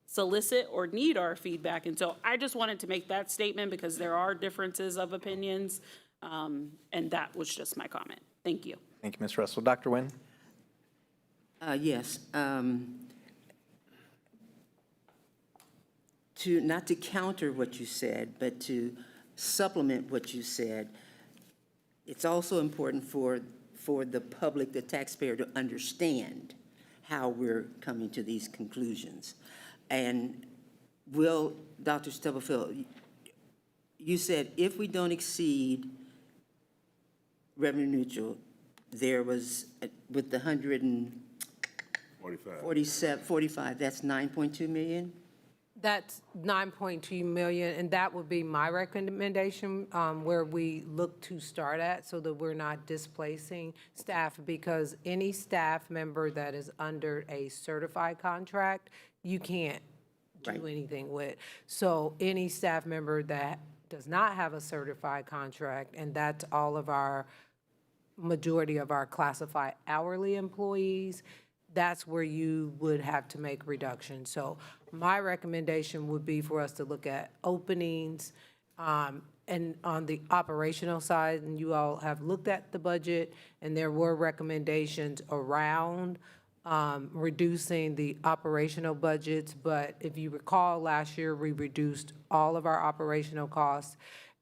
H: solicit or need our feedback. And so I just wanted to make that statement because there are differences of opinions. And that was just my comment. Thank you.
A: Thank you, Ms. Russell. Dr. Nguyen.
E: Yes. Not to counter what you said, but to supplement what you said, it's also important for the public, the taxpayer, to understand how we're coming to these conclusions. And Dr. Stubblefield, you said if we don't exceed revenue neutral, there was, with the 145, that's 9.2 million?
L: That's 9.2 million, and that would be my recommendation, where we look to start at, so that we're not displacing staff, because any staff member that is under a certified contract, you can't do anything with. So any staff member that does not have a certified contract, and that's all of our, majority of our classified hourly employees, that's where you would have to make reductions. So my recommendation would be for us to look at openings, and on the operational side, and you all have looked at the budget, and there were recommendations around reducing the operational budgets. But if you recall, last year, we reduced all of our operational costs.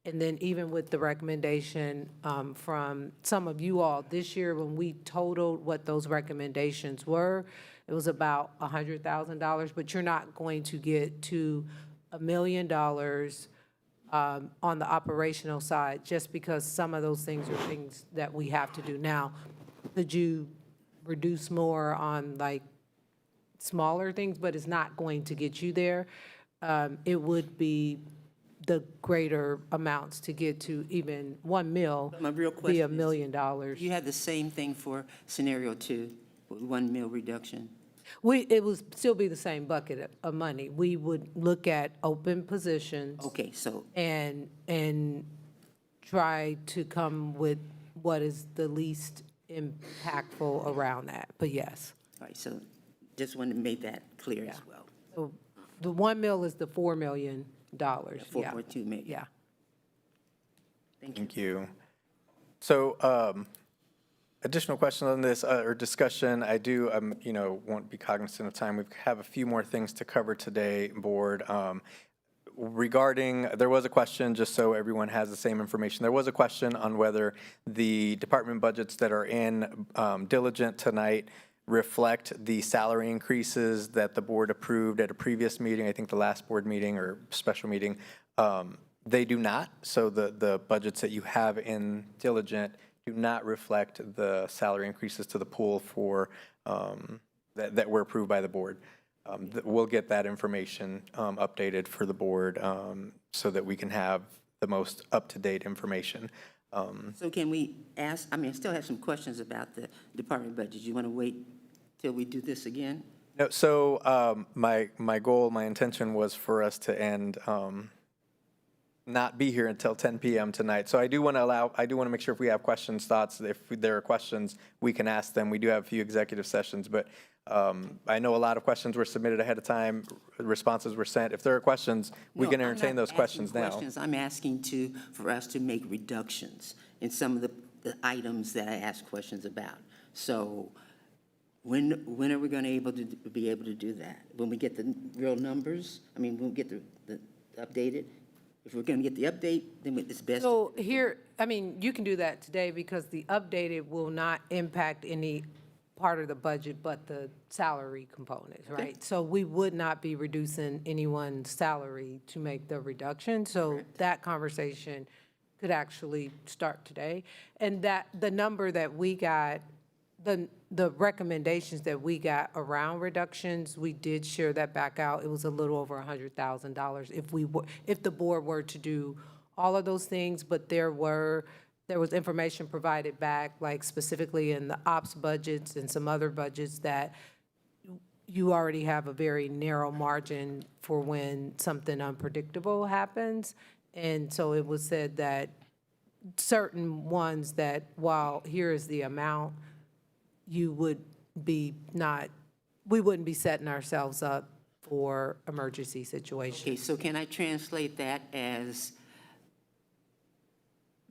L: And then even with the recommendation from some of you all this year, when we totaled what those recommendations were, it was about $100,000, but you're not going to get to $1 million on the operational side, just because some of those things are things that we have to do. Now, could you reduce more on like smaller things, but it's not going to get you there. It would be the greater amounts to get to even 1 mil,
E: My real
L: be
E: question
L: $1 million.
E: You had the same thing for scenario 2, with 1 mil reduction?
L: It would still be the same bucket of money. We would look at open positions.
E: Okay, so,
L: And try to come with what is the least impactful around that, but yes.
E: all right, so just wanted to make that clear as well.
L: So the 1 mil is the $4 million.
E: 4.2 million.
L: Yeah.
A: Thank you. So, additional questions on this or discussion? I do, won't be cognizant of time. We have a few more things to cover today, board. Regarding, there was a question, just so everyone has the same information, there was a question on whether the department budgets that are in diligent tonight reflect the salary increases that the board approved at a previous meeting, I think the last board meeting or special meeting. They do not. So the budgets that you have in diligent do not reflect the salary increases to the pool for that were approved by the board. We'll get that information updated for the board so that we can have the most up-to-date information.
E: So can we ask, I still have some questions about the department budget. You want to wait till we do this again?
A: No, so my goal, my intention was for us to end, not be here until 10 p.m. tonight. So I do want to make sure if we have questions, thoughts, if there are questions, we can ask them. We do have a few executive sessions, but I know a lot of questions were submitted ahead of time, responses were sent. If there are questions, we can entertain those questions now.
E: I'm asking for us to make reductions in some of the items that I asked questions about. So when are we going to be able to do that? When we get the real numbers? When we get the updated? If we're going to get the update, then it's best.
L: So here, you can do that today because the updated will not impact any part of the budget but the salary components, right?
E: Okay.
L: So we would not be reducing anyone's salary to make the reduction. So that conversation could actually start today. And that the number that we got, the recommendations that we got around reductions, we did share that back out. It was a little over $100,000 if the board were to do all of those things, but there was information provided back, like specifically in the ops budgets and some other budgets that you already have a very narrow margin for when something unpredictable happens. And so it was said that certain ones that while here is the amount, we wouldn't be setting ourselves up for emergency situations.
E: Okay, so can I translate that as,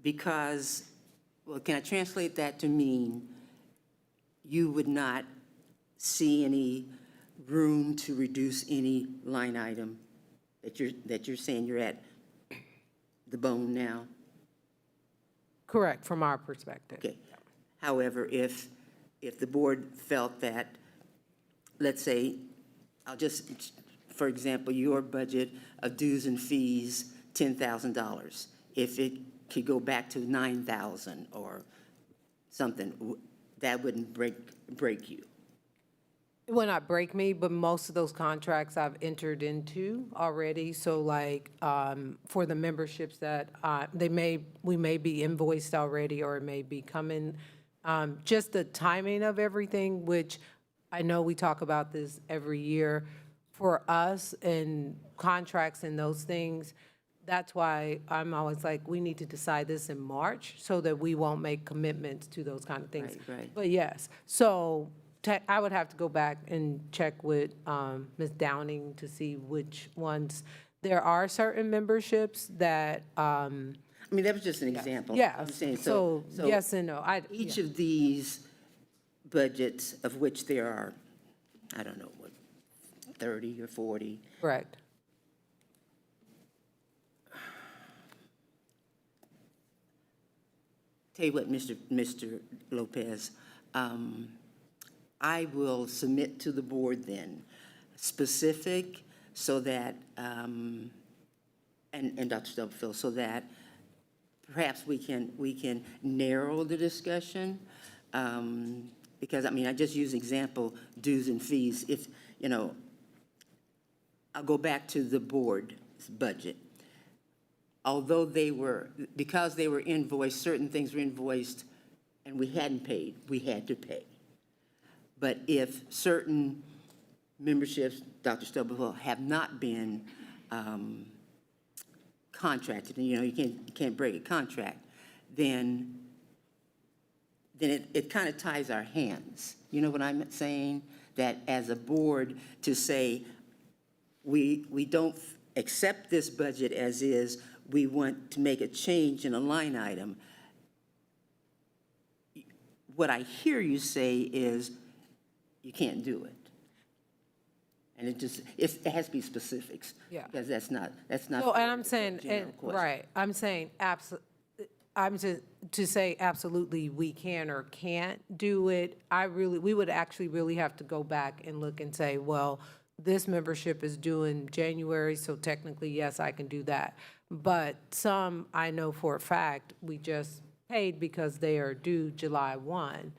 E: can I translate that to mean you would not see any room to reduce any line item that you're saying you're at the bone now?
L: Correct, from our perspective.
E: Okay. However, if the board felt that, let's say, for example, your budget of dues and fees, $10,000, if it could go back to 9,000 or something, that wouldn't break you.
L: It will not break me, but most of those contracts I've entered into already. So like for the memberships that we may be invoiced already or it may be coming. Just the timing of everything, which I know we talk about this every year for us and contracts and those things. That's why I'm always like, we need to decide this in March so that we won't make commitments to those kind of things.
E: Right.
L: But yes, so I would have to go back and check with Ms. Downing to see which ones. There are certain memberships that.
E: That was just an example.
L: Yeah,
E: I'm saying,
L: so yes and no.
E: Each of these budgets, of which there are, I don't know, 30 or 40.
L: Correct.
E: Tell you what, Mr. Lopez, I will submit to the board then, specific so that, and Dr. Stubblefield, so that perhaps we can narrow the discussion because, I mean, I just use example dues and fees. If, you know, I'll go back to the board's budget. Although because they were invoiced, certain things were invoiced and we hadn't paid, we had to pay. But if certain memberships, Dr. Stubblefield, have not been contracted, and, you know, you can't break a contract, then it kind of ties our hands. You know what I'm saying? That as a board to say, we don't accept this budget as is, we want to make a change in a line item. What I hear you say is you can't do it. And it has to be specifics.
L: Yeah.
E: Because that's not.
L: No, and I'm saying,
E: general question.
L: right, I'm saying to say absolutely we can or can't do it, we would actually really have to go back and look and say, well, this membership is due in January, so technically, yes, I can do that. But some, I know for a fact, we just paid because they are due July 1.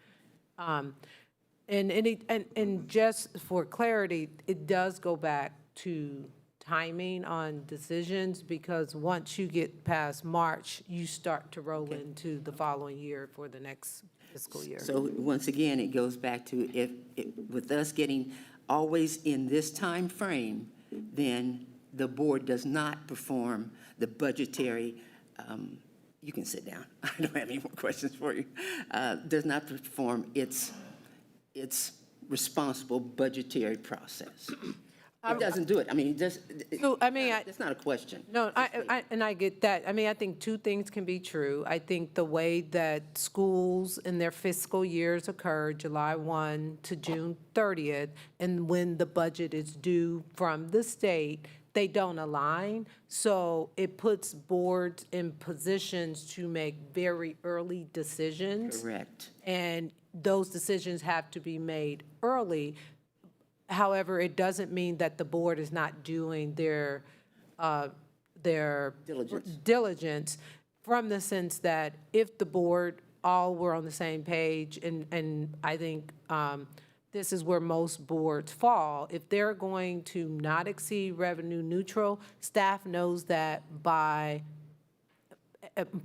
L: And just for clarity, it does go back to timing on decisions, because once you get past March, you start to roll into the following year for the next fiscal year.
E: So once again, it goes back to with us getting always in this time frame, then the board does not perform the budgetary, you can sit down, I don't have any more questions for you, does not perform its responsible budgetary process. It doesn't do it. I mean, it's not a question.
L: No, I get that. I mean, I think two things can be true. I think the way that schools and their fiscal years occur, July 1 to June 30th, and when the budget is due from the state, they don't align. So it puts boards in positions to make very early decisions.
E: Correct.
L: And those decisions have to be made early. However, it doesn't mean that the board is not doing their diligence from the sense that if the board all were on the same page, and I think this is where most boards fall, if they're going to not exceed revenue neutral, staff knows that by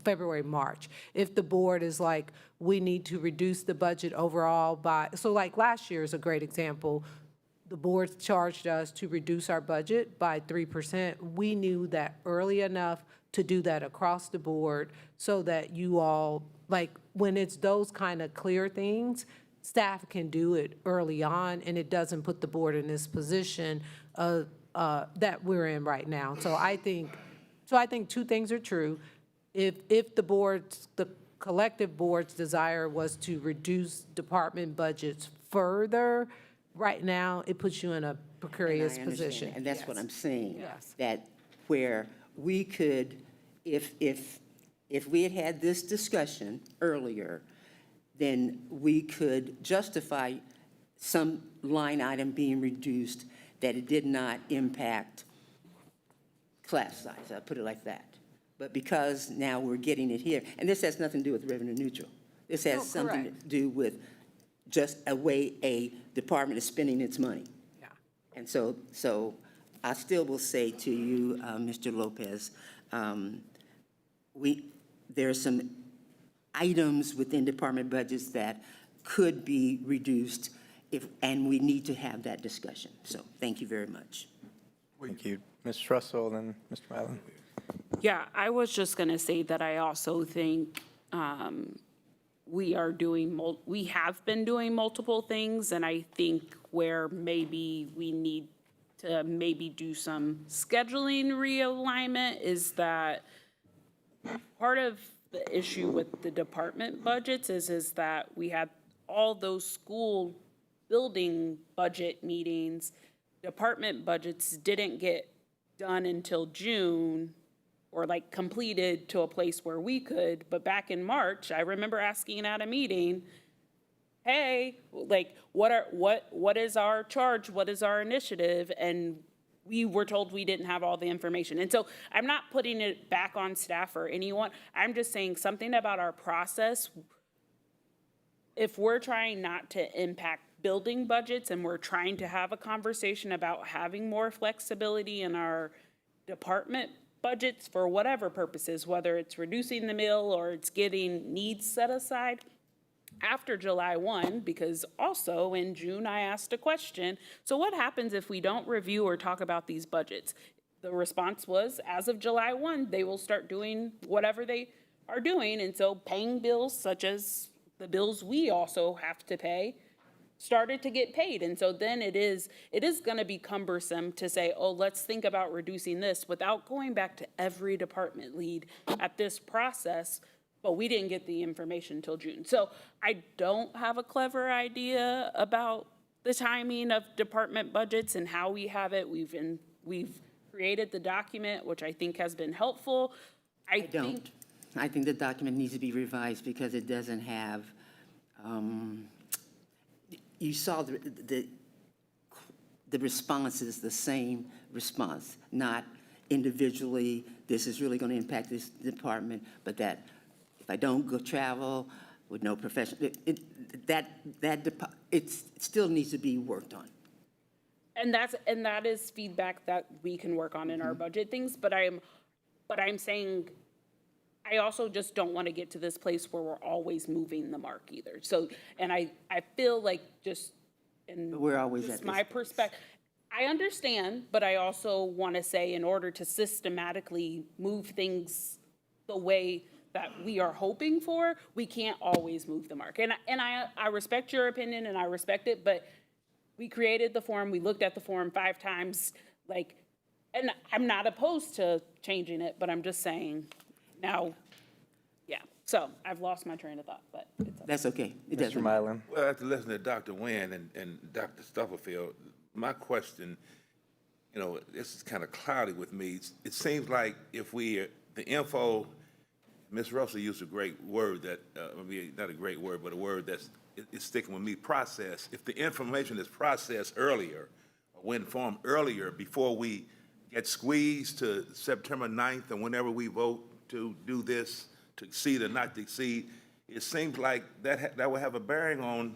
L: February, March. If the board is like, we need to reduce the budget overall by, so like last year is a great example. The board charged us to reduce our budget by 3%. We knew that early enough to do that across the board so that you all, like, when it's those kind of clear things, staff can do it early on, and it doesn't put the board in this position that we're in right now. So I think two things are true. If the collective board's desire was to reduce department budgets further, right now, it puts you in a precarious position.
E: And that's what I'm saying.
L: Yes.
E: That where we could, if we had this discussion earlier, then we could justify some line item being reduced, that it did not impact class size, I'll put it like that. But because now we're getting it here, and this has nothing to do with revenue neutral. This has something to do with just a way a department is spending its money.
L: Yeah.
E: And so I still will say to you, Mr. Lopez, there are some items within department budgets that could be reduced and we need to have that discussion. So thank you very much.
A: Thank you. Ms. Russell, and then Mr. Mallon.
H: Yeah, I was just going to say that I also think we have been doing multiple things, and I think where maybe we need to do some scheduling realignment is that part of the issue with the department budgets is that we had all those school building budget meetings. Department budgets didn't get done until June, or like completed to a place where we could. But back in March, I remember asking at a meeting, hey, like what is our charge? What is our initiative? And we were told we didn't have all the information. And so I'm not putting it back on staff or anyone. I'm just saying something about our process if we're trying not to impact building budgets and we're trying to have a conversation about having more flexibility in our department budgets for whatever purposes, whether it's reducing the mill or it's getting needs set aside, after July 1, because also in June, I asked a question, so what happens if we don't review or talk about these budgets? The response was, as of July 1, they will start doing whatever they are doing, and so paying bills such as the bills we also have to pay started to get paid. And so then it is gonna be cumbersome to say, oh, let's think about reducing this without going back to every department lead at this process. But we didn't get the information until June. So I don't have a clever idea about the timing of department budgets and how we have it. We've created the document, which I think has been helpful. I think
E: the document needs to be revised because it doesn't have, you saw the response is the same response, not individually, this is really going to impact this department, but that if I don't go travel with no professional, it still needs to be worked on.
H: And that is feedback that we can work on in our budget things, but I'm saying, I also just don't want to get to this place where we're always moving the mark either. So, and I feel like just in
E: we're always
H: just
E: at
H: my perspective, I understand, but I also want to say in order to systematically move things the way that we are hoping for, we can't always move the mark. And I respect your opinion and I respect it, but we created the form, we looked at the form 5 times, and I'm not opposed to changing it, but I'm just saying now, yeah. So I've lost my train of thought, but it's okay.
E: That's okay. It
A: Mr.
E: doesn't.
A: Mylan.
C: Well, after listening to Dr. Nguyen and Dr. Stubblefield, my question, this is kind of cloudy with me. It seems like if the info, Ms. Russell used a great word that, not a great word, but a word that's sticking with me, process. If the information is processed earlier, or when informed earlier, before we get squeezed to September 9th, and whenever we vote to do this, to exceed or not to exceed, it seems like that will have a bearing on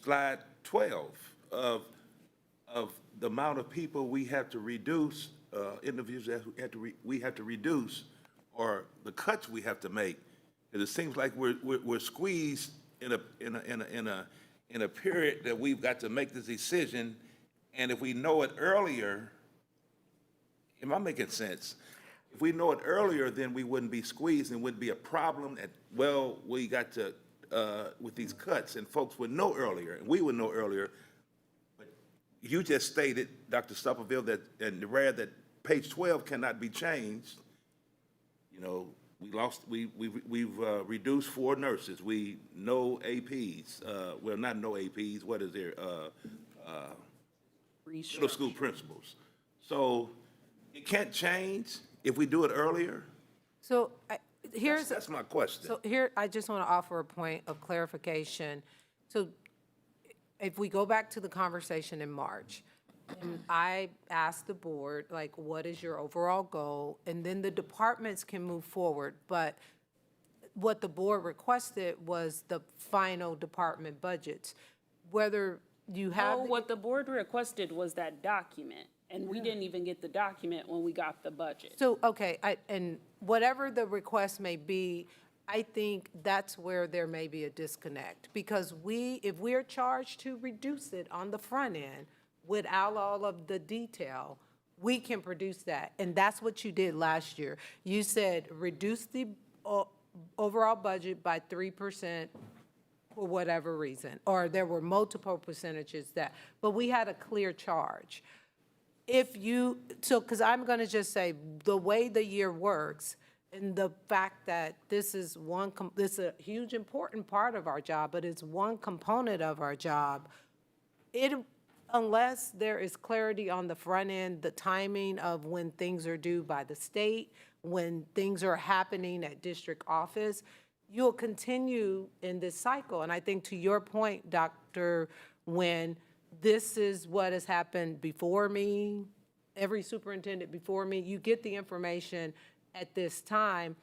C: slide 12 of the amount of people we have to reduce, individuals that we have to reduce, or the cuts we have to make. And it seems like we're squeezed in a period that we've got to make this decision, and if we know it earlier, am I making sense? If we know it earlier, then we wouldn't be squeezed and wouldn't be a problem. We got to, with these cuts, and folks would know earlier, and we would know earlier. But you just stated, Dr. Stubblefield, that page 12 cannot be changed. We've reduced 4 nurses. No APs. Well, not no APs. What is there? Middle school principals. So it can't change if we do it earlier.
L: So
C: That's my question.
L: So here, I just want to offer a point of clarification. So if we go back to the conversation in March, and I asked the board, what is your overall goal? And then the departments can move forward. But what the board requested was the final department budgets. Whether you have.
H: No, what the board requested was that document, and we didn't even get the document when we got the budget.
L: So, okay, and whatever the request may be, I think that's where there may be a disconnect. Because if we're charged to reduce it on the front end, without all of the detail, we can produce that. And that's what you did last year. You said reduce the overall budget by 3% for whatever reason, or there were multiple percentages but we had a clear charge. Because I'm gonna just say, the way the year works, and the fact that this is a huge important part of our job, but it's one component of our job, unless there is clarity on the front end, the timing of when things are due by the state, when things are happening at district office, you'll continue in this cycle. And I think to your point, Dr. Nguyen, this is what has happened before me, every superintendent before me. You get the information at this time.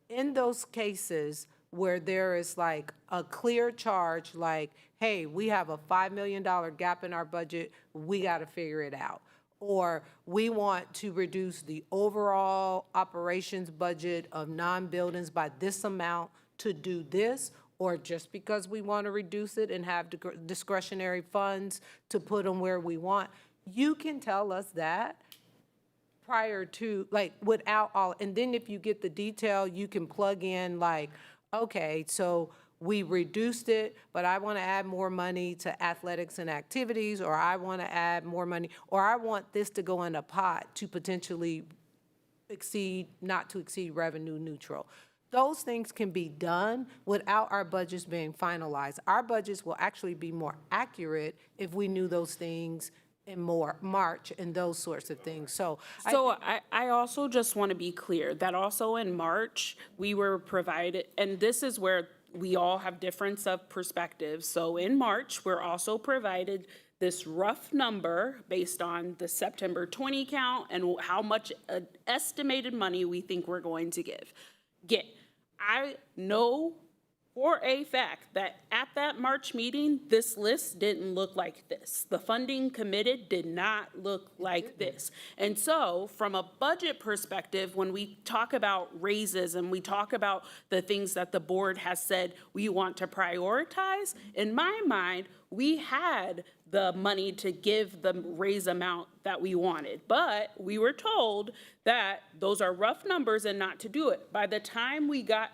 L: In those cases, where there is like a clear charge, like, hey, we have a $5 million gap in our budget, we got to figure it out. Or we want to reduce the overall operations budget of non-buildings by this amount to do this, or just because we want to reduce it and have discretionary funds to put them where we want. You can tell us that prior to, like, without all, and then if you get the detail, you can plug in like, okay, so we reduced it, but I want to add more money to athletics and activities, or I want to add more money, or I want this to go in a pot to potentially exceed, not to exceed revenue neutral. Those things can be done without our budgets being finalized. Our budgets will actually be more accurate if we knew those things in more March and those sorts of things. So
H: I also just want to be clear that also in March, we were provided, and this is where we all have difference of perspective. So in March, we're also provided this rough number based on the September 20 count and how much estimated money we think we're going to get. I know for a fact that at that March meeting, this list didn't look like this. The funding committed did not look like this. And so from a budget perspective, when we talk about raises and we talk about the things that the board has said we want to prioritize, in my mind, we had the money to give the raise amount that we wanted. But we were told that those are rough numbers and not to do it. By the time we got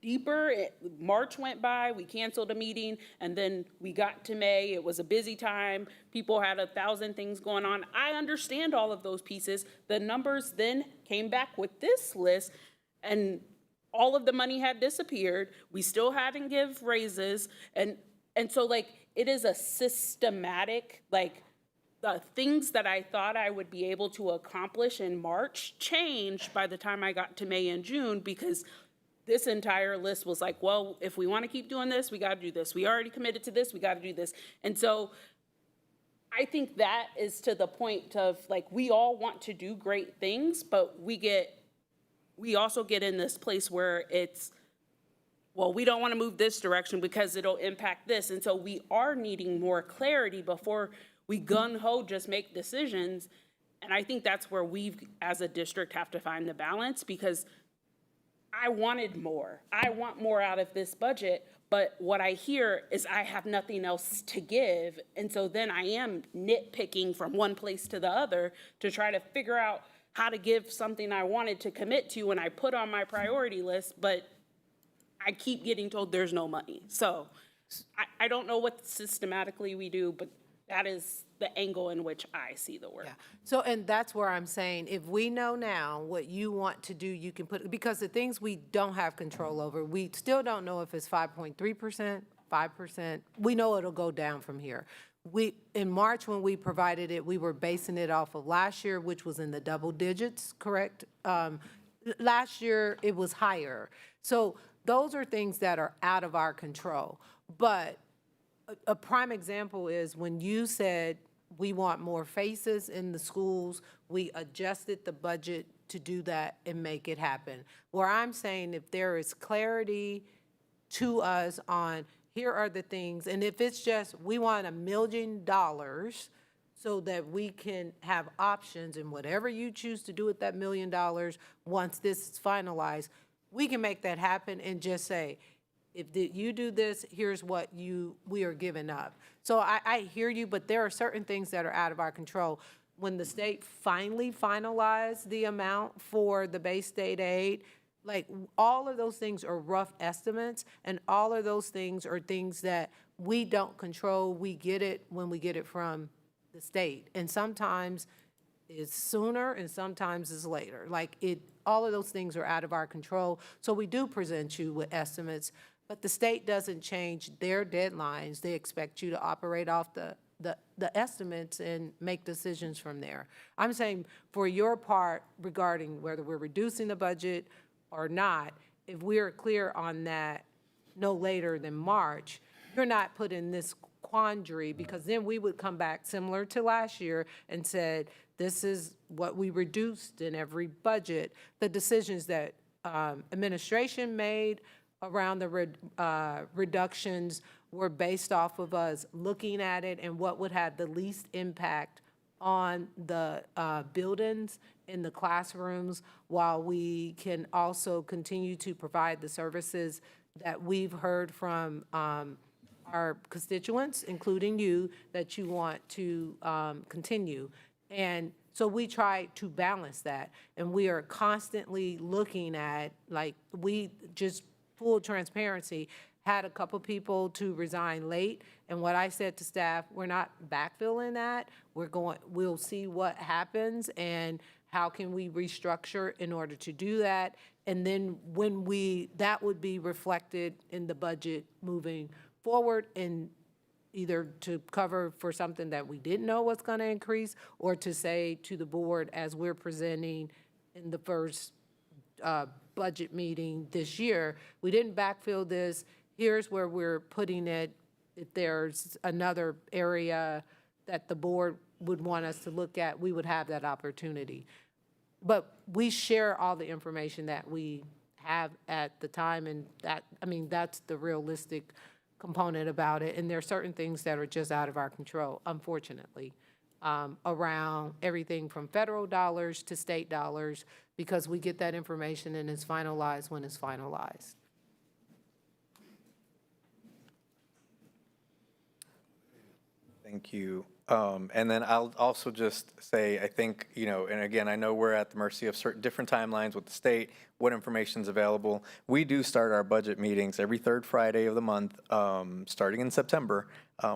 H: deeper, March went by, we canceled a meeting, and then we got to May. It was a busy time. People had 1,000 things going on. I understand all of those pieces. The numbers then came back with this list, and all of the money had disappeared. We still hadn't give raises, and so like it is a systematic, like the things that I thought I would be able to accomplish in March changed by the time I got to May and June, because this entire list was like, well, if we want to keep doing this, we got to do this. We already committed to this, we got to do this. And so I think that is to the point of like, we all want to do great things, but we also get in this place where it's, well, we don't want to move this direction because it'll impact this. And so we are needing more clarity before we gung-ho just make decisions. And I think that's where we, as a district, have to find the balance, because I wanted more. I want more out of this budget, but what I hear is I have nothing else to give. And so then I am nitpicking from one place to the other to try to figure out how to give something I wanted to commit to and I put on my priority list, but I keep getting told there's no money. So I don't know what systematically we do, but that is the angle in which I see the work.
L: Yeah. So, and that's where I'm saying, if we know now what you want to do, you can put, because the things we don't have control over, we still don't know if it's 5.3%, 5%. We know it'll go down from here. In March, when we provided it, we were basing it off of last year, which was in the double digits, correct? Last year, it was higher. So those are things that are out of our control. But a prime example is when you said we want more faces in the schools, we adjusted the budget to do that and make it happen. Where I'm saying, if there is clarity to us on here are the things, and if it's just we want $1 million so that we can have options, and whatever you choose to do with that $1 million once this is finalized, we can make that happen and just say, if you do this, here's what we are giving up. So I hear you, but there are certain things that are out of our control. When the state finally finalized the amount for the base state aid, like all of those things are rough estimates, and all of those things are things that we don't control. We get it when we get it from the state. And sometimes it's sooner and sometimes it's later. All of those things are out of our control. So we do present you with estimates. But the state doesn't change their deadlines. They expect you to operate off the estimates and make decisions from there. I'm saying for your part regarding whether we're reducing the budget or not, if we're clear on that no later than March, you're not put in this quandary, because then we would come back similar to last year and said, this is what we reduced in every budget. The decisions that administration made around the reductions were based off of us looking at it and what would have the least impact on the buildings in the classrooms, while we can also continue to provide the services that we've heard from our constituents, including you, that you want to continue. And so we try to balance that. And we are constantly looking at, like, we just, full transparency, had a couple people to resign late. And what I said to staff, we're not backfilling that. We'll see what happens and how can we restructure in order to do that. And then that would be reflected in the budget moving forward, and either to cover for something that we didn't know was going to increase, or to say to the board, as we're presenting in the first budget meeting this year, we didn't backfill this, here's where we're putting it. If there's another area that the board would want us to look at, we would have that opportunity. But we share all the information that we have at the time, and that's the realistic component about it. And there are certain things that are just out of our control, unfortunately, around everything from federal dollars to state dollars, because we get that information and it's finalized when it's finalized.
A: Thank you. And then I'll also just say, I think, and again, I know we're at the mercy of certain different timelines with the state, what information's available. We do start our budget meetings every third Friday of the month, starting in September,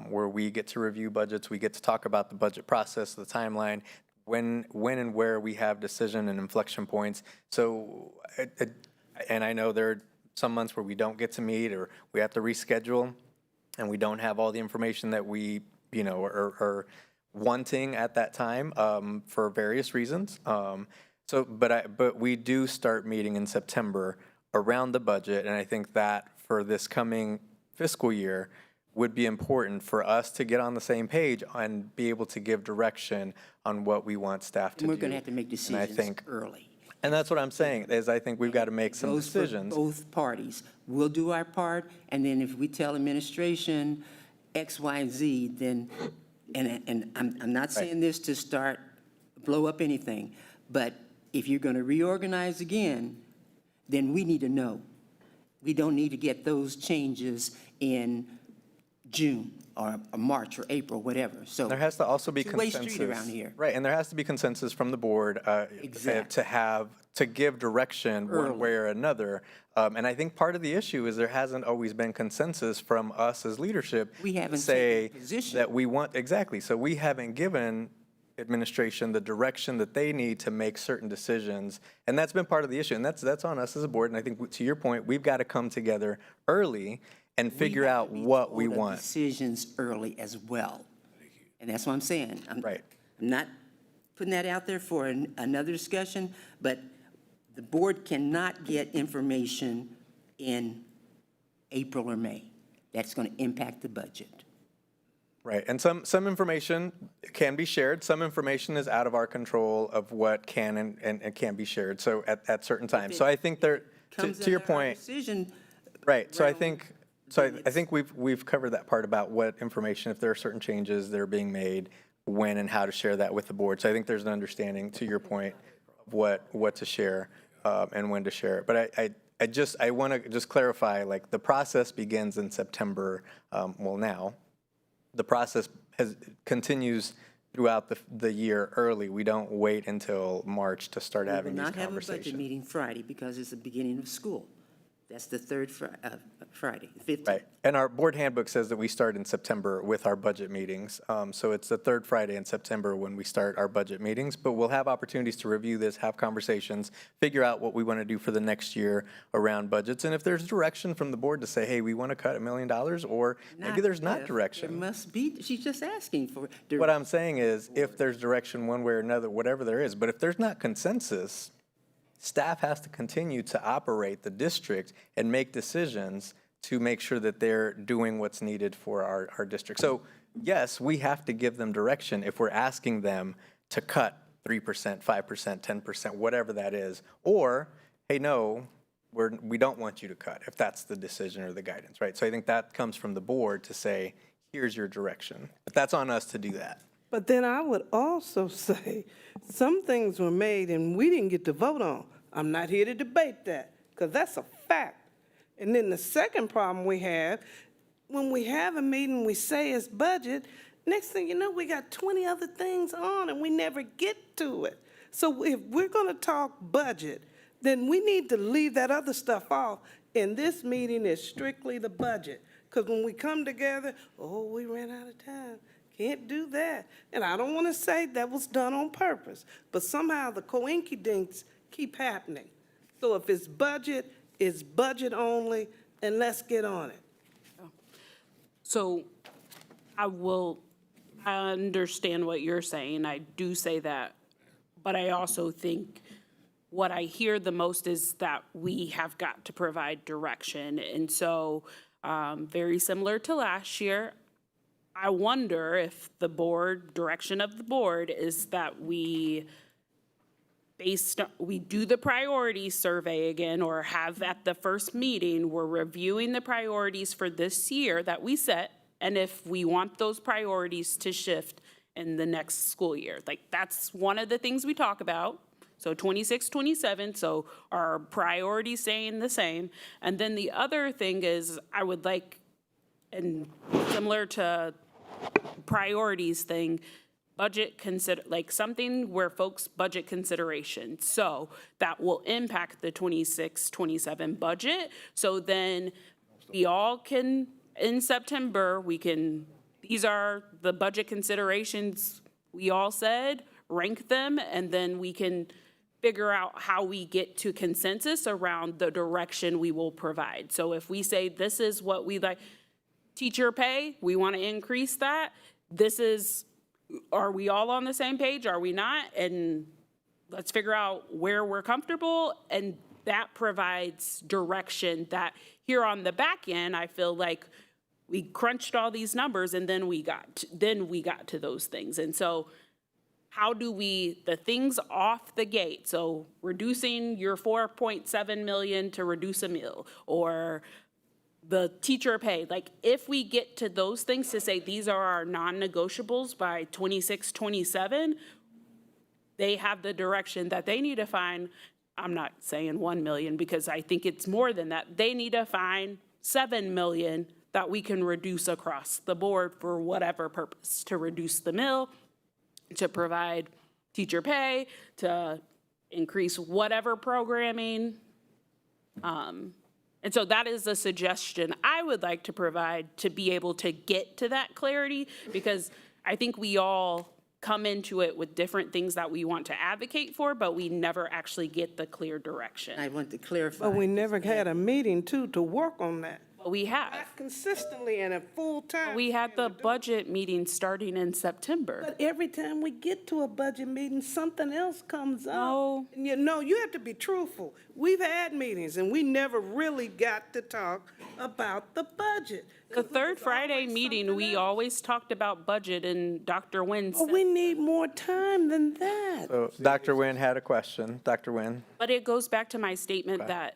A: where we get to review budgets. We get to talk about the budget process, the timeline, when and where we have decision and inflection points. So, and I know there are some months where we don't get to meet, or we have to reschedule, and we don't have all the information that we are wanting at that time for various reasons. But we do start meeting in September around the budget, and I think that for this coming fiscal year would be important for us to get on the same page and be able to give direction on what we want staff to do.
E: We're going to have to make decisions early.
A: And that's what I'm saying, is I think we've got to make some decisions.
E: Both parties. We'll do our part, and then if we tell administration X, Y, and Z, then, and I'm not saying this to blow up anything, but if you're going to reorganize again, then we need to know. We don't need to get those changes in June or March or April, whatever. So
A: there has to also be
E: two-way
A: consensus.
E: street around here.
A: Right, and there has to be consensus from the board to give direction one way or another. And I think part of the issue is there hasn't always been consensus from us as leadership
E: We haven't
A: to say
E: taken a position.
A: that we want, exactly. So we haven't given administration the direction that they need to make certain decisions. And that's been part of the issue. And that's on us as a board. And I think to your point, we've got to come together early and figure out what we want.
E: Decisions early as well. And that's what I'm saying. I'm not putting that out there for another discussion, but the board cannot get information in April or May. That's going to impact the budget.
A: Right, and some information can be shared. Some information is out of our control of what can and can't be shared, so at certain times. So I think to your point. Right, so I think we've covered that part about what information, if there are certain changes that are being made, when and how to share that with the board. So I think there's an understanding, to your point, of what to share and when to share it. But I want to just clarify, like, the process begins in September, now. The process continues throughout the year early. We don't wait until March to start having these conversations.
E: We will not have a budget meeting Friday because it's the beginning of school. That's the third Friday, the 15th.
A: Right, and our board handbook says that we start in September with our budget meetings. So it's the third Friday in September when we start our budget meetings, but we'll have opportunities to review this, have conversations, figure out what we want to do for the next year around budgets. And if there's direction from the board to say, hey, we want to cut $1 million, or maybe there's not direction.
E: There must be, she's just asking for direction.
A: What I'm saying is, if there's direction one way or another, whatever there is, but if there's not consensus, staff has to continue to operate the district and make decisions to make sure that they're doing what's needed for our district. So yes, we have to give them direction if we're asking them to cut 3%, 5%, 10%, whatever that is. Or, hey, no, we don't want you to cut, if that's the decision or the guidance, right? So I think that comes from the board to say, here's your direction. But that's on us to do that.
D: But then I would also say, some things were made and we didn't get to vote on. I'm not here to debate that, because that's a fact. And then the second problem we have, when we have a meeting, we say it's budget, next thing you know, we got 20 other things on and we never get to it. So if we're gonna talk budget, then we need to leave that other stuff off. And this meeting is strictly the budget. Because when we come together, oh, we ran out of time. Can't do that. And I don't want to say that was done on purpose, but somehow the coinky-dinks keep happening. So if it's budget only, and let's get on it.
H: So I understand what you're saying. I do say that. But I also think what I hear the most is that we have got to provide direction. And so very similar to last year, I wonder if the direction of the board is that we do the priority survey again, or have at the first meeting, we're reviewing the priorities for this year that we set, and if we want those priorities to shift in the next school year. Like, that's one of the things we talk about. So 26, 27, so our priorities staying the same. And then the other thing is, I would like, and similar to priorities thing, like something where folks budget consideration. So that will impact the 26, 27 budget. So then we all can, in September, these are the budget considerations we all said, rank them, and then we can figure out how we get to consensus around the direction we will provide. So if we say this is what we like, teacher pay, we want to increase that. Are we all on the same page? Are we not? And let's figure out where we're comfortable, and that provides direction that here on the back end, I feel like we crunched all these numbers and then we got to those things. And so how do the things off the gate, so reducing your 4.7 million to reduce a meal, or the teacher pay, like if we get to those things to say these are our non-negotiables by 26, 27, they have the direction that they need to find. I'm not saying 1 million because I think it's more than that. They need to find 7 million that we can reduce across the board for whatever purpose, to reduce the mill, to provide teacher pay, to increase whatever programming. And so that is a suggestion I would like to provide to be able to get to that clarity, because I think we all come into it with different things that we want to advocate for, but we never actually get the clear direction.
E: I want to clarify.
D: But we never had a meeting, too, to work on that.
H: But we have.
D: Not consistently and at full time.
H: We had the budget meeting starting in September.
D: But every time we get to a budget meeting, something else comes up.
H: No.
D: And you have to be truthful. We've had meetings, and we never really got to talk about the budget.
H: The third Friday meeting, we always talked about budget, and Dr. Nguyen
D: Oh,
H: said,
D: we need more time than that.
A: So Dr. Nguyen had a question. Dr. Nguyen?
H: but it goes back to my statement that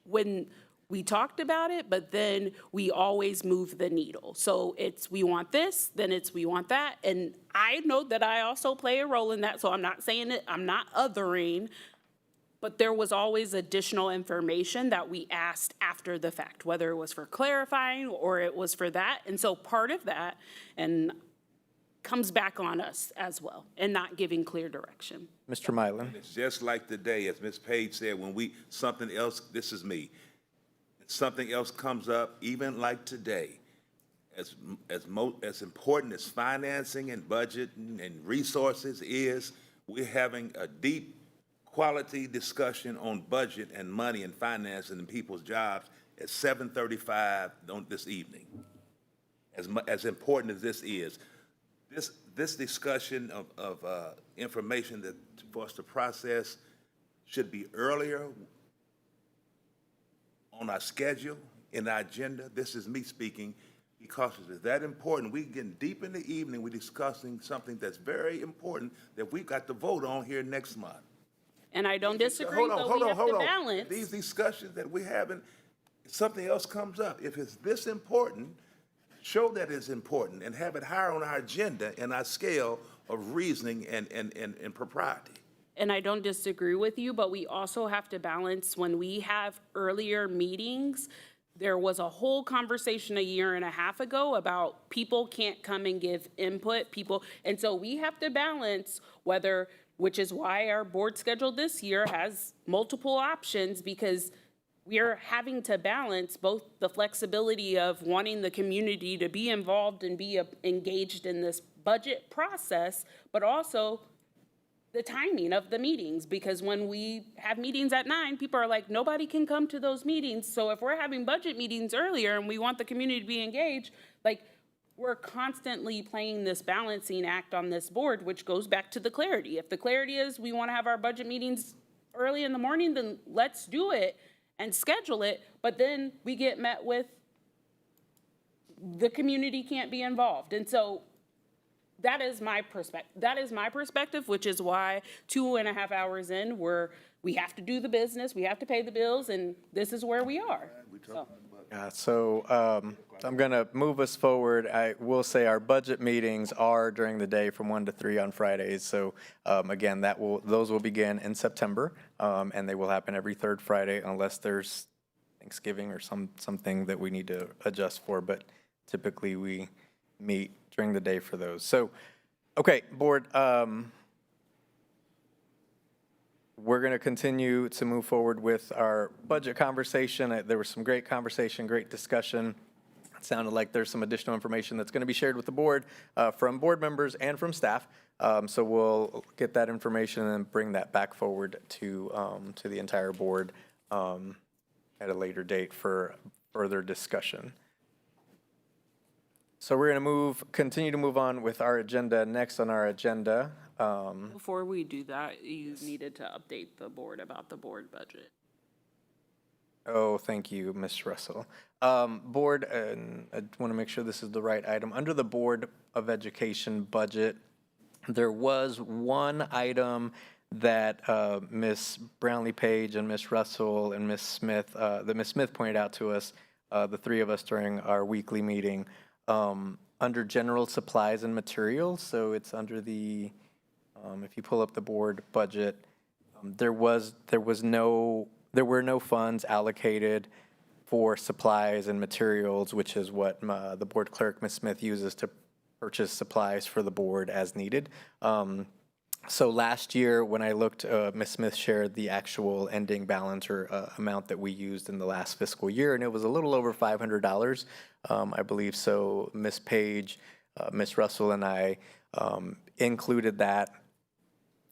H: when we talked about it, but then we always move the needle. So it's we want this, then it's we want that. And I know that I also play a role in that, so I'm not saying it, I'm not othering, but there was always additional information that we asked after the fact, whether it was for clarifying or it was for that. And so part of that and comes back on us as well, and not giving clear direction.
A: Mr. Milan?
C: It's just like today, as Ms. Page said, when something else, this is me, something else comes up, even like today, as important as financing and budget and resources is, we're having a deep quality discussion on budget and money and financing and people's jobs at 7:35 this evening. As important as this is, this discussion of information that for us to process should be earlier on our schedule, in our agenda. This is me speaking, because it's that important. We getting deep in the evening, we're discussing something that's very important that we've got to vote on here next month.
H: And I don't disagree,
C: Hold on,
H: but
C: hold
H: we
C: on,
H: have to
C: hold on.
H: balance.
C: These discussions that we're having, something else comes up. If it's this important, show that it's important and have it higher on our agenda and our scale of reasoning and propriety.
H: And I don't disagree with you, but we also have to balance when we have earlier meetings. There was a whole conversation a year and a half ago about people can't come and give input, and so we have to balance whether, which is why our board schedule this year has multiple options, because we are having to balance both the flexibility of wanting the community to be involved and be engaged in this budget process, but also the timing of the meetings, because when we have meetings at 9, people are like, nobody can come to those meetings. So if we're having budget meetings earlier and we want the community to be engaged, like, we're constantly playing this balancing act on this board, which goes back to the clarity. If the clarity is we want to have our budget meetings early in the morning, then let's do it and schedule it. But then we get met with the community can't be involved. And so that is my perspective, which is why 2.5 hours in, we have to do the business, we have to pay the bills, and this is where we are.
A: So I'm going to move us forward. I will say our budget meetings are during the day from 1 to 3 on Fridays. So again, those will begin in September, and they will happen every third Friday unless there's Thanksgiving or something that we need to adjust for. But typically we meet during the day for those. So, okay, board, we're going to continue to move forward with our budget conversation. There was some great conversation, great discussion. It sounded like there's some additional information that's going to be shared with the board from board members and from staff. So we'll get that information and then bring that back forward to the entire board at a later date for further discussion. So we're going to continue to move on with our agenda. Next on our agenda.
H: Before we do that, you needed to update the board about the board budget.
A: Oh, thank you, Ms. Russell. Board, and I want to make sure this is the right item. Under the Board of Education budget, there was one item that Ms. Brownlee-Page and Ms. Russell and Ms. Smith, that Ms. Smith pointed out to us, the three of us during our weekly meeting, under general supplies and materials. So it's under the, if you pull up the board budget, there were no funds allocated for supplies and materials, which is what the board clerk, Ms. Smith, uses to purchase supplies for the board as needed. So last year, when I looked, Ms. Smith shared the actual ending balance or amount that we used in the last fiscal year, and it was a little over $500, I believe. So Ms. Page, Ms. Russell, and I included that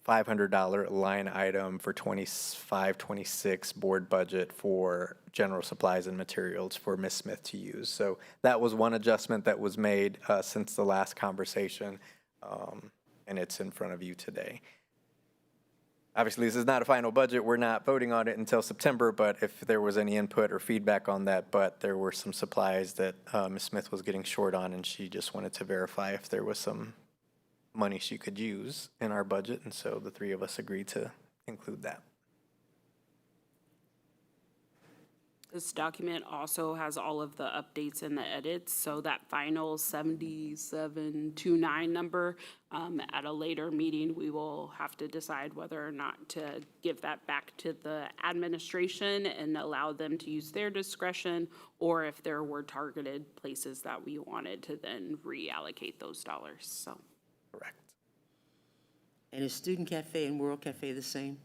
A: $500 line item for 25-26 board budget for general supplies and materials for Ms. Smith to use. So that was one adjustment that was made since the last conversation, and it's in front of you today. Obviously, this is not a final budget. We're not voting on it until September, but if there was any input or feedback on that, but there were some supplies that Ms. Smith was getting short on, and she just wanted to verify if there was some money she could use in our budget, and so the three of us agreed to include that.
H: This document also has all of the updates and the edits, so that final 7729 number, at a later meeting, we will have to decide whether or not to give that back to the administration and allow them to use their discretion, or if there were targeted places that we wanted to then reallocate those dollars, so.
A: Correct.
E: And is Student Cafe and World Cafe the same?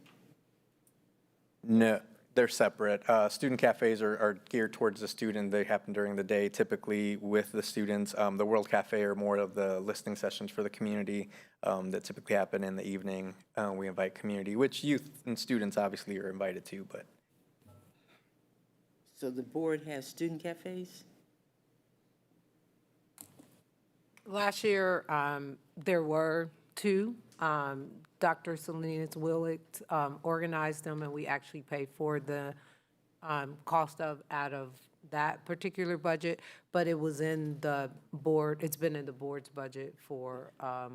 A: No, they're separate. Student cafes are geared towards the student. They happen during the day, typically with the students. The World Cafe are more of the listening sessions for the community that typically happen in the evening. We invite community, which youth and students obviously are invited to, but.
E: So the board has student cafes?
L: Last year, there were two. Dr. Salinas Willick organized them, and we actually paid for the cost out of that particular budget, but it was in the board, it's been in the board's budget for.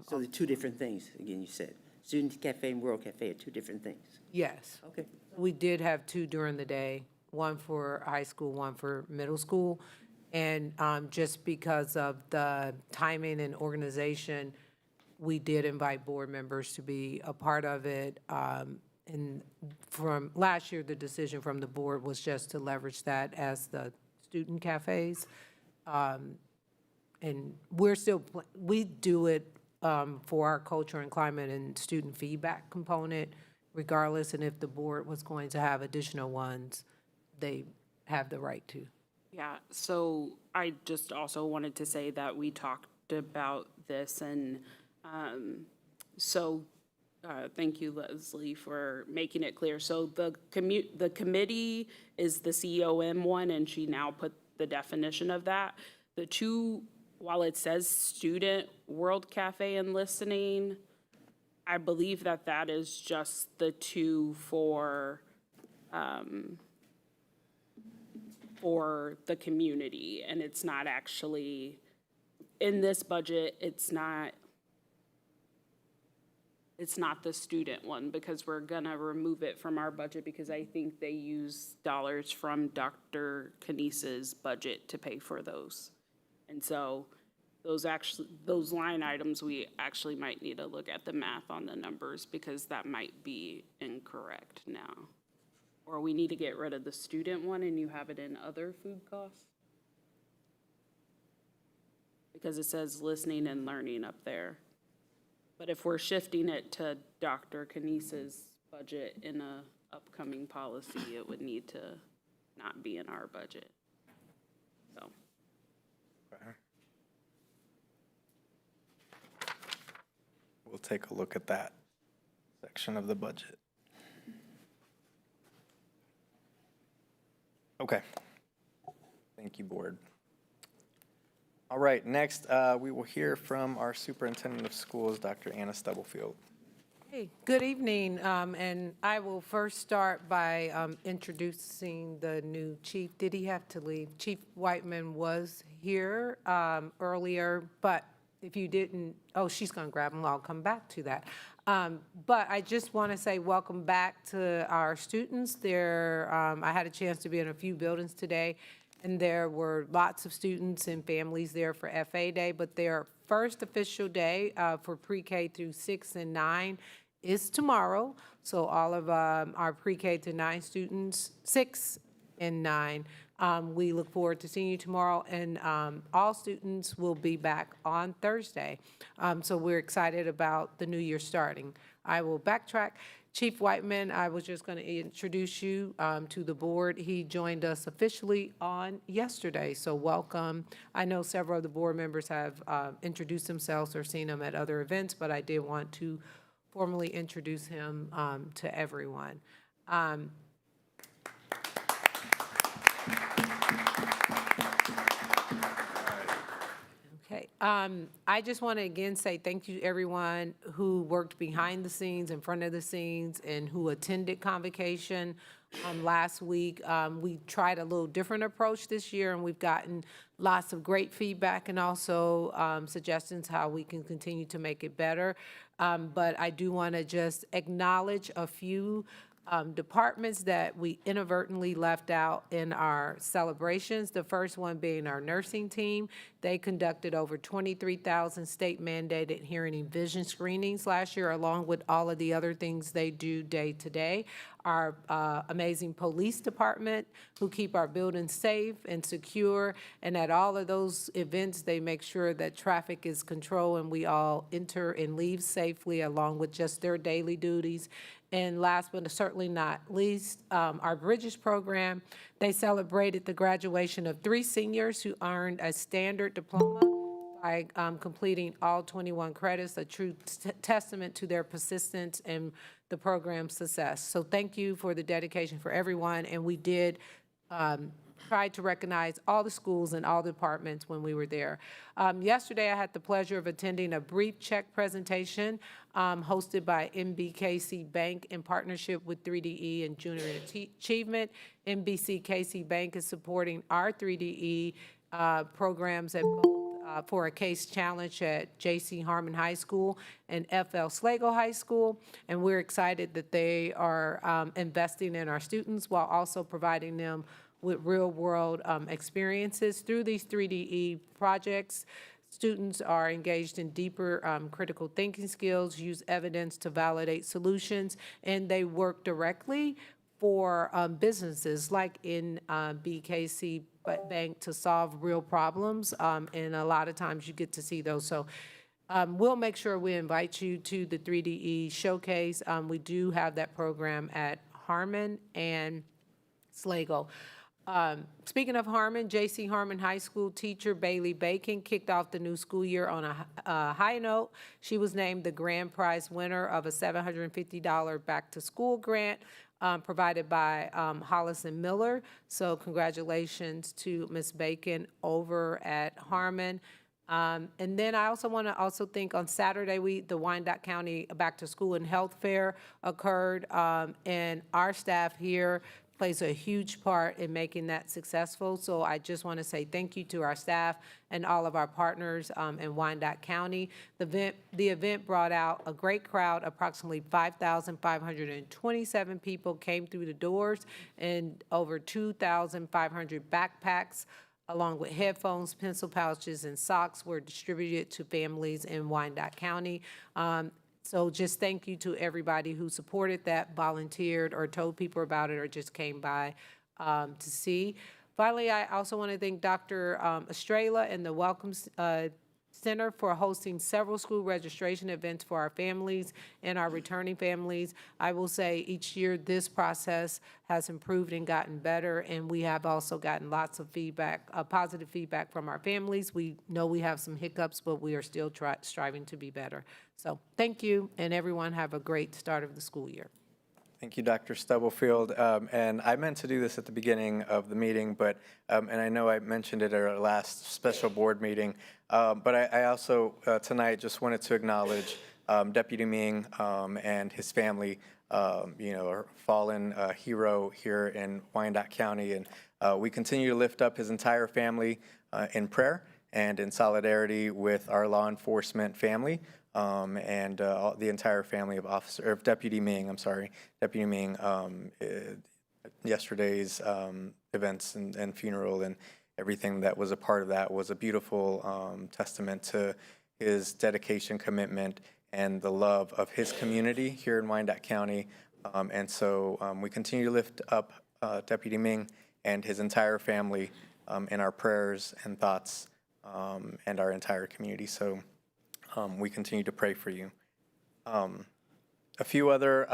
E: So the two different things, again, you said. Student Cafe and World Cafe are two different things.
L: Yes.
E: Okay.
L: We did have two during the day, one for high school, one for middle school. And just because of the timing and organization, we did invite board members to be a part of it. And from last year, the decision from the board was just to leverage that as the student cafes. And we're still, we do it for our culture and climate and student feedback component regardless. And if the board was going to have additional ones, they have the right to.
H: Yeah, so I just also wanted to say that we talked about this, and thank you, Leslie, for making it clear. So the committee is the COM one, and she now put the definition of that. The two, while it says Student World Cafe and Listening, I believe that that is just the two for the community, and it's not actually, in this budget, it's not the student one, because we're gonna remove it from our budget because I think they use dollars from Dr. Kanise's budget to pay for those. And so those line items, we actually might need to look at the math on the numbers because that might be incorrect now. Or we need to get rid of the student one and you have it in other food costs? Because it says listening and learning up there. But if we're shifting it to Dr. Kanise's budget in a upcoming policy, it would need to not be in our budget. So.
A: We'll take a look at that section of the budget. Okay. Thank you, board. All right, next we will hear from our superintendent of schools, Dr. Anna Stubblefield.
L: Hey, good evening, and I will first start by introducing the new chief. Did he have to leave? Chief Whiteman was here earlier, but if you didn't, oh, she's going to grab him. I'll come back to that. But I just want to say welcome back to our students. I had a chance to be in a few buildings today, and there were lots of students and families there for FA Day, but their first official day for pre-K through 6 and 9 is tomorrow. So all of our pre-K to 9 students, 6 and 9, we look forward to seeing you tomorrow, and all students will be back on Thursday. So we're excited about the new year starting. I will backtrack. Chief Whiteman, I was just going to introduce you to the board. He joined us officially on yesterday, so welcome. I know several of the board members have introduced themselves or seen him at other events, but I did want to formally introduce him to everyone. Okay, I just want to again say thank you to everyone who worked behind the scenes, in front of the scenes, and who attended Convocation last week. We tried a little different approach this year, and we've gotten lots of great feedback and also suggestions how we can continue to make it better. But I do want to just acknowledge a few departments that we inadvertently left out in our celebrations. The first one being our nursing team. They conducted over 23,000 state-mandated hearing and vision screenings last year, along with all of the other things they do day to day. Our amazing police department, who keep our buildings safe and secure, and at all of those events, they make sure that traffic is controlled and we all enter and leave safely, along with just their daily duties. And last but certainly not least, our Bridges program, they celebrated the graduation of 3 seniors who earned a standard diploma by completing all 21 credits, a true testament to their persistence and the program's success. So thank you for the dedication for everyone, and we did try to recognize all the schools and all the departments when we were there. Yesterday, I had the pleasure of attending a brief check presentation hosted by NBKC Bank in partnership with 3DE and Junior Achievement. NBCKC Bank is supporting our 3DE programs at both for a case challenge at J.C. Harmon High School and F.L. Slagle High School. And we're excited that they are investing in our students while also providing them with real-world experiences. Through these 3DE projects, students are engaged in deeper critical thinking skills, use evidence to validate solutions, and they work directly for businesses like in BKC Bank to solve real problems. And a lot of times you get to see those. So we'll make sure we invite you to the 3DE showcase. We do have that program at Harmon and Slagle. Speaking of Harmon, J.C. Harmon High School teacher Bailey Bacon kicked off the new school year on a high note. She was named the grand prize winner of a $750 back-to-school grant provided by Hollis and Miller. So congratulations to Ms. Bacon over at Harmon. And then I also want to think on Saturday, the Wyandotte County Back to School and Health Fair occurred, and our staff here plays a huge part in making that successful. So I just want to say thank you to our staff and all of our partners in Wyandotte County. The event brought out a great crowd. Approximately 5,527 people came through the doors, and over 2,500 backpacks along with headphones, pencil pouches, and socks were distributed to families in Wyandotte County. So just thank you to everybody who supported that, volunteered, or told people about it, or just came by to see. Finally, I also want to thank Dr. Estrella and the Welcome Center for hosting several school registration events for our families and our returning families. I will say each year this process has improved and gotten better, and we have also gotten lots of feedback, positive feedback from our families. We know we have some hiccups, but we are still striving to be better. So thank you, and everyone have a great start of the school year.
A: Thank you, Dr. Stubblefield. And I meant to do this at the beginning of the meeting, but, and I know I mentioned it at our last special board meeting, but I also tonight just wanted to acknowledge Deputy Ming and his family, a fallen hero here in Wyandotte County. And we continue to lift up his entire family in prayer and in solidarity with our law enforcement family. And the entire family of Deputy Ming, Deputy Ming, yesterday's events and funeral and everything that was a part of that was a beautiful testament to his dedication, commitment, and the love of his community here in Wyandotte County. And so we continue to lift up Deputy Ming and his entire family in our prayers and thoughts and our entire community. So we continue to pray for you. A few other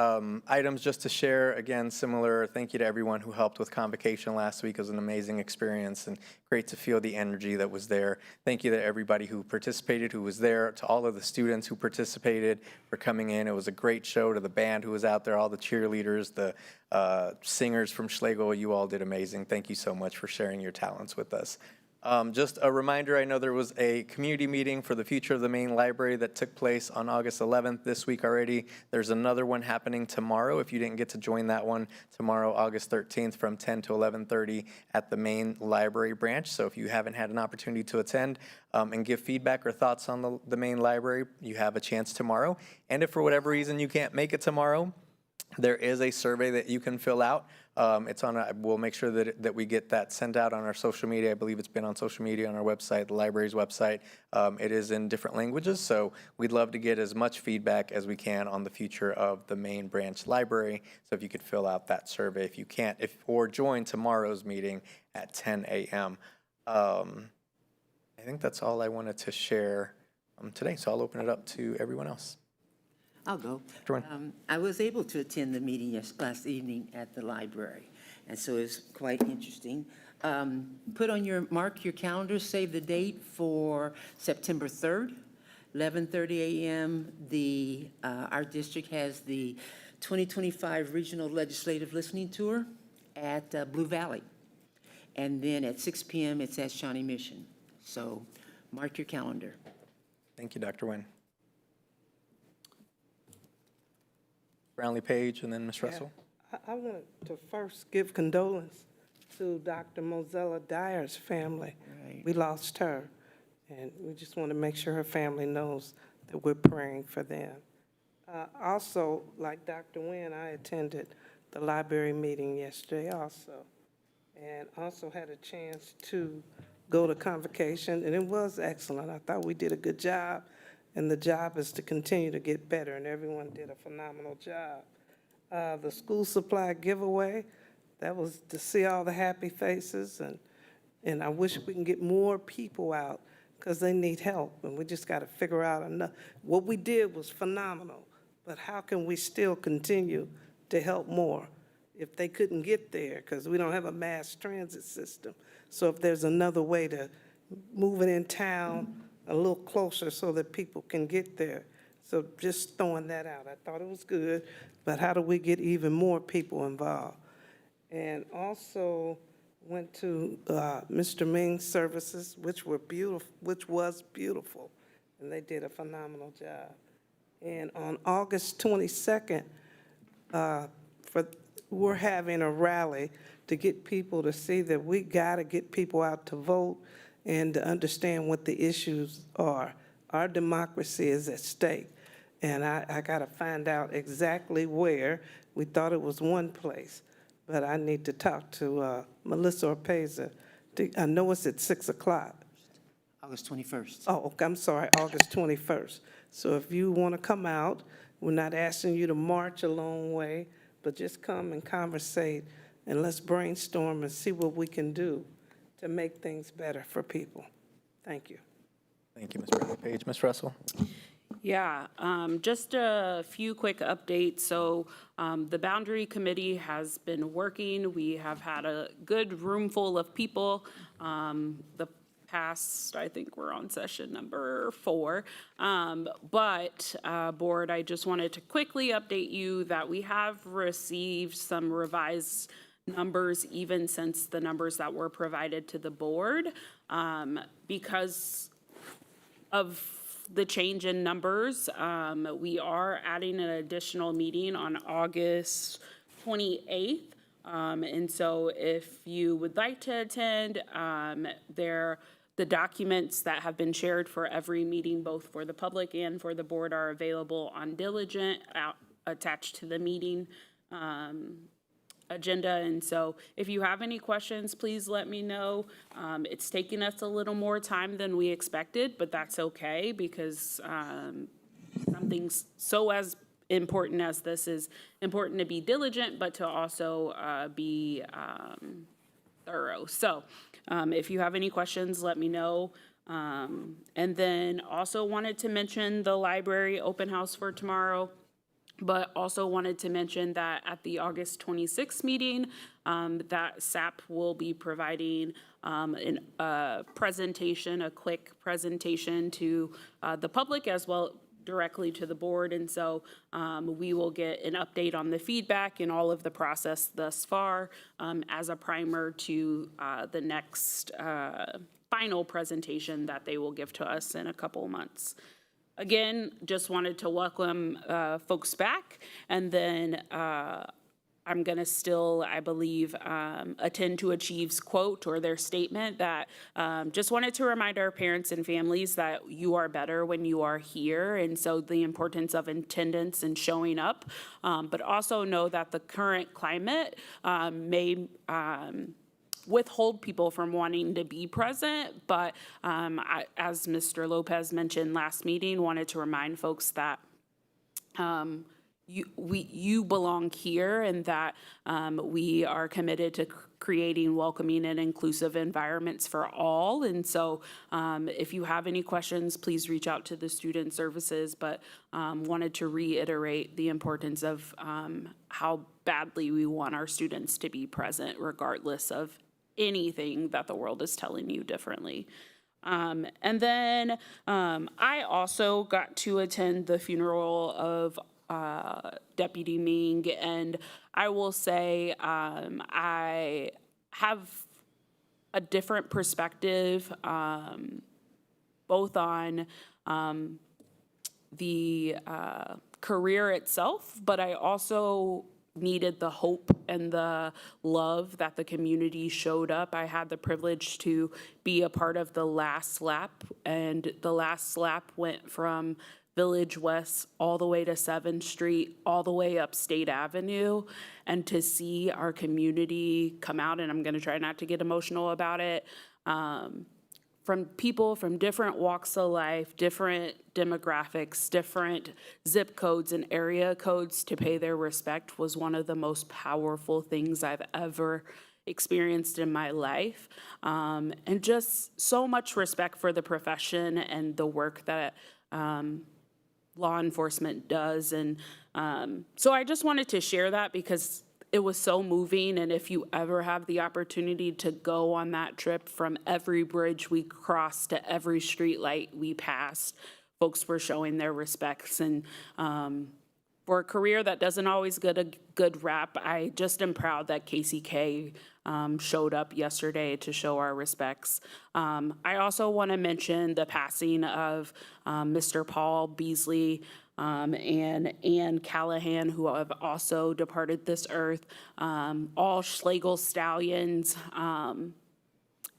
A: items just to share. Again, similar thank you to everyone who helped with convocation last week. It was an amazing experience and great to feel the energy that was there. Thank you to everybody who participated, who was there, to all of the students who participated for coming in. It was a great show, to the band who was out there, all the cheerleaders, the singers from Schlegel. You all did amazing. Thank you so much for sharing your talents with us. Just a reminder, I know there was a community meeting for the future of the main library that took place on August 11th this week already. There's another one happening tomorrow. If you didn't get to join that one, tomorrow, August 13th from 10 to 11:30 at the main library branch. So if you haven't had an opportunity to attend and give feedback or thoughts on the main library, you have a chance tomorrow. And if for whatever reason you can't make it tomorrow, there is a survey that you can fill out. It's on. We'll make sure that we get that sent out on our social media. I believe it's been on social media, on our website, the library's website. It is in different languages, so we'd love to get as much feedback as we can on the future of the main branch library. So if you could fill out that survey, if you can't, or join tomorrow's meeting at 10 a.m. I think that's all I wanted to share today. So I'll open it up to everyone else.
E: I'll go. I was able to attend the meeting last evening at the library, and so it's quite interesting. Mark your calendar, save the date for September 3rd, 11:30 a.m. Our district has the 2025 Regional Legislative Listening Tour at Blue Valley, and then at 6 p.m. it's at Shawnee Mission. So mark your calendar.
A: Thank you, Dr. Nguyen. Brownlee Page, and then Ms. Russell.
D: I want to first give condolence to Dr. Mozella Dyer's family.
E: Right.
D: We lost her, And we just want to make sure her family knows that we're praying for them. Also, like Dr. Nguyen, I attended the library meeting yesterday also, and also had a chance to go to convocation, and it was excellent. I thought we did a good job, and the job is to continue to get better, and everyone did a phenomenal job. The school supply giveaway, that was to see all the happy faces, and I wish we can get more people out because they need help, and we just got to figure out enough. What we did was phenomenal, but how can we still continue to help more if they couldn't get there because we don't have a mass transit system? So if there's another way to move it in town a little closer so that people can get there. So just throwing that out. I thought it was good, but how do we get even more people involved? And also went to Mr. Ming's services, which was beautiful, and they did a phenomenal job. And on August 22nd, we're having a rally to get people to see that we got to get people out to vote and to understand what the issues are. Our democracy is at stake, and I got to find out exactly where. We thought it was one place, but I need to talk to Melissa Orpeza. I know it's at 6 o'clock.
E: August 21st.
D: Oh, okay, I'm sorry, August 21st. So if you want to come out, we're not asking you to march a long way, but just come and conversate, and let's brainstorm and see what we can do to make things better for people. Thank you.
A: Thank you, Ms. Bradley Page. Ms. Russell?
H: Yeah, just a few quick updates. So the Boundary Committee has been working. We have had a good room full of people. The past, I think we're on session number 4. But board, I just wanted to quickly update you that we have received some revised numbers even since the numbers that were provided to the board. Because of the change in numbers, we are adding an additional meeting on August 28th. And so if you would like to attend, the documents that have been shared for every meeting, both for the public and for the board, are available on Diligent, attached to the meeting agenda. And so if you have any questions, please let me know. It's taking us a little more time than we expected, but that's okay because something so as important as this is important to be diligent, but to also be thorough. So if you have any questions, let me know. And then also wanted to mention the library open house for tomorrow, but also wanted to mention that at the August 26th meeting, that SAP will be providing a presentation, a quick presentation to the public as well directly to the board. And so we will get an update on the feedback and all of the process thus far as a primer to the next final presentation that they will give to us in a couple months. Again, just wanted to welcome folks back, and then I'm going to still, I believe, attend to Achieve's quote or their statement that just wanted to remind our parents and families that you are better when you are here, and so the importance of attendance and showing up, but also know that the current climate may withhold people from wanting to be present, but as Mr. Lopez mentioned last meeting, wanted to remind folks that you belong here, and that we are committed to creating welcoming and inclusive environments for all. And so if you have any questions, please reach out to the student services, but wanted to reiterate the importance of how badly we want our students to be present, regardless of anything that the world is telling you differently. And then I also got to attend the funeral of Deputy Ming, and I will say I have a different perspective both on the career itself, but I also needed the hope and the love that the community showed up. I had the privilege to be a part of the last lap, and the last lap went from Village West all the way to 7th Street, all the way up State Avenue, and to see our community come out, and I'm gonna try not to get emotional about it, from people from different walks of life, different demographics, different zip codes and area codes to pay their respect was one of the most powerful things I've ever experienced in my life. And just so much respect for the profession and the work that law enforcement does. And so I just wanted to share that because it was so moving, and if you ever have the opportunity to go on that trip, from every bridge we crossed to every street light we passed, folks were showing their respects. And for a career that doesn't always get a good rap, I just am proud that KCK showed up yesterday to show our respects. I also want to mention the passing of Mr. Paul Beasley and Ann Callahan, who have also departed this earth, all Schlegel stallions. And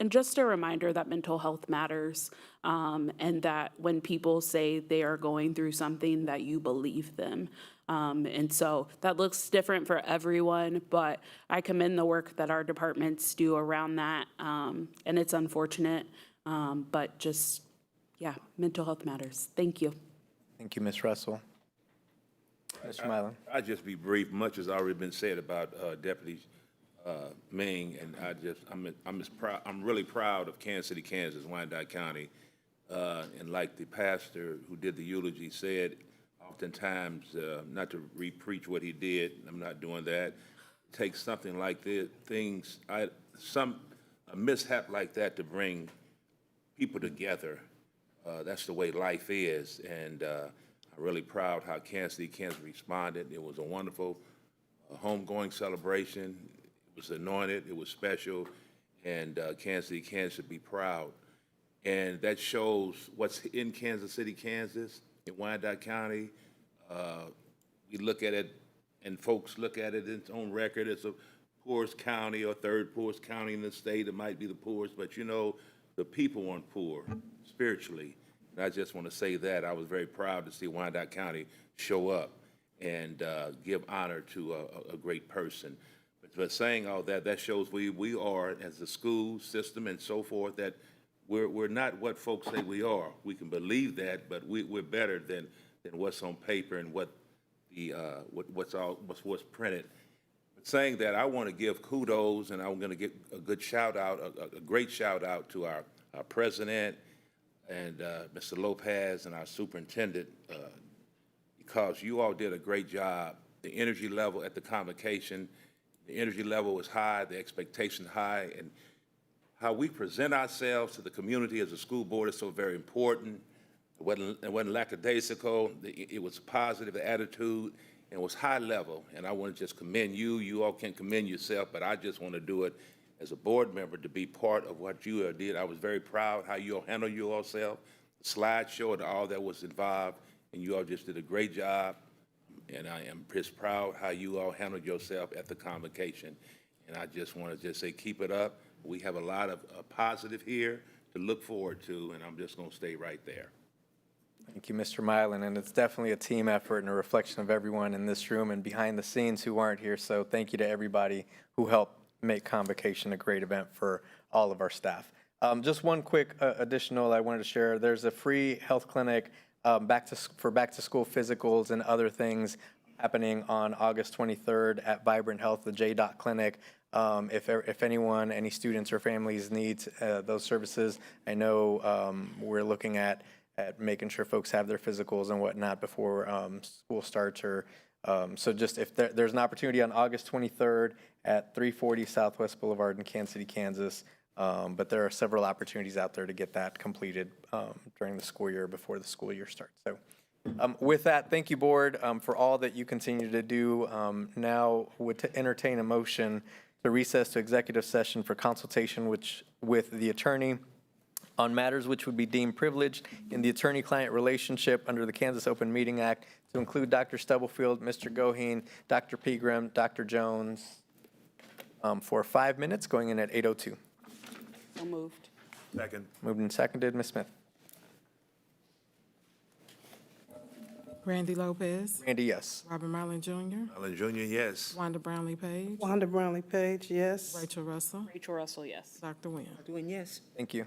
H: just a reminder that mental health matters, and that when people say they are going through something, that you believe them. And so that looks different for everyone, but I commend the work that our departments do around that. And it's unfortunate, but just, yeah, mental health matters. Thank you.
A: Thank you, Ms. Russell. Mr. Milan.
C: I'll just be brief. Much has already been said about Deputy Ming, and I'm really proud of Kansas City, Kansas, Wyandotte County. And like the pastor who did the eulogy said, oftentimes, not to re-preach what he did, I'm not doing that. It takes something like this, a mishap like that to bring people together. That's the way life is, and I'm really proud how Kansas City, Kansas responded. It was a wonderful homegoing celebration. It was anointed, it was special, and Kansas City, Kansas should be proud. And that shows what's in Kansas City, Kansas, in Wyandotte County. We look at it, and folks look at it in its own record as a poorest county or third poorest county in the state. It might be the poorest, but you know, the people weren't poor spiritually. And I just want to say that. I was very proud to see Wyandotte County show up and give honor to a great person. But saying all that, that shows we are, as a school system and so forth, that we're not what folks say we are. We can believe that, but we're better than what's on paper and what the what's printed. But saying that, I want to give kudos, and I'm going to give a good shout out, a great shout out to our president and Mr. Lopez and our superintendent, because you all did a great job. The energy level at the convocation, the energy level was high, the expectation high, and how we present ourselves to the community as a school board is so very important. It wasn't lackadaisical. It was positive attitude, and it was high level. And I want to just commend you. You all can commend yourself, but I just want to do it as a board member to be part of what you did. I was very proud how you all handled yourself, the slideshow and all that was involved, and you all just did a great job. And I am just proud how you all handled yourself at the convocation. And I just want to just say, keep it up. We have a lot of positive here to look forward to, and I'm just going to stay right there.
A: Thank you, Mr. Milan, and it's definitely a team effort and a reflection of everyone in this room and behind the scenes who aren't here, so thank you to everybody who helped make Convocation a great event for all of our staff. Just one quick additional I wanted to share. There's a free health clinic for back-to-school physicals and other things happening on August 23rd at Vibrant Health, the J-Dot Clinic. If anyone, any students or families need those services, I know we're looking at making sure folks have their physicals and whatnot before school starts. So just if there's an opportunity on August 23rd at 340 Southwest Boulevard in Kansas City, Kansas. But there are several opportunities out there to get that completed during the school year before the school year starts. So with that, thank you, board, for all that you continue to do. Now would entertain a motion to recess to executive session for consultation with the attorney on matters which would be deemed privileged in the attorney-client relationship under the Kansas Open Meeting Act, to include Dr. Stubblefield, Mr. Goheen, Dr. Pegram, Dr. Jones, for 5 minutes, going in at 8:02.
H: So moved.
C: Second.
A: Moved and seconded. Ms. Smith?
B: Randy Lopez.
A: Randy, yes.
B: Robert Marlin Jr.
C: Allen Jr., yes.
B: Wanda Brownlee Page.
D: Wanda Brownlee Page, yes.
B: Rachel Russell.
H: Rachel Russell, yes.
B: Dr. Nguyen.
E: Doing yes.
A: Thank you.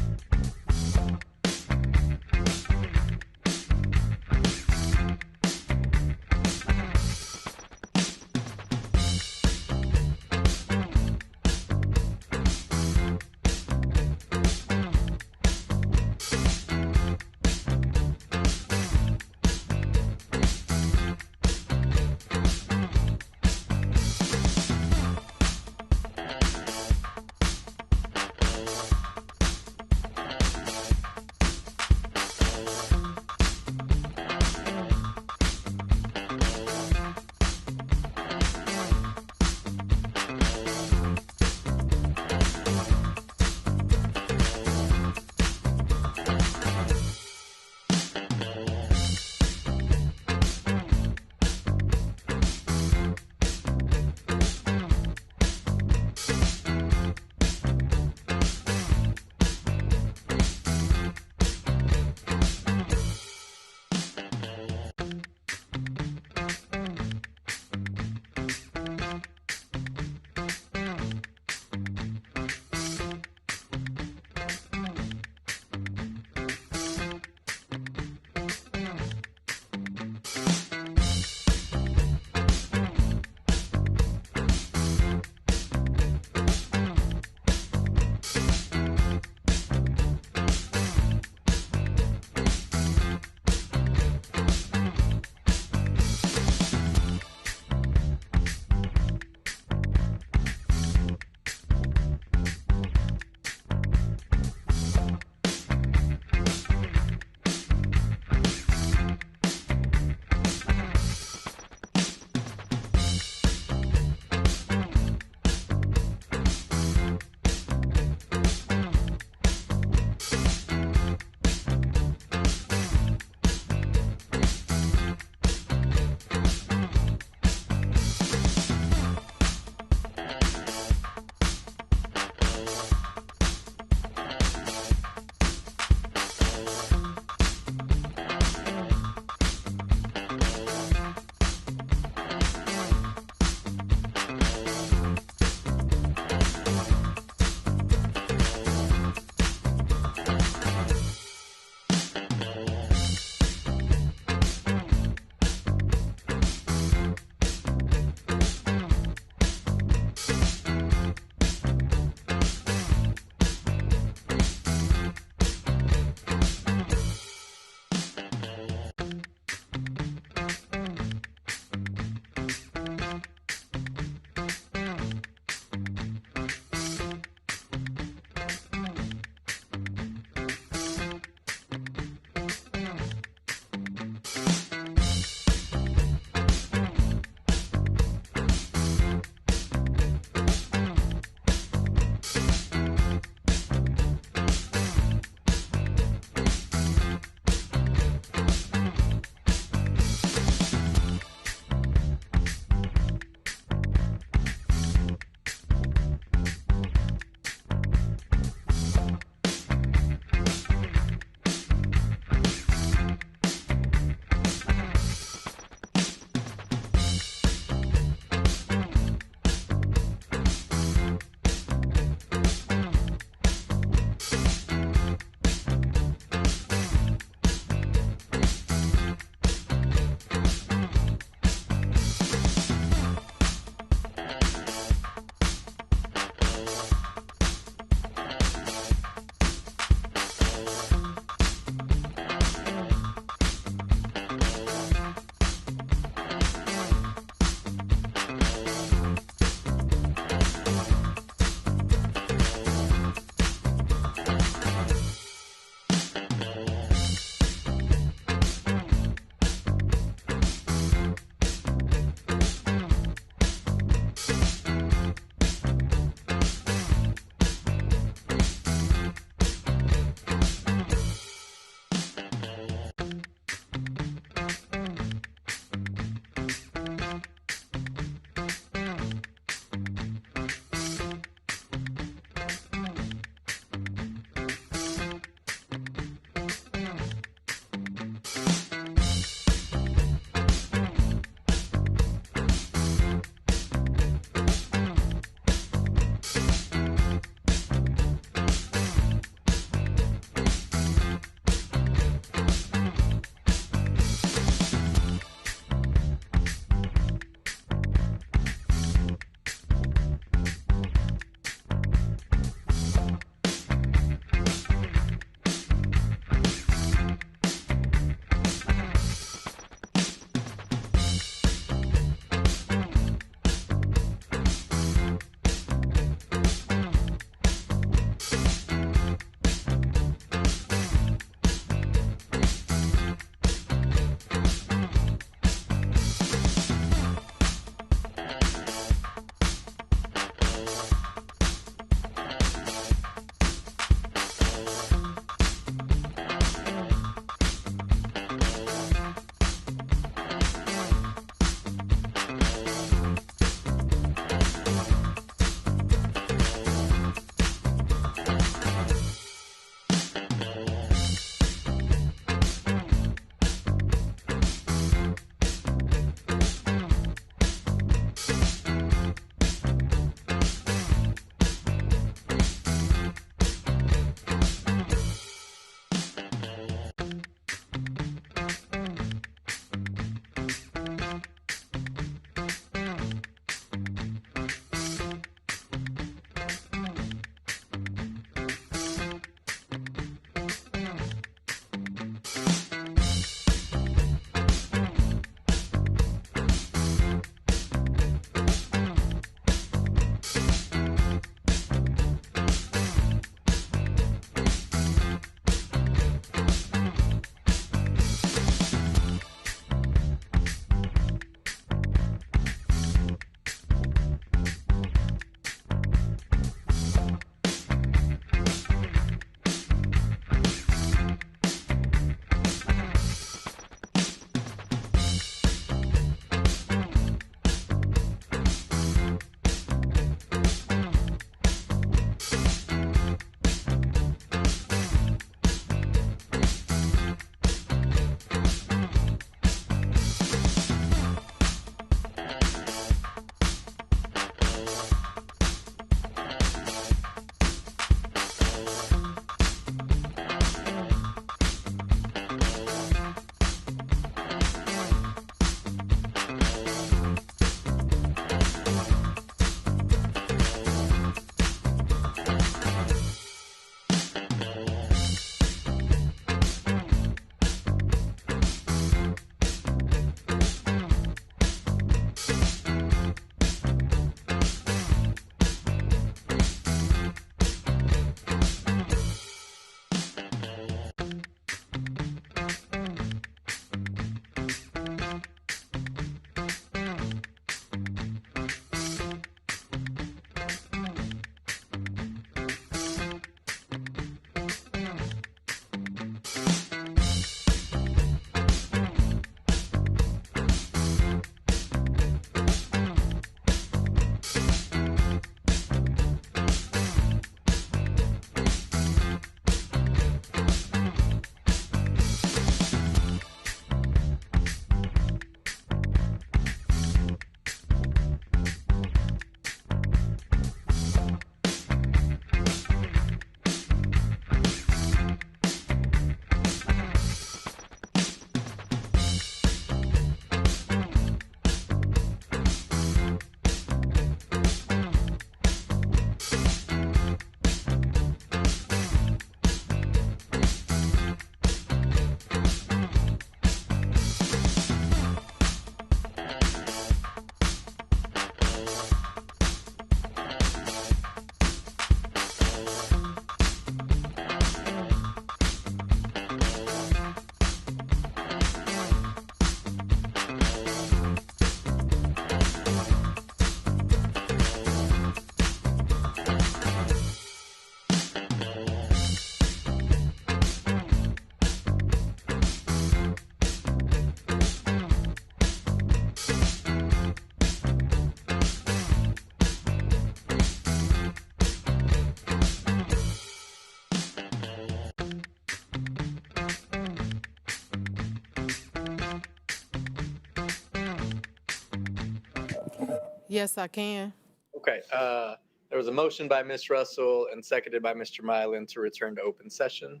B: Yes, I can.
A: Okay, there was a motion by Ms. Russell and seconded by Mr. Mylan to return to open session.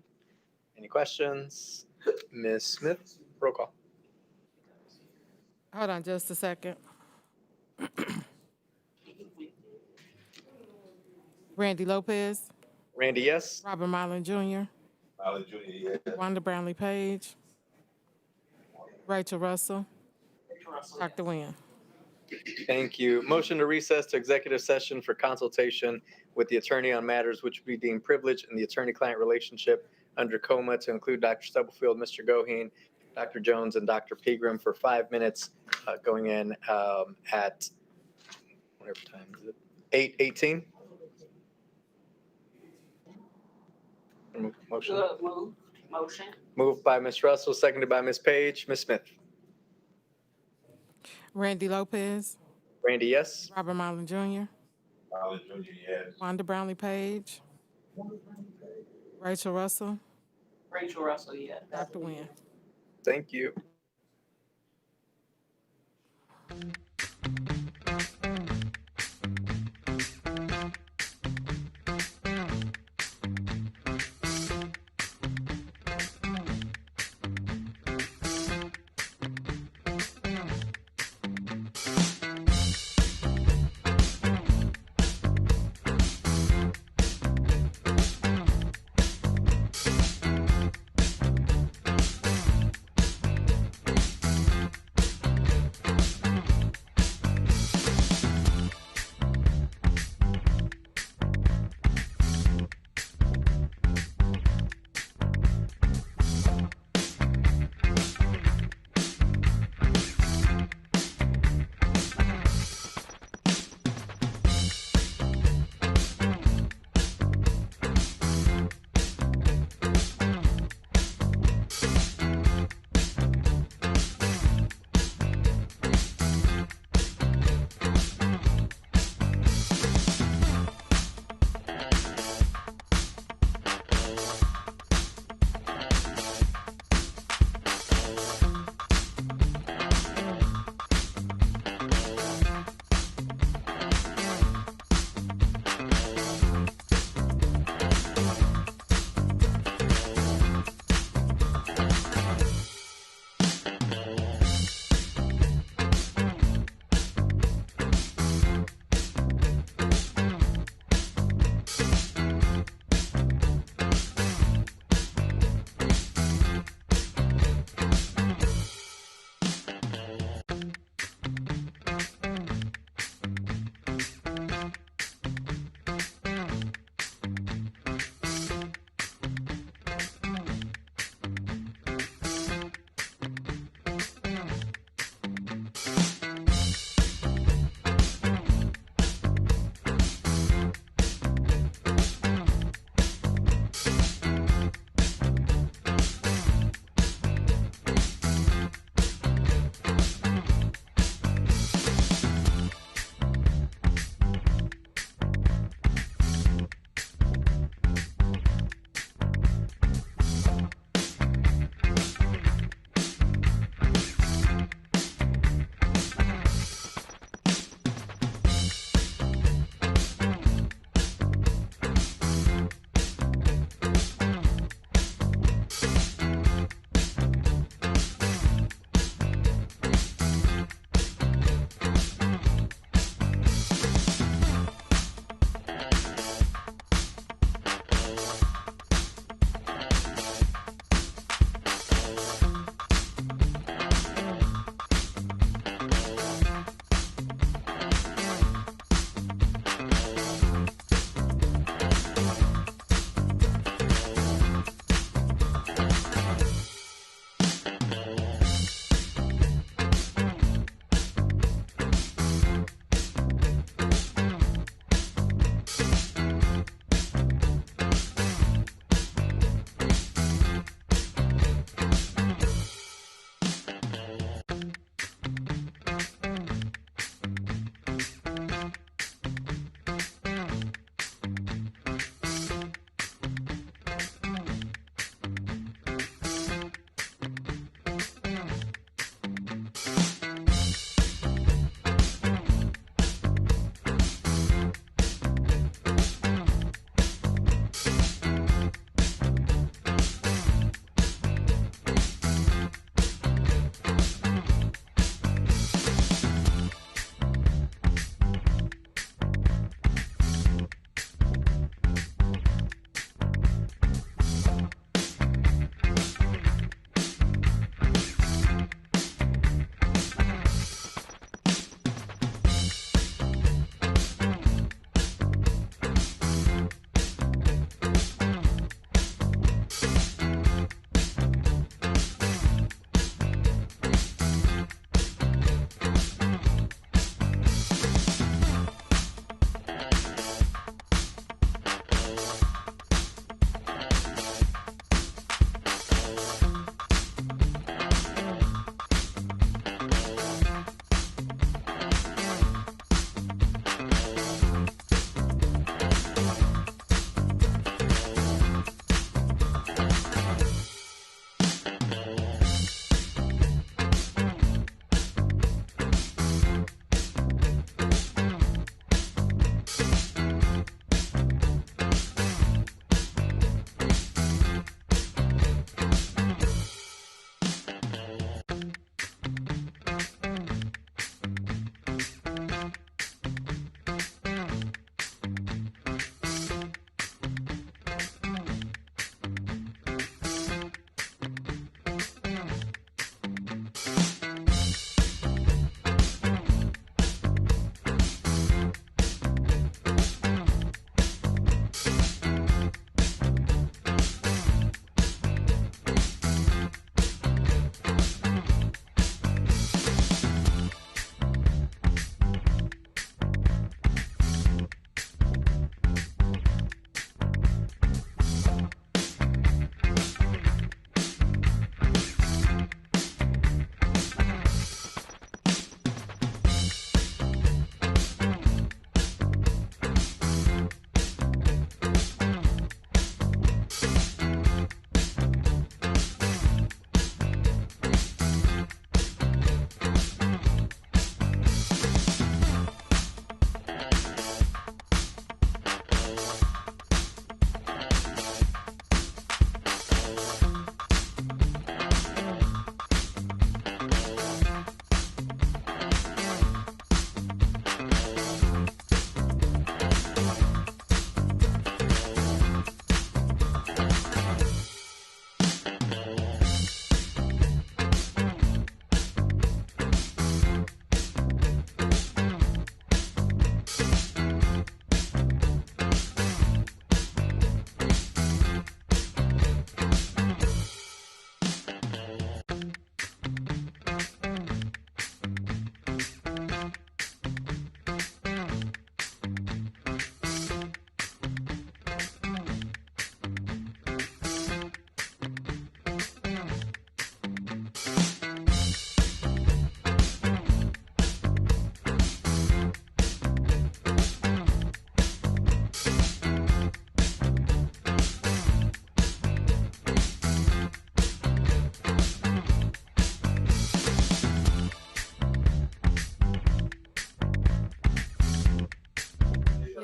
A: Any questions? Ms. Smith, roll call.
B: Hold on just a second. Randy Lopez,
A: Randy, yes?
B: Robert Mylan Jr.,
C: Molly Junior, yes.
B: Wanda Brownlee Page, Rachel Russell, Dr. Nguyen.
A: Thank you. Motion to recess to executive session for consultation with the attorney on matters which would be deemed privileged in the attorney-client relationship under COMA to include Dr. Stubblefield, Mr. Goheen, Dr. Jones, and Dr. Pegram for 5 minutes, going in at, whatever time is it? 8:18? Motion.
H: Motion.
A: Moved by Ms. Russell, seconded by Ms. Page. Ms. Smith.
B: Randy Lopez,
A: Randy, yes?
B: Robert Mylan Jr.,
C: Molly Junior, yes.
B: Wanda Brownlee Page, Rachel Russell,
H: Rachel Russell, yes.
B: Dr. Nguyen.
A: Thank you.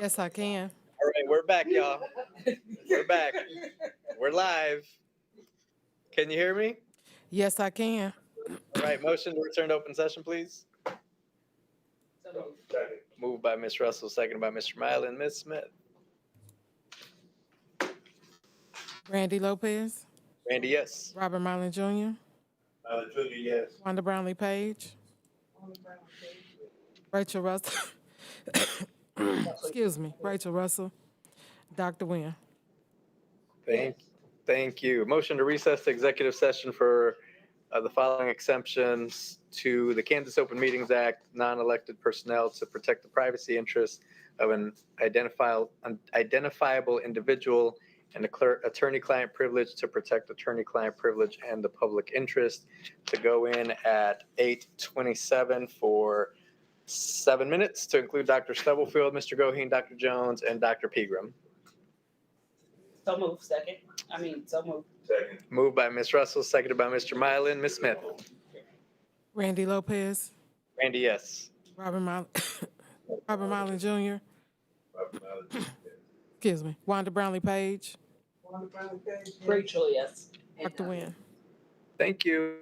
B: Yes, I can.
A: All right, we're back, y'all. We're back. We're live. Can you hear me?
B: Yes, I can.
A: All right, motion to return to open session, please. Moved by Ms. Russell, seconded by Mr. Mylan. Ms. Smith?
B: Randy Lopez,
A: Randy, yes.
B: Robert Mylan Jr.,
C: Junior, yes.
B: Wanda Brownlee Page, Rachel Russell, excuse me, Rachel Russell, Dr. Nguyen.
A: Thank you. Motion to recess to executive session for the following exemptions to the Kansas Open Meetings Act, non-elected personnel to protect the privacy interests of an identifiable individual, and attorney-client privilege to protect attorney-client privilege and the public interest, to go in at 8:27 for 7 minutes, to include Dr. Stubblefield, Mr. Goheen, Dr. Jones, and Dr. Pegram.
E: So moved, so moved.
C: Second.
A: Moved by Ms. Russell, seconded by Mr. Mylan. Ms. Smith?
B: Randy Lopez,
A: Randy, yes.
B: Robert Mylan Jr., excuse me, Wanda Brownlee Page,
E: Rachel, yes.
B: Dr. Nguyen.
A: Thank you.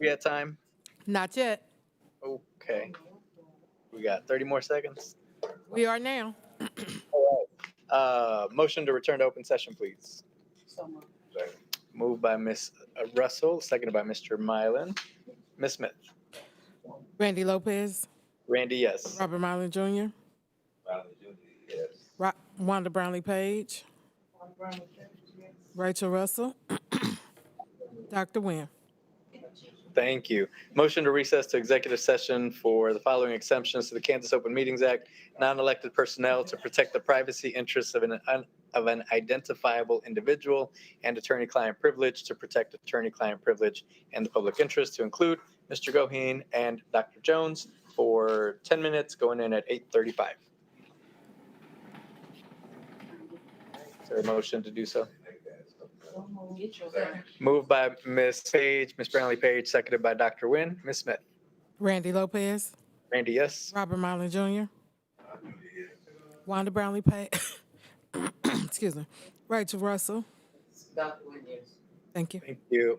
A: we at time?
B: Not yet.
A: Okay. We got 30 more seconds.
B: We are now.
A: Motion to return to open session, please. Moved by Ms. Russell, seconded by Mr. Mylan. Ms. Smith.
B: Randy Lopez,
A: Randy, yes.
B: Robert Mylan Jr., Wanda Brownlee Page, Rachel Russell, Dr. Nguyen.
A: Thank you. Motion to recess to executive session for the following exemptions to the Kansas Open Meetings Act: non-elected personnel to protect the privacy interests of an identifiable individual, and attorney-client privilege to protect attorney-client privilege and the public interest, to include Mr. Goheen and Dr. Jones for 10 minutes, going in at 8:35. Is there a motion to do so? Moved by Ms. Page, Ms. Brownlee Page, seconded by Dr. Nguyen. Ms. Smith.
B: Randy Lopez,
A: Randy, yes.
B: Robert Mylan Jr., Wanda Brownlee Page, excuse me, Rachel Russell. Thank you.
A: Thank you.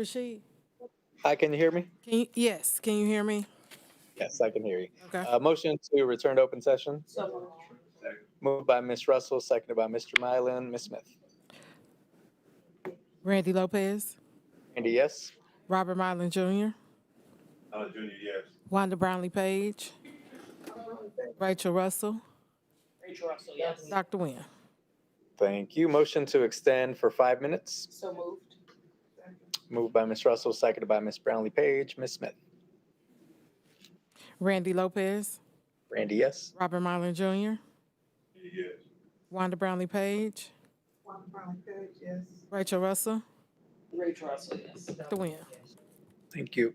B: Rashid?
A: Hi, can you hear me?
B: Yes, can you hear me?
A: Yes, I can hear you.
B: Okay.
A: Motion to return to open session. Moved by Ms. Russell, seconded by Mr. Mylan. Ms. Smith.
B: Randy Lopez,
A: Andy, yes?
B: Robert Mylan Jr.,
C: Junior, yes.
B: Wanda Brownlee Page, Rachel Russell, Dr. Nguyen.
A: Thank you. Motion to extend for 5 minutes.
B: So moved.
A: Moved by Ms. Russell, seconded by Ms. Brownlee Page. Ms. Smith.
B: Randy Lopez,
A: Randy, yes?
B: Robert Mylan Jr.,
C: Yes.
B: Wanda Brownlee Page,
D: yes.
B: Rachel Russell, Dr. Nguyen.
A: Thank you.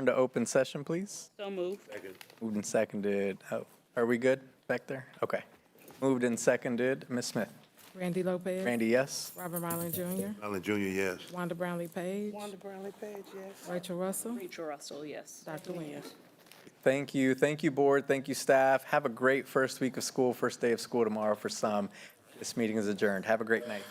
A: return to open session, please?
H: So moved.
A: Moved and seconded. Oh, are we good back there? Okay. Moved and seconded. Ms. Smith?
B: Randy Lopez.
A: Randy, yes?
B: Robert Mylan Jr.
C: Allen Jr., yes.
B: Wanda Brownlee Page.
D: Wanda Brownlee Page, yes.
B: Rachel Russell.
H: Rachel Russell, yes.
B: Dr. Nguyen.
A: Thank you. Thank you, board. Thank you, staff. Have a great first week of school, first day of school tomorrow for some. This meeting is adjourned. Have a great night.